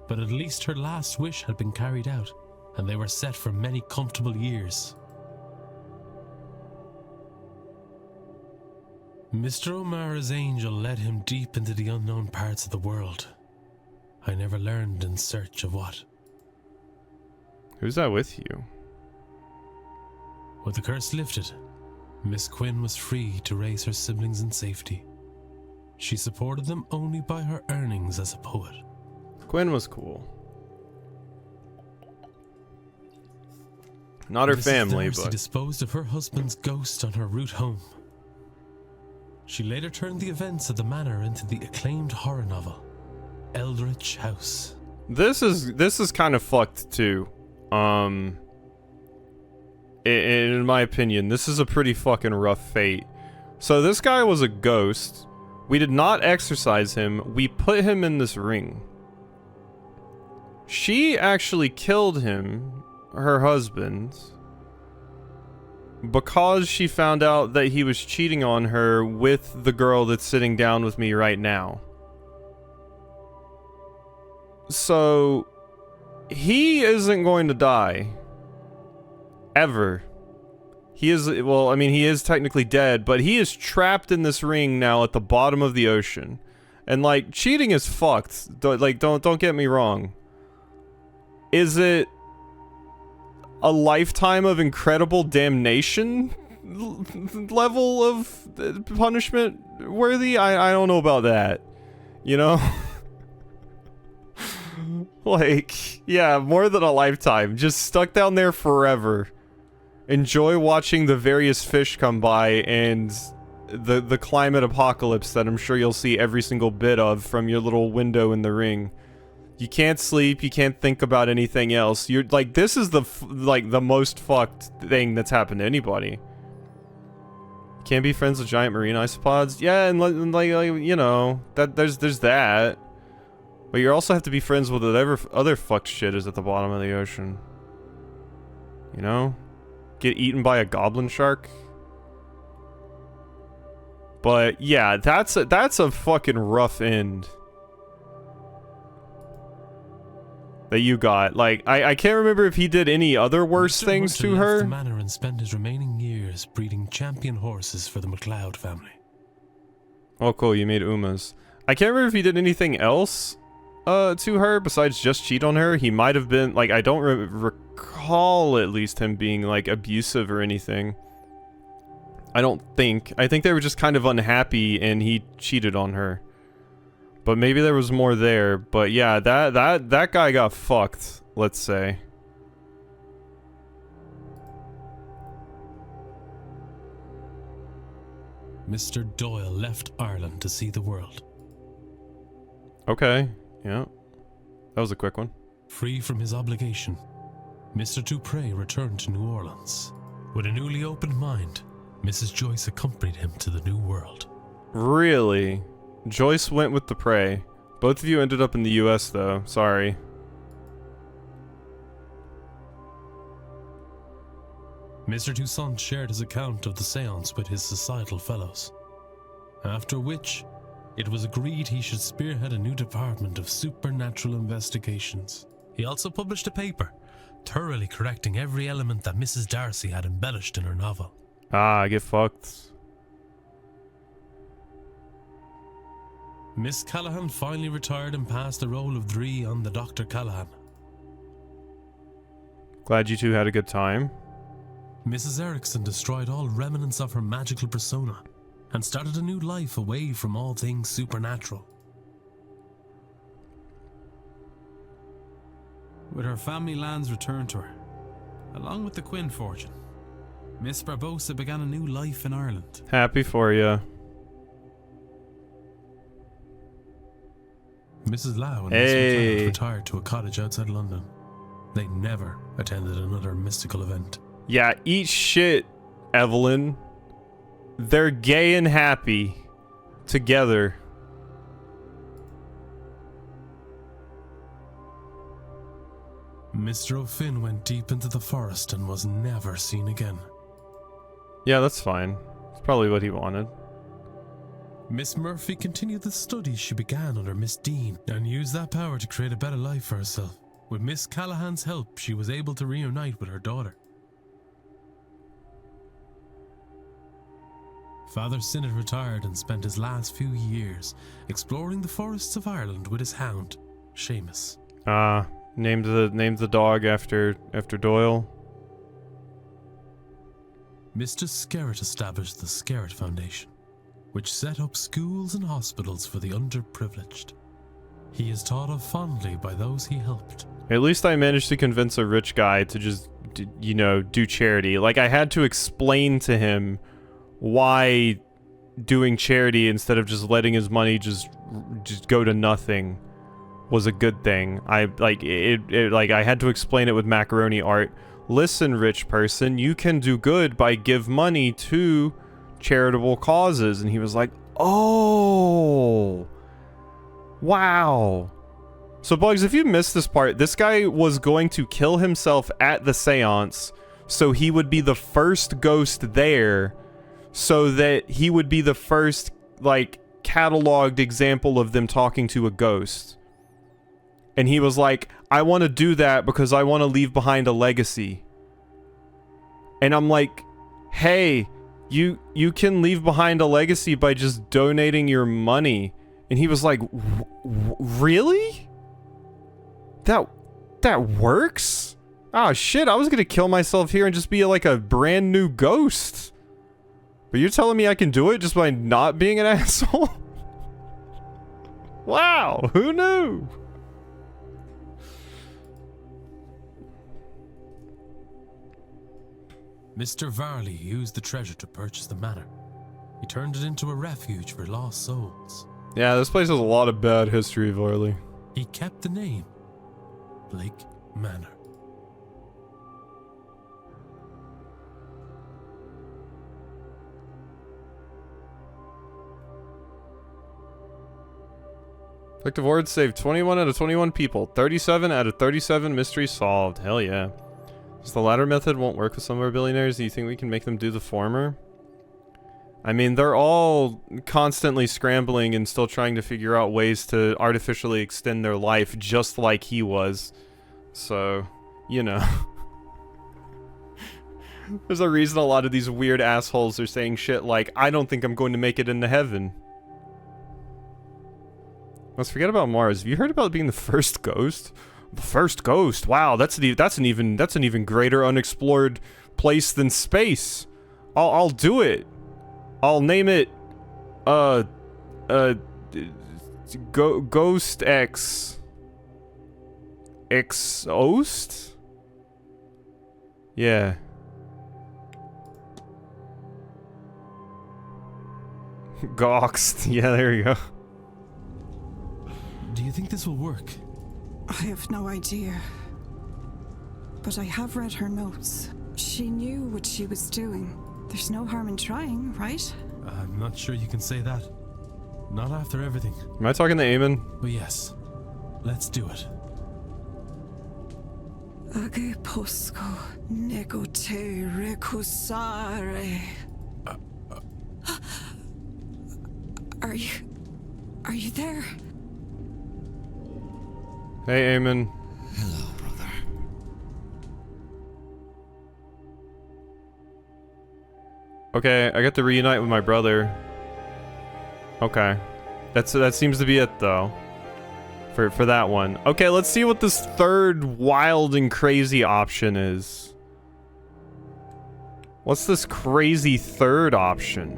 but at least her last wish had been carried out, and they were set for many comfortable years. Mr. O'Mara's angel led him deep into the unknown parts of the world. I never learned in search of what. Who's that with you? With the curse lifted, Miss Quinn was free to raise her siblings in safety. She supported them only by her earnings as a poet. Quinn was cool. Not her Mrs. family, Darcy but... disposed of her husband's ghost on her route home. She later turned the events of the Manor into the acclaimed horror novel, Eldritch House. This is kind of fucked too. In my opinion, this is a pretty fucking rough fate. So this guy was a ghost. We did not exorcise him. We put him in this ring. She actually killed him, her husband, because she found out that he was cheating on her with the girl that's sitting down with me right now. So he isn't going to die. Ever. He is, well, I mean, he is technically dead, but he is trapped in this ring now at the bottom of the ocean. And, like, cheating is fucked. Don't get me wrong. Is it a lifetime of incredible damnation level of punishment worthy? I don't know about that. You know? Like, yeah, more than a lifetime. Just stuck down there forever. Enjoy watching the various fish come by and the climate apocalypse that I'm sure you'll see every single bit of from your little window in the ring. You can't sleep, you can't think about anything else. You're like, this is the most fucked thing that's happened to anybody. Can't be friends with giant marine isopods. Yeah, and like you know, that there's that. But you also have to be friends with whatever other fucked shit is at the bottom of the ocean. You know? Get eaten by a goblin shark? But yeah, that's a fucking rough end that you got. Like, I can't remember if he did any other worse things Hunter to left her. the manor and spent his remaining years breeding champion horses for the MacLeod family. Oh, cool, you made Umas. I can't remember if he did anything else to her besides just cheat on her. He might have been, like, I don't recall at least him being, like, abusive or anything. I don't think. I think they were just kind of unhappy and he cheated on her. But maybe there was more there. But yeah, that guy got fucked, let's say. Mr. Doyle left Ireland to see the world. Okay, yeah. That was a quick one. Free from his obligation, Mr. Dupre returned to New Orleans. With a newly opened mind, Mrs. Joyce accompanied him to the New World. Really? Joyce went with the prey. Both of you ended up in the US though. Sorry. Mr. Toussaint shared his account of the séance with his societal fellows. After which, it was agreed he should spearhead a new department of supernatural investigations. He also published a paper, thoroughly correcting every element that Mrs. Darcy had embellished in her novel. Ah, get fucked. Miss Callahan finally retired and passed the role of Dree on the Dr. Callahan. Glad you two had a good time. Mrs. Erickson destroyed all remnants of her magical persona and started a new life away from all things supernatural. With her family lands returned to her, along with the Quinn fortune, Miss Barbosa began a new life in Ireland. Happy for you. Mrs. Lau and Miss McLeod retired to a cottage outside London. They never attended another mystical event. Yeah, eat shit, Evelyn. They're gay and happy together. Mr. O'Finn went deep into the forest and was never seen again. Yeah, that's fine. It's probably what he wanted. Miss Murphy continued the studies she began under Miss Dean and used that power to create a better life for herself. With Miss Callahan's help, she was able to reunite with her daughter. Father Sinnott retired and spent his last few years exploring the forests of Ireland with his hound, Seamus. Named the dog after Doyle. Mr. Skerritt established the Skerritt Foundation, which set up schools and hospitals for the underprivileged. He is thought of fondly by those he helped. At least I managed to convince a rich guy to just, do charity. Like, I had to explain to him why doing charity instead of just letting his money just go to nothing was a good thing. I had to explain it with macaroni art. Listen, rich person, you can do good by give money to charitable causes. And he was like, oh, wow. So Bugs, if you missed this part, this guy was going to kill himself at the seance so he would be the first ghost there, so that he would be the first, cataloged example of them talking to a ghost. And he was like, I want to do that because I want to leave behind a legacy. And I'm like, hey, you can leave behind a legacy by just donating your money. And he was like, really? That works? Oh shit, I was gonna kill myself here and just be like a brand new ghost. But you're telling me I can do it just by not being an asshole? Wow, who knew? Mr. Varley used the treasure to purchase the manor. He turned it into a refuge for lost souls. Yeah, this place has a lot of bad history, Varley. He kept the name Blake Manor. Collective Ward saved 21 out of 21 people. 37 out of 37 mysteries solved. Hell yeah. Just the latter method won't work with some of our billionaires. Do you think we can make them do the former? I mean, they're all constantly scrambling and still trying to figure out ways to artificially extend their life just like he was. So, you know. There's a reason a lot of these weird assholes are saying shit like, I don't think I'm going to make it into heaven. Let's forget about Mars. Have you heard about being the first ghost? The first ghost. Wow, that's an even greater unexplored place than space. I'll do it. I'll name it Ghost X Ost? Yeah. Goxt. Yeah, there you go. Do you think this will work? I have no idea. But I have read her notes. She knew what she was doing. There's no harm in trying, right? I'm not sure you can say that. Not after everything. Am I talking to Eamon? But yes. Let's do it. Age posco negote recusare. Are you there? Hey, Eamon. Hello, brother. Okay, I got to reunite with my brother. Okay. That seems to be it, though. For that one. Okay, let's see what this third wild and crazy option is. What's this crazy third option?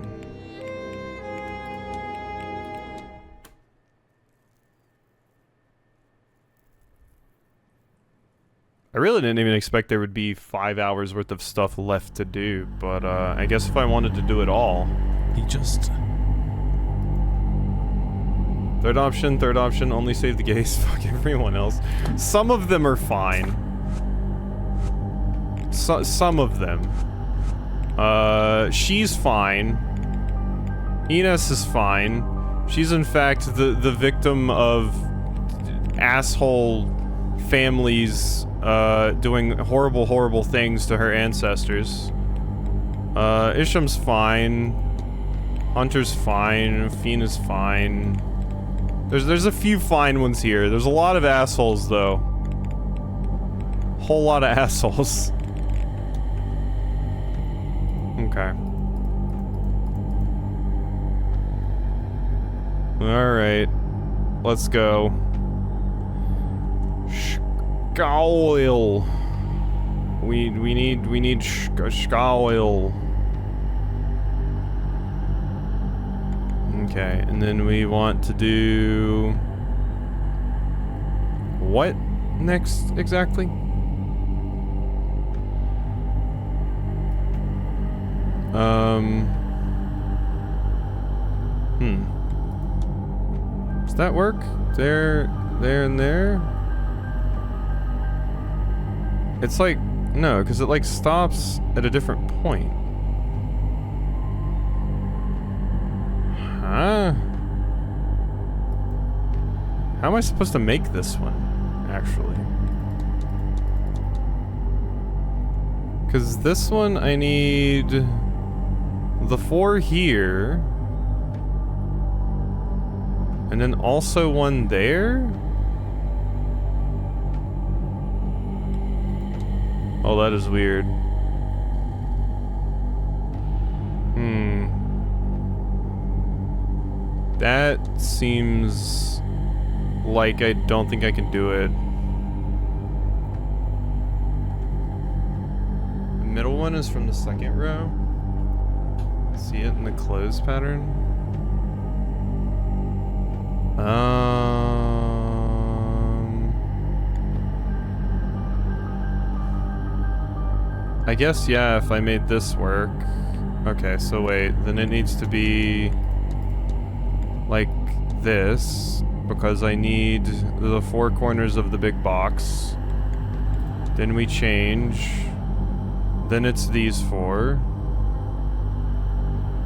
I really didn't even expect there would be 5 hours worth of stuff left to do, but I guess if I wanted to do it all. He just... Third option, only save the gays, fuck everyone else. Some of them are fine. Some of them. She's fine. Ines is fine. She's in fact the victim of asshole families doing horrible things to her ancestors. Isham's fine. Hunter's fine. Fina's fine. There's a few fine ones here. There's a lot of assholes though. Whole lot of assholes. Okay. Alright. Let's go. Scoil. We need Scoil. Okay, and then we want to do what next exactly? Does that work? There, and there? It's like, no, because it like stops at a different point. Huh? How am I supposed to make this one, actually? Because this one I need the 4 here. And then also one there? Oh, that is weird. That seems like I don't think I can do it. The middle one is from the second row. See it in the close pattern? I guess, yeah, if I made this work. Okay, so wait, then it needs to be like this, because I need the 4 corners of the big box. Then we change. Then it's these 4.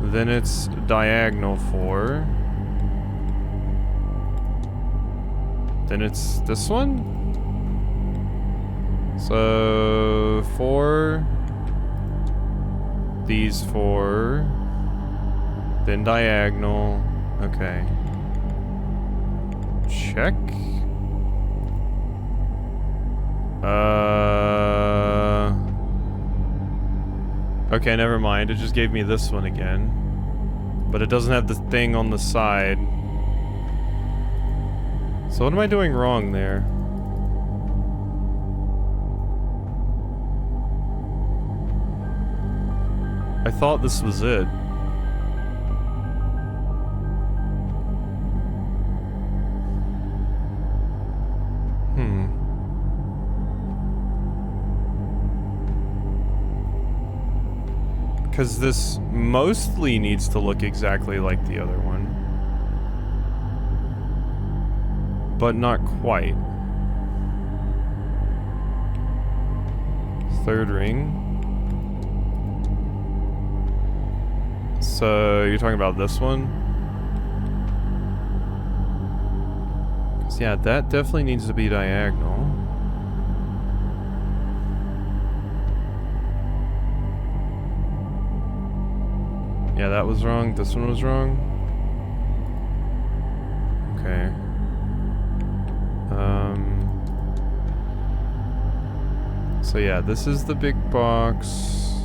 Then it's diagonal 4. Then it's this one? So 4. These 4. Then diagonal. Okay. Check. Okay, never mind. It just gave me this one again. But it doesn't have the thing on the side. So what am I doing wrong there? I thought this was it. Because this mostly needs to look exactly like the other one. But not quite. Third ring. So you're talking about this one? 'Cause yeah, that definitely needs to be diagonal. Yeah, that was wrong. This one was wrong. Okay. So yeah, this is the big box.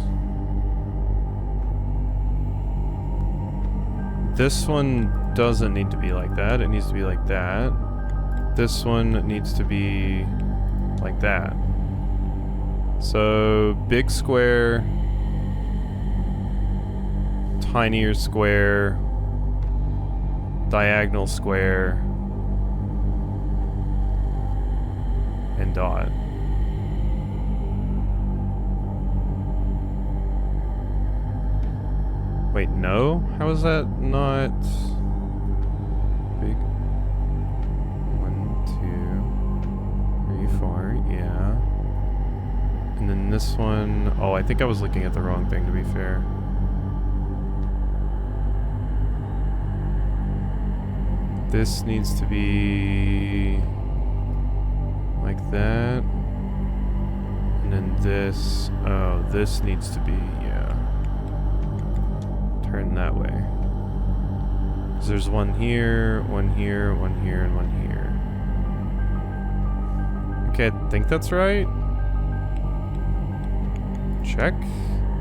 This one doesn't need to be like that. It needs to be like that. This one needs to be like that. So big square, tinier square, diagonal square, and dot. Wait, no? How is that not big? 1, 2, 3, 4, yeah. And then this one, oh, I think I was looking at the wrong thing, to be fair. This needs to be like that. And then this, oh, this needs to be, yeah. Turn that way. 'Cause there's one here, one here, one here, and one here. Okay, I think that's right. Check.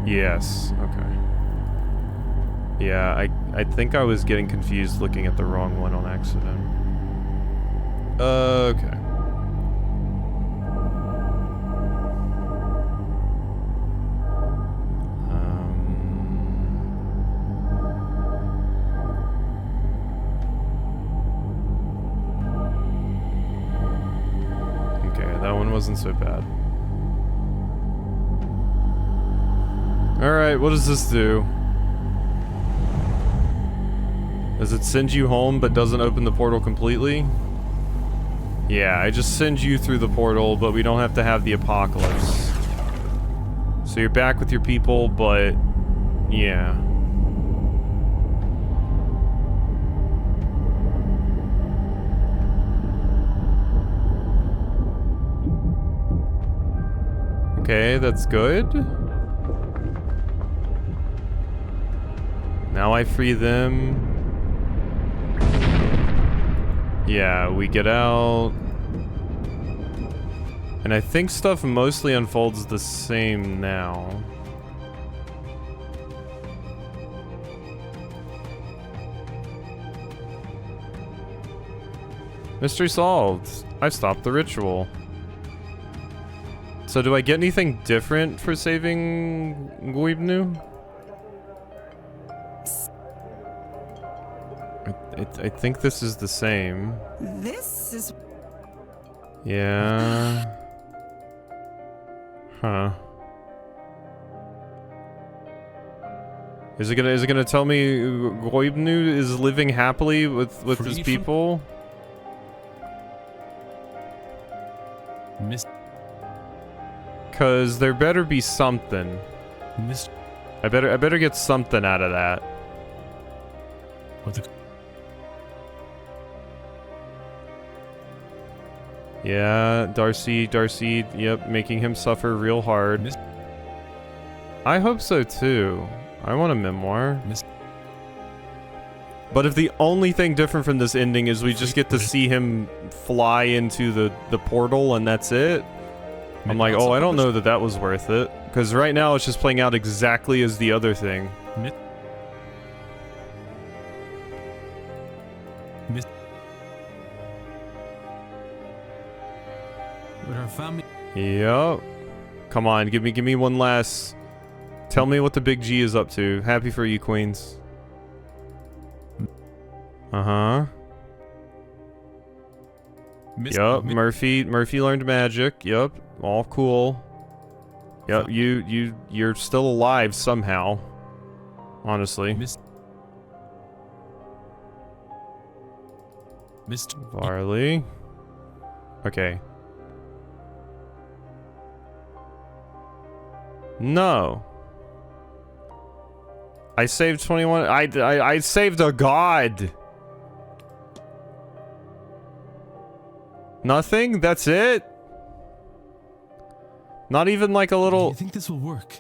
Yes, okay. Yeah, I think I was getting confused looking at the wrong one on accident. Okay. Okay, that one wasn't so bad. Alright, what does this do? Does it send you home but doesn't open the portal completely? Yeah, I just send you through the portal, but we don't have to have the apocalypse. So you're back with your people, but yeah. Okay, that's good. Now I free them. Yeah, we get out. And I think stuff mostly unfolds the same now. Mystery solved. I stopped the ritual. So do I get anything different for saving Guibnu? I think this is the same. This is... Yeah. Huh. Is it gonna tell me Guibnu is living happily with his people? Cause there better be something. I better get something out of that. What the... Yeah, Darcy, yep, making him suffer real hard. I hope so too. I want a memoir. But if the only thing different from this ending is we just get to see him fly into the portal and that's it, I'm like, oh, I don't know that that was worth it. Because right now it's just playing out exactly as the other thing. With her family. Yep. Come on, give me one last. Tell me what the big G is up to. Happy for you, Queens. Uh-huh. Yup, Murphy learned magic. Yup, all cool. Yup, you're still alive somehow. Honestly. Mr. Varley. Okay. No. I saved 21. I saved a god. Nothing? That's it? Not even like a little... Do you think this will work?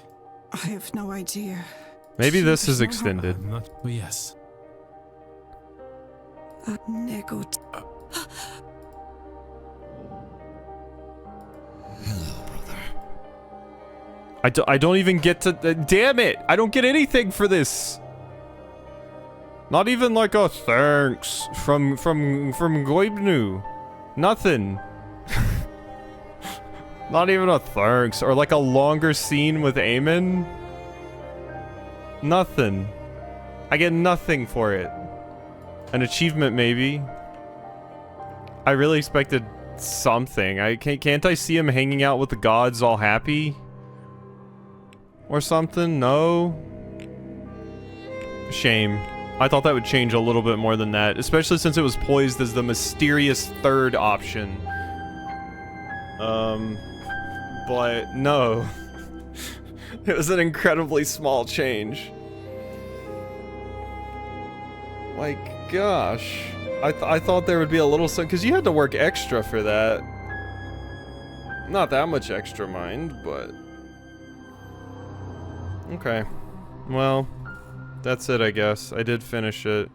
I have no idea. Maybe this is extended. But yes. Negot. I don't even get to... damn it! I don't get anything for this! Not even like a thanks from Goibnu. Nothing. Not even a thanks or like a longer scene with Eamon. Nothing. I get nothing for it. An achievement maybe. I really expected something. Can't I see him hanging out with the gods all happy? Or something? No. Shame. I thought that would change a little bit more than that, especially since it was poised as the mysterious third option. But no. It was an incredibly small change. Like, gosh. I thought there would be a little... because you had to work extra for that. Not that much extra, mind, but... Okay. Well, that's it, I guess. I did finish it.